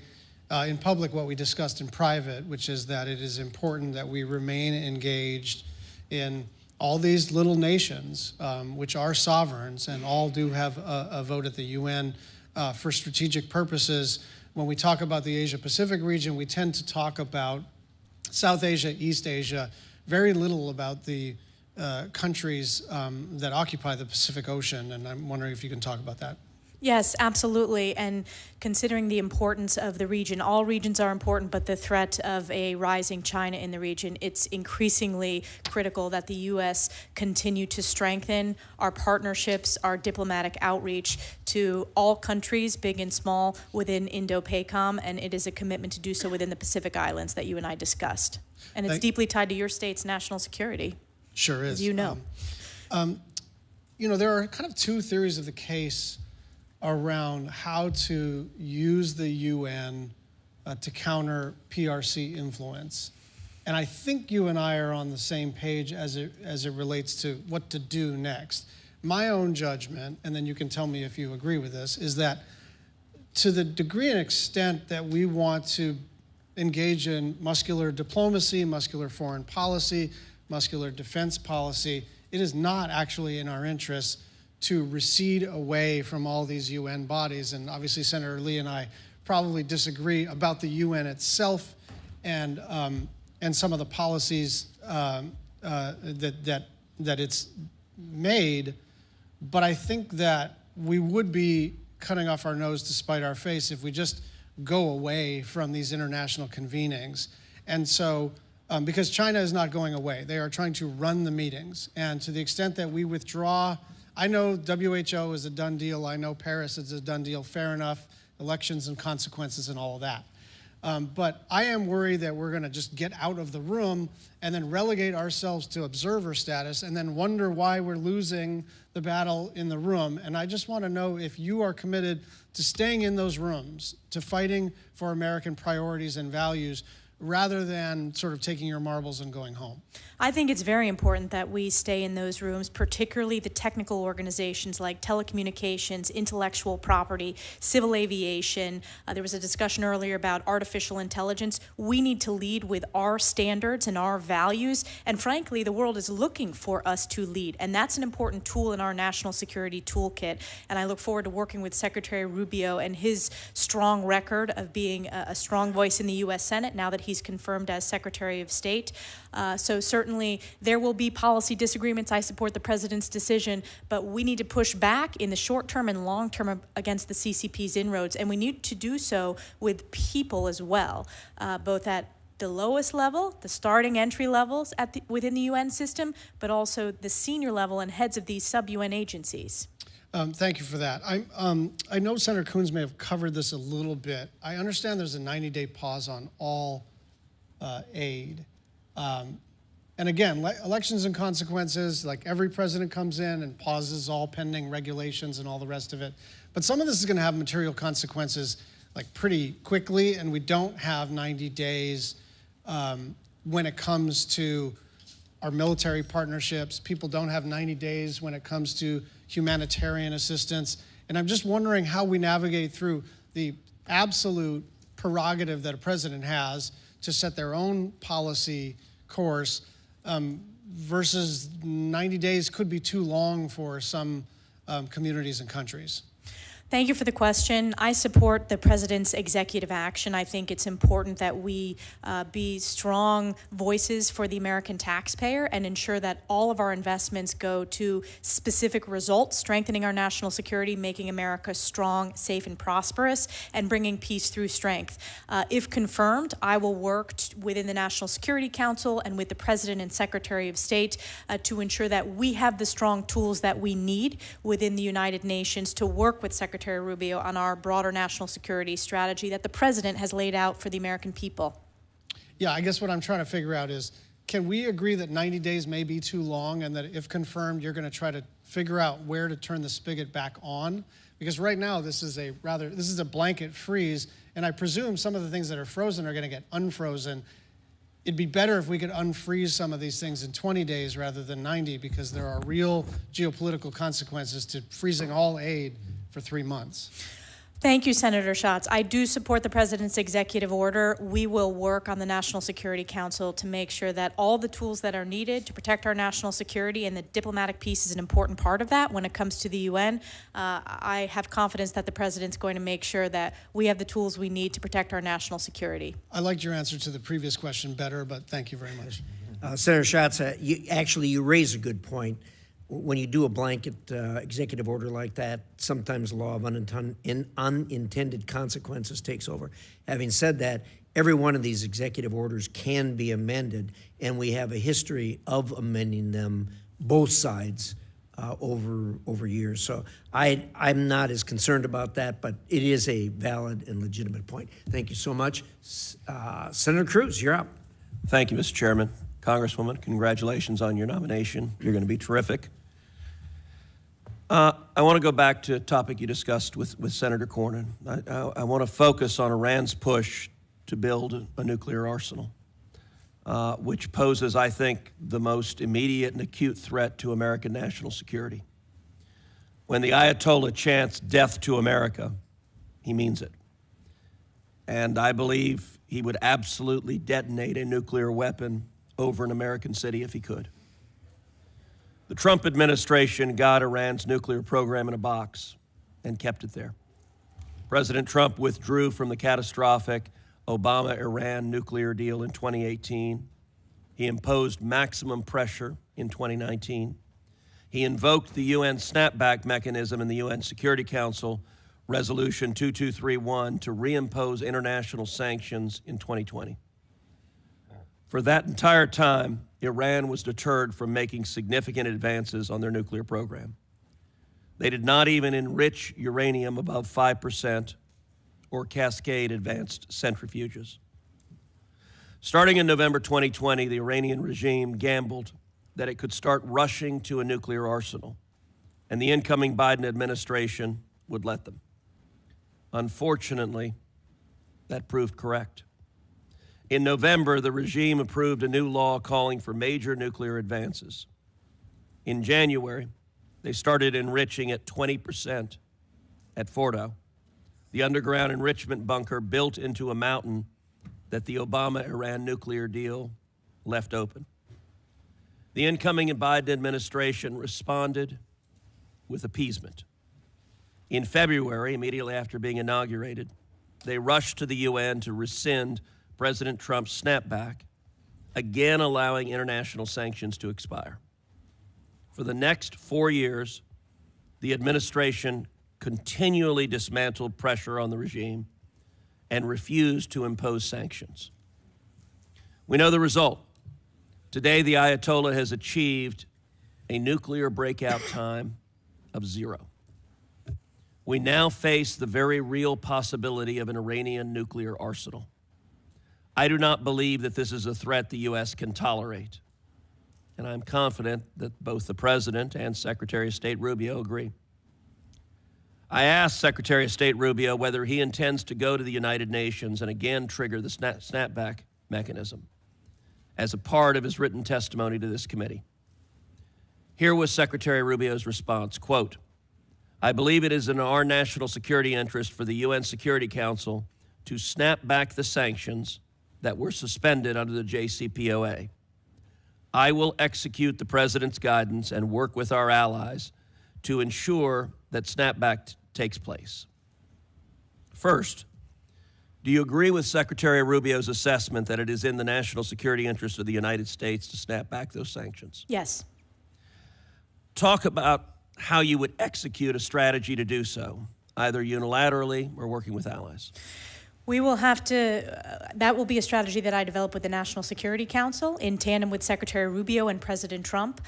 in public what we discussed in private, which is that it is important that we remain engaged in all these little nations, which are sovereigns and all do have a vote at the UN for strategic purposes. When we talk about the Asia-Pacific region, we tend to talk about South Asia, East Asia, very little about the countries that occupy the Pacific Ocean, and I'm wondering if you can talk about that. Yes, absolutely. And considering the importance of the region, all regions are important, but the threat of a rising China in the region, it's increasingly critical that the U.S. continue to strengthen our partnerships, our diplomatic outreach to all countries, big and small, within Indo-PACOM, and it is a commitment to do so within the Pacific Islands that you and I discussed. And it's deeply tied to your state's national security. Sure is. As you know. You know, there are kind of two theories of the case around how to use the UN to counter PRC influence. And I think you and I are on the same page as it relates to what to do next. My own judgment, and then you can tell me if you agree with this, is that to the degree and extent that we want to engage in muscular diplomacy, muscular foreign policy, muscular defense policy, it is not actually in our interests to recede away from all these UN bodies. And obviously Senator Lee and I probably disagree about the UN itself and some of the policies that it's made. But I think that we would be cutting off our nose to spite our face if we just go away from these international convenings. And so, because China is not going away, they are trying to run the meetings. And to the extent that we withdraw, I know WHO is a done deal. I know Paris is a done deal. Fair enough. elections and consequences and all of that. But I am worried that we're going to just get out of the room and then relegate ourselves to observer status and then wonder why we're losing the battle in the room. And I just want to know if you are committed to staying in those rooms, to fighting for American priorities and values, rather than sort of taking your marbles and going home. I think it's very important that we stay in those rooms, particularly the technical organizations like telecommunications, intellectual property, civil aviation. There was a discussion earlier about artificial intelligence. We need to lead with our standards and our values, and frankly, the world is looking for us to lead, and that's an important tool in our national security toolkit, and I look forward to working with Secretary Rubio and his strong record of being a strong voice in the U.S. Senate now that he's confirmed as Secretary of State. So certainly there will be policy disagreements. I support the president's decision, but we need to push back in the short term and long term against the CCP's inroads, and we need to do so with people as well, both at the lowest level, the starting entry levels within the UN system, but also the senior level and heads of these sub-UN agencies. Thank you for that. I know Senator Coons may have covered this a little bit. I understand there's a 90-day pause on all aid. And again, elections and consequences, like every president comes in and pauses all pending regulations and all the rest of it. But some of this is going to have material consequences like pretty quickly, and we don't have 90 days when it comes to our military partnerships. People don't have 90 days when it comes to humanitarian assistance. And I'm just wondering how we navigate through the absolute prerogative that a president has to set their own policy course versus 90 days could be too long for some communities and countries. Thank you for the question. I support the president's executive action. I think it's important that we be strong voices for the American taxpayer and ensure that all of our investments go to specific results, strengthening our national security, making America strong, safe, and prosperous, and bringing peace through strength. If confirmed, I will work within the National Security Council and with the President and Secretary of State to ensure that we have the strong tools that we need within the United Nations to work with Secretary Rubio on our broader national security strategy that the president has laid out for the American people. Yeah, I guess what I'm trying to figure out is, can we agree that 90 days may be too long and that if confirmed, you're going to try to figure out where to turn the spigot back on? Because right now, this is a blanket freeze, and I presume some of the things that are frozen are going to get unfrozen. It'd be better if we could unfreeze some of these things in 20 days rather than 90, because there are real geopolitical consequences to freezing all aid for 3 months. Thank you, Senator Schatz. I do support the president's executive order. We will work on the National Security Council to make sure that all the tools that are needed to protect our national security, and the diplomatic piece is an important part of that when it comes to the UN. I have confidence that the president's going to make sure that we have the tools we need to protect our national security. I liked your answer to the previous question better, but thank you very much. Senator Schatz, you raise a good point. When you do a blanket executive order like that, sometimes the law of unintended consequences takes over. Having said that, every one of these executive orders can be amended, and we have a history of amending them, both sides, over years. So I'm not as concerned about that, but it is a valid and legitimate point. Thank you so much. Senator Cruz, you're up. Thank you, Mr. Chairman. Congresswoman, congratulations on your nomination. You're going to be terrific. I want to go back to a topic you discussed with Senator Cornyn. I want to focus on Iran's push to build a nuclear arsenal, which poses, I think, the most immediate and acute threat to American national security. When the Ayatollah chants death to America, he means it. And I believe he would absolutely detonate a nuclear weapon over an American city if he could. The Trump administration got Iran's nuclear program in a box and kept it there. President Trump withdrew from the catastrophic Obama-Iran nuclear deal in 2018. He imposed maximum pressure in 2019. He invoked the UN snapback mechanism in the UN Security Council, Resolution 2231, to reimpose international sanctions in 2020. For that entire time, Iran was deterred from making significant advances on their nuclear program. They did not even enrich uranium above 5%, or cascade advanced centrifuges. Starting in November 2020, the Iranian regime gambled that it could start rushing to a nuclear arsenal, and the incoming Biden administration would let them. Unfortunately, that proved correct. In November, the regime approved a new law calling for major nuclear advances. In January, they started enriching at 20% at Fordo, the underground enrichment bunker built into a mountain that the Obama-Iran nuclear deal left open. The incoming Biden administration responded with appeasement. In February, immediately after being inaugurated, they rushed to the UN to rescind President Trump's snapback, again allowing international sanctions to expire. For the next 4 years, the administration continually dismantled pressure on the regime and refused to impose sanctions. We know the result. Today, the Ayatollah has achieved a nuclear breakout time of 0. We now face the very real possibility of an Iranian nuclear arsenal. I do not believe that this is a threat the U.S. can tolerate, and I'm confident that both the President and Secretary of State Rubio agree. I asked Secretary of State Rubio whether he intends to go to the United Nations and again trigger the snapback mechanism as a part of his written testimony to this committee. Here was Secretary Rubio's response, quote, "I believe it is in our national security interest for the UN Security Council to snap back the sanctions that were suspended under the JCPOA. I will execute the President's guidance and work with our allies to ensure that snapback takes place." First, do you agree with Secretary Rubio's assessment that it is in the national security interest of the United States to snap back those sanctions? Yes. Talk about how you would execute a strategy to do so, either unilaterally or working with allies. We will have to, that will be a strategy that I develop with the National Security Council in tandem with Secretary Rubio and President Trump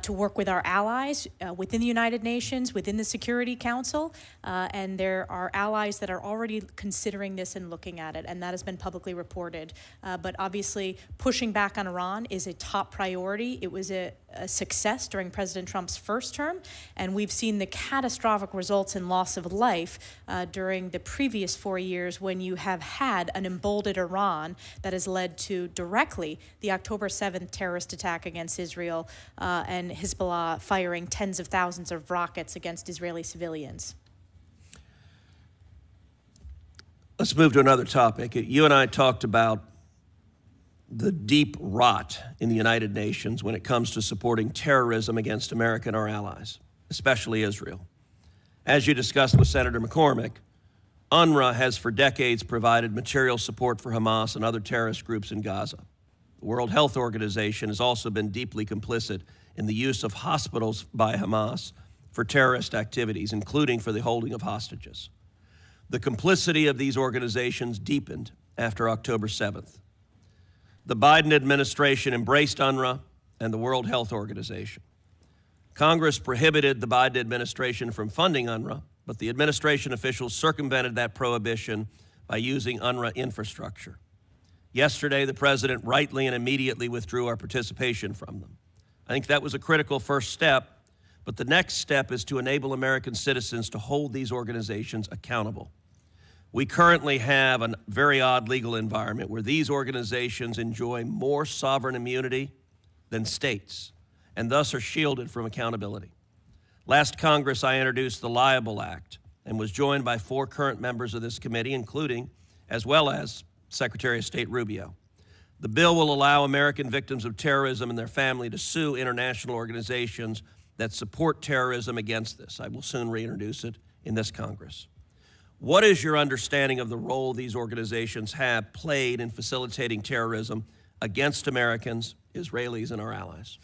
to work with our allies within the United Nations, within the Security Council, and there are allies that are already considering this and looking at it, and that has been publicly reported. But obviously, pushing back on Iran is a top priority. It was a success during President Trump's first term, and we've seen the catastrophic results in loss of life during the previous 4 years when you have had an emboldened Iran that has led to directly the October 7th terrorist attack against Israel and Hezbollah firing tens of thousands of rockets against Israeli civilians. Let's move to another topic. You and I talked about the deep rot in the United Nations when it comes to supporting terrorism against America and our allies, especially Israel. As you discussed with Senator McCormick, UNRWA has for decades provided material support for Hamas and other terrorist groups in Gaza. The World Health Organization has also been deeply complicit in the use of hospitals by Hamas for terrorist activities, including for the holding of hostages. The complicity of these organizations deepened after October 7th. The Biden administration embraced UNRWA and the World Health Organization. Congress prohibited the Biden administration from funding UNRWA, but the administration officials circumvented that prohibition by using UNRWA infrastructure. Yesterday, the president rightly and immediately withdrew our participation from them. I think that was a critical first step, but the next step is to enable American citizens to hold these organizations accountable. We currently have a very odd legal environment where these organizations enjoy more sovereign immunity than states, and thus are shielded from accountability. Last Congress, I introduced the Liable Act and was joined by 4 current members of this committee, including, as well as, Secretary of State Rubio. The bill will allow American victims of terrorism and their family to sue international organizations that support terrorism against this. I will soon reintroduce it in this Congress. What is your understanding of the role these organizations have played in facilitating terrorism against Americans, Israelis, and our allies?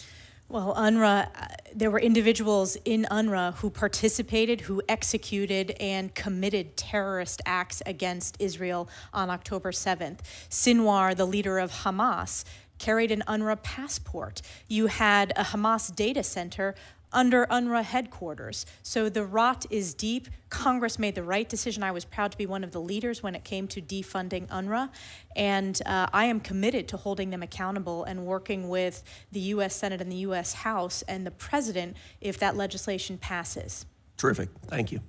Well, UNRWA, there were individuals in UNRWA who participated, who executed and committed terrorist acts against Israel on October 7th. Sinwar, the leader of Hamas, carried an UNRWA passport. You had a Hamas data center under UNRWA headquarters. So the rot is deep. Congress made the right decision. I was proud to be one of the leaders when it came to defunding UNRWA. And I am committed to holding them accountable and working with the U.S. Senate and the U.S. House and the President if that legislation passes. Terrific. Thank you.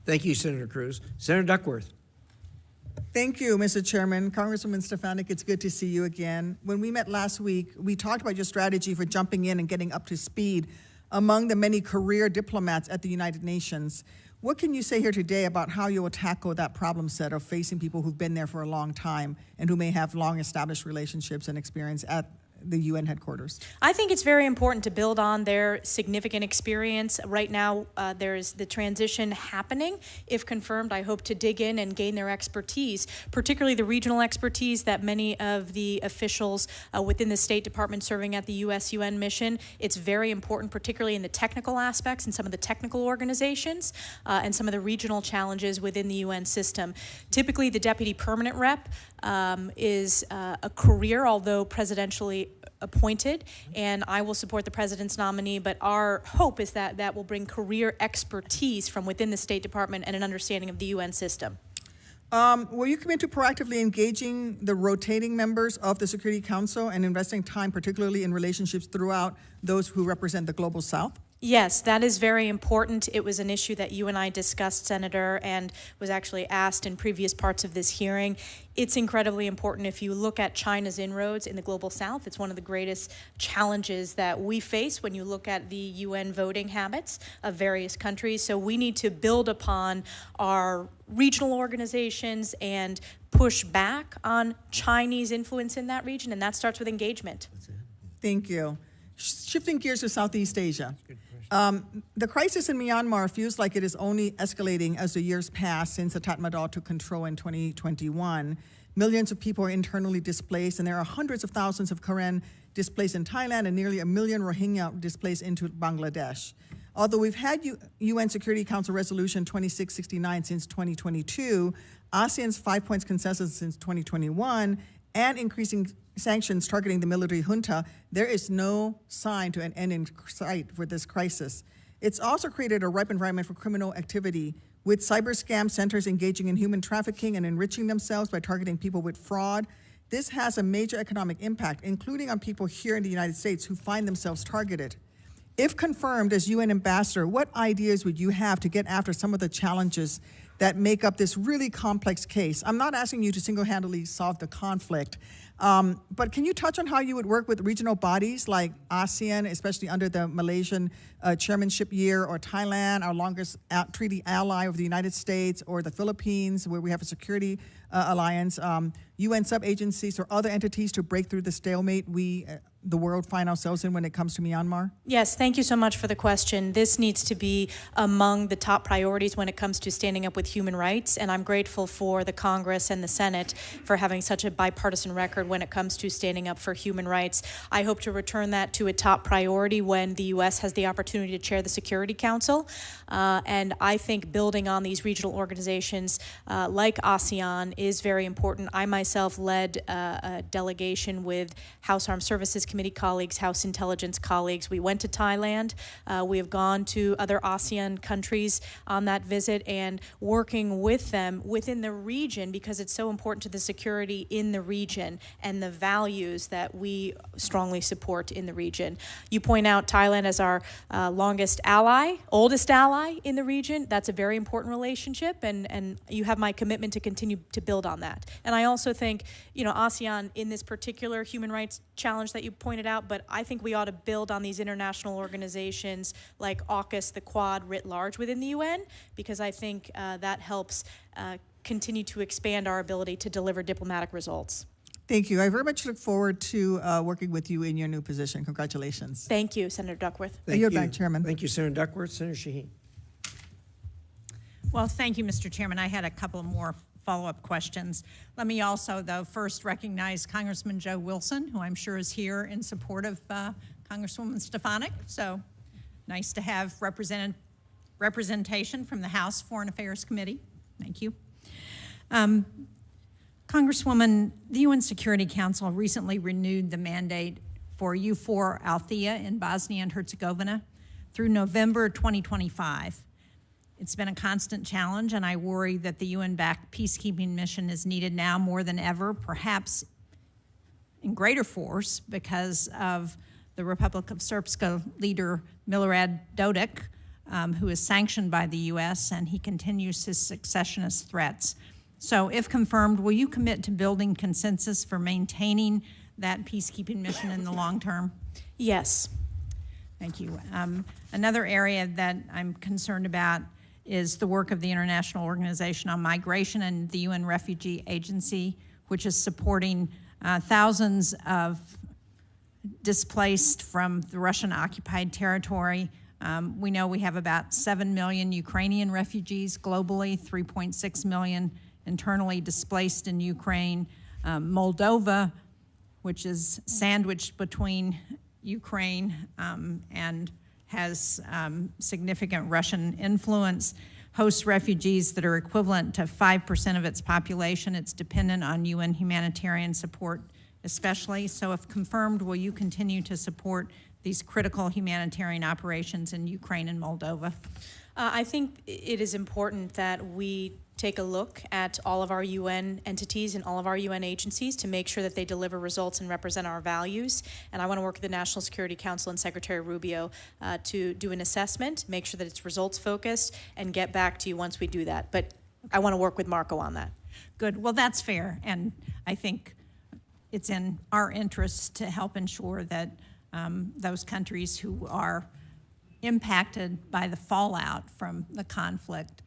Thank you, Senator Cruz. Senator Duckworth. Thank you, Mr. Chairman. Congresswoman Stefanik, it's good to see you again. When we met last week, we talked about your strategy for jumping in and getting up to speed among the many career diplomats at the United Nations. What can you say here today about how you will tackle that problem set of facing people who've been there for a long time and who may have long established relationships and experience at the UN headquarters? I think it's very important to build on their significant experience. Right now, there's the transition happening. If confirmed, I hope to dig in and gain their expertise, particularly the regional expertise that many of the officials within the State Department serving at the US-UN mission. It's very important, particularly in the technical aspects and some of the technical organizations and some of the regional challenges within the UN system. Typically, the deputy permanent rep is a career, although presidentially appointed, and I will support the president's nominee, but our hope is that that will bring career expertise from within the State Department and an understanding of the UN system. Will you commit to proactively engaging the rotating members of the Security Council and investing time, particularly in relationships throughout those who represent the Global South? Yes, that is very important. It was an issue that you and I discussed, Senator, and was actually asked in previous parts of this hearing. It's incredibly important. If you look at China's inroads in the Global South, it's one of the greatest challenges that we face when you look at the UN voting habits of various countries. So we need to build upon our regional organizations and push back on Chinese influence in that region, and that starts with engagement. Thank you. Shifting gears to Southeast Asia. The crisis in Myanmar feels like it is only escalating as the years pass since the Tatmadaw took control in 2021. Millions of people are internally displaced, and there are hundreds of thousands of Karen displaced in Thailand and nearly 1 million Rohingya displaced into Bangladesh. Although we've had UN Security Council Resolution 2669 since 2022, ASEAN's 5-point consensus since 2021, and increasing sanctions targeting the military junta, there is no sign to an end in sight for this crisis. It's also created a ripe environment for criminal activity, with cyber scam centers engaging in human trafficking and enriching themselves by targeting people with fraud. This has a major economic impact, including on people here in the United States who find themselves targeted. If confirmed as UN ambassador, what ideas would you have to get after some of the challenges that make up this really complex case? I'm not asking you to single-handedly solve the conflict, but can you touch on how you would work with regional bodies like ASEAN, especially under the Malaysian chairmanship year, or Thailand, our longest treaty ally of the United States, or the Philippines, where we have a security alliance, UN sub-agencies or other entities to break through the stalemate the world find ourselves in when it comes to Myanmar? Yes, thank you so much for the question. This needs to be among the top priorities when it comes to standing up with human rights, and I'm grateful for the Congress and the Senate for having such a bipartisan record when it comes to standing up for human rights. I hope to return that to a top priority when the U.S. has the opportunity to chair the Security Council, and I think building on these regional organizations like ASEAN is very important. I myself led a delegation with House Armed Services Committee colleagues, House Intelligence colleagues. We went to Thailand. We have gone to other ASEAN countries on that visit and working with them within the region, because it's so important to the security in the region and the values that we strongly support in the region. You point out Thailand as our longest ally, oldest ally in the region. That's a very important relationship, and you have my commitment to continue to build on that. And I also think, ASEAN in this particular human rights challenge that you pointed out, but I think we ought to build on these international organizations like AUKUS, the Quad writ large within the UN, because I think that helps continue to expand our ability to deliver diplomatic results. Thank you. I very much look forward to working with you in your new position. Congratulations. Thank you, Senator Duckworth. Thank You're you. back, Chairman. Thank you, Senator Duckworth. Senator Shaheen. Well, thank you, Mr. Chairman. I had a couple more follow-up questions. Let me also, though, first recognize Congressman Joe Wilson, who I'm sure is here in support of Congresswoman Stefanik. So nice to have representation from the House Foreign Affairs Committee. Thank you. Congresswoman, the UN Security Council recently renewed the mandate for EUFOR Althea in Bosnia and Herzegovina. through November 2025. It's been a constant challenge, and I worry that the UN-backed peacekeeping mission is needed now more than ever, perhaps in greater force because of the Republic of Srpska leader Milorad Dodik, who is sanctioned by the U.S., and he continues his secessionist threats. So if confirmed, will you commit to building consensus for maintaining that peacekeeping mission in the long term? Yes. Thank you. Another area that I'm concerned about is the work of the International Organization on Migration and the UN Refugee Agency, which is supporting thousands of displaced from the Russian-occupied territory. We know we have about 7 million Ukrainian refugees globally, 3.6 million internally displaced in Ukraine. Moldova, which is sandwiched between Ukraine and has significant Russian influence, hosts refugees that are equivalent to 5% of its population. It's dependent on UN humanitarian support especially. So if confirmed, will you continue to support these critical humanitarian operations in Ukraine and Moldova? I think it is important that we take a look at all of our UN entities and all of our UN agencies to make sure that they deliver results and represent our values. And I want to work with the National Security Council and Secretary Rubio to do an assessment, make sure that it's results focused, and get back to you once we do that. But I want to work with Marco on that. Good. Well, that's fair. And I think it's in our interest to help ensure that those countries who are impacted by the fallout from the conflict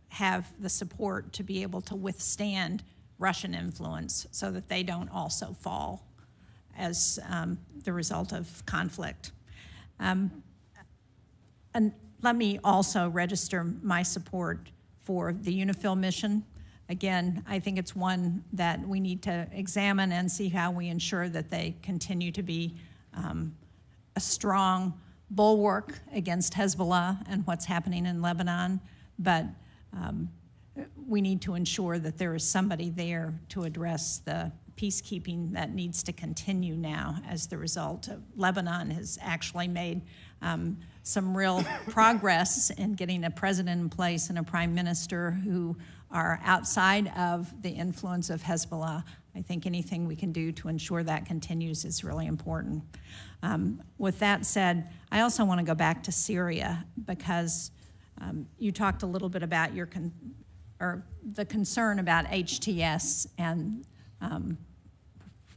have the support to be able to withstand Russian influence so that they don't also fall as the result of conflict. And let me also register my support for the UNIFIL mission. Again, I think it's one that we need to examine and see how we ensure that they continue to be a strong bulwark against Hezbollah and what's happening in Lebanon, but we need to ensure that there is somebody there to address the peacekeeping that needs to continue now as the result of Lebanon has actually made some real progress in getting a president in place and a prime minister who are outside of the influence of Hezbollah. I think anything we can do to ensure that continues is really important. With that said, I also want to go back to Syria because you talked a little bit about your the concern about HTS and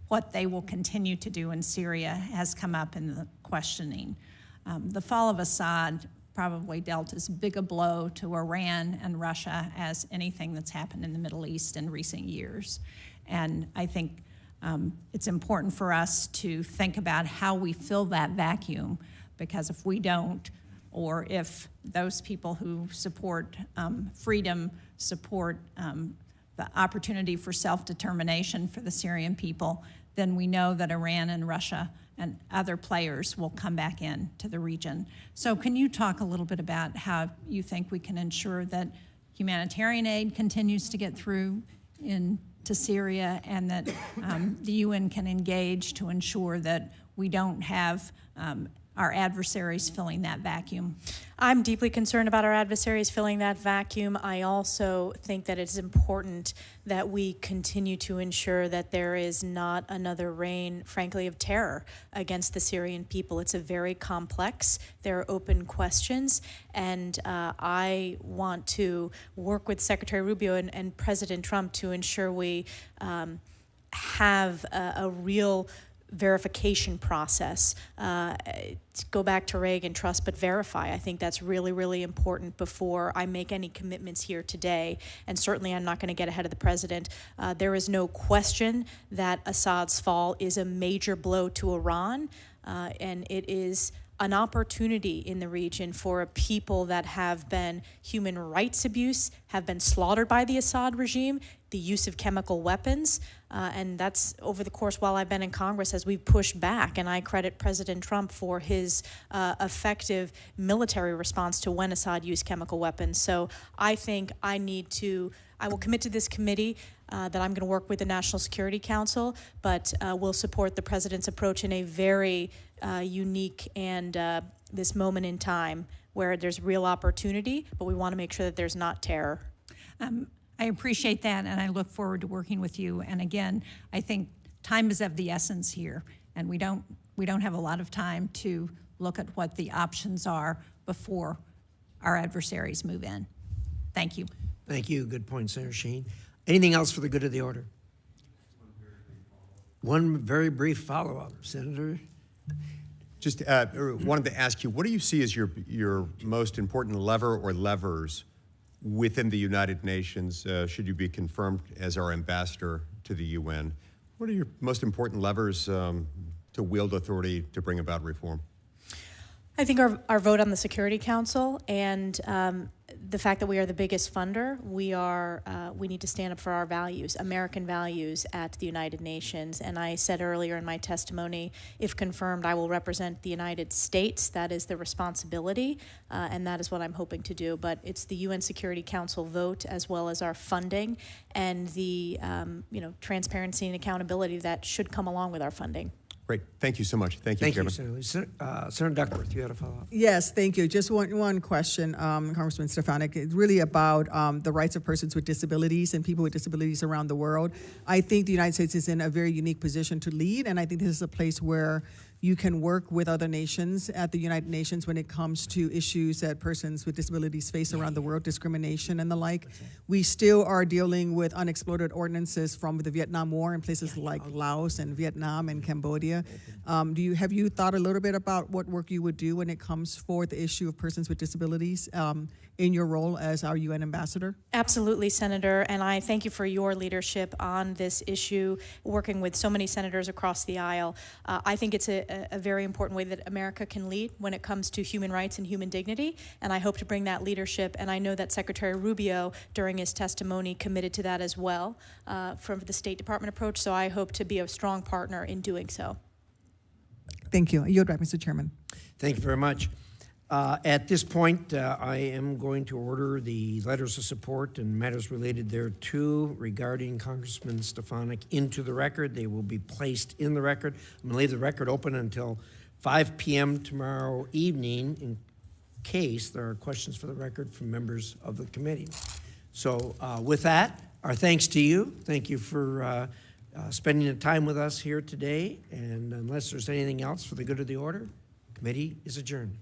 what they will continue to do in Syria has come up in the questioning. The fall of Assad probably dealt as big a blow to Iran and Russia as anything that's happened in the Middle East in recent years. And I think it's important for us to think about how we fill that vacuum, because if we don't, or if those people who support freedom, support the opportunity for self-determination for the Syrian people, then we know that Iran and Russia and other players will come back in to the region. So can you talk a little bit about how you think we can ensure that humanitarian aid continues to get through into Syria and that the UN can engage to ensure that we don't have our adversaries filling that vacuum? I'm deeply concerned about our adversaries filling that vacuum. I also think that it's important that we continue to ensure that there is not another reign, frankly, of terror against the Syrian people. It's a very complex, there are open questions, and I want to work with Secretary Rubio and President Trump to ensure we have a real verification process. Go back to Reagan, trust but verify. I think that's really, really important before I make any commitments here today. And certainly I'm not going to get ahead of the president. There is no question that Assad's fall is a major blow to Iran, and it is an opportunity in the region for a people that have been human rights abuse, have been slaughtered by the Assad regime, the use of chemical weapons, and that's over the course while I've been in Congress as we've pushed back, and I credit President Trump for his effective military response to when Assad used chemical weapons. So I think I will commit to this committee that I'm going to work with the National Security Council, but will support the president's approach in a very unique and this moment in time where there's real opportunity, but we want to make sure that there's not terror. I appreciate that, and I look forward to working with you. And again, I think time is of the essence here, and we don't have a lot of time to look at what the options are before our adversaries move in. Thank you. Thank you. Good point, Senator Shaheen. Anything else for the good of the order? One very brief follow-up, Senator. Just wanted to ask you, what do you see as your most important lever or levers within the United Nations, should you be confirmed as our ambassador to the UN? What are your most important levers to wield authority to bring about reform? I think our vote on the Security Council and the fact that we are the biggest funder, we need to stand up for our values, American values at the United Nations. And I said earlier in my testimony, if confirmed, I will represent the United States. That is the responsibility, and that is what I'm hoping to do. But it's the UN Security Council vote, as well as our funding and the transparency and accountability that should come along with our funding. Great. Thank you so much. Thank you, Chairman. Thank you, Senator Duckworth, you had a follow-up. Yes, thank you. Just one question, Congressman Stefanik. It's really about the rights of persons with disabilities and people with disabilities around the world. I think the United States is in a very unique position to lead, and I think this is a place where you can work with other nations at the United Nations when it comes to issues that persons with disabilities face around the world, discrimination and the like. We still are dealing with unexploded ordinances from the Vietnam War in places like Laos and Vietnam and Cambodia. Have you thought a little bit about what work you would do when it comes for the issue of persons with disabilities in your role as our UN ambassador? Absolutely, Senator, and I thank you for your leadership on this issue, working with so many senators across the aisle. I think it's a very important way that America can lead when it comes to human rights and human dignity, and I hope to bring that leadership, and I know that Secretary Rubio, during his testimony, committed to that as well from the State Department approach, so I hope to be a strong partner in doing so. Thank you. Yield back, Mr. Chairman. Thank you very much. At this point, I am going to order the letters of support and matters related thereto regarding Congressman Stefanik into the record. They will be placed in the record. I'm going to leave the record open until 5 p.m. tomorrow evening in case there are questions for the record from members of the committee. So with that, our thanks to you. Thank you for spending the time with us here today. And unless there's anything else for the good of the order, committee is adjourned.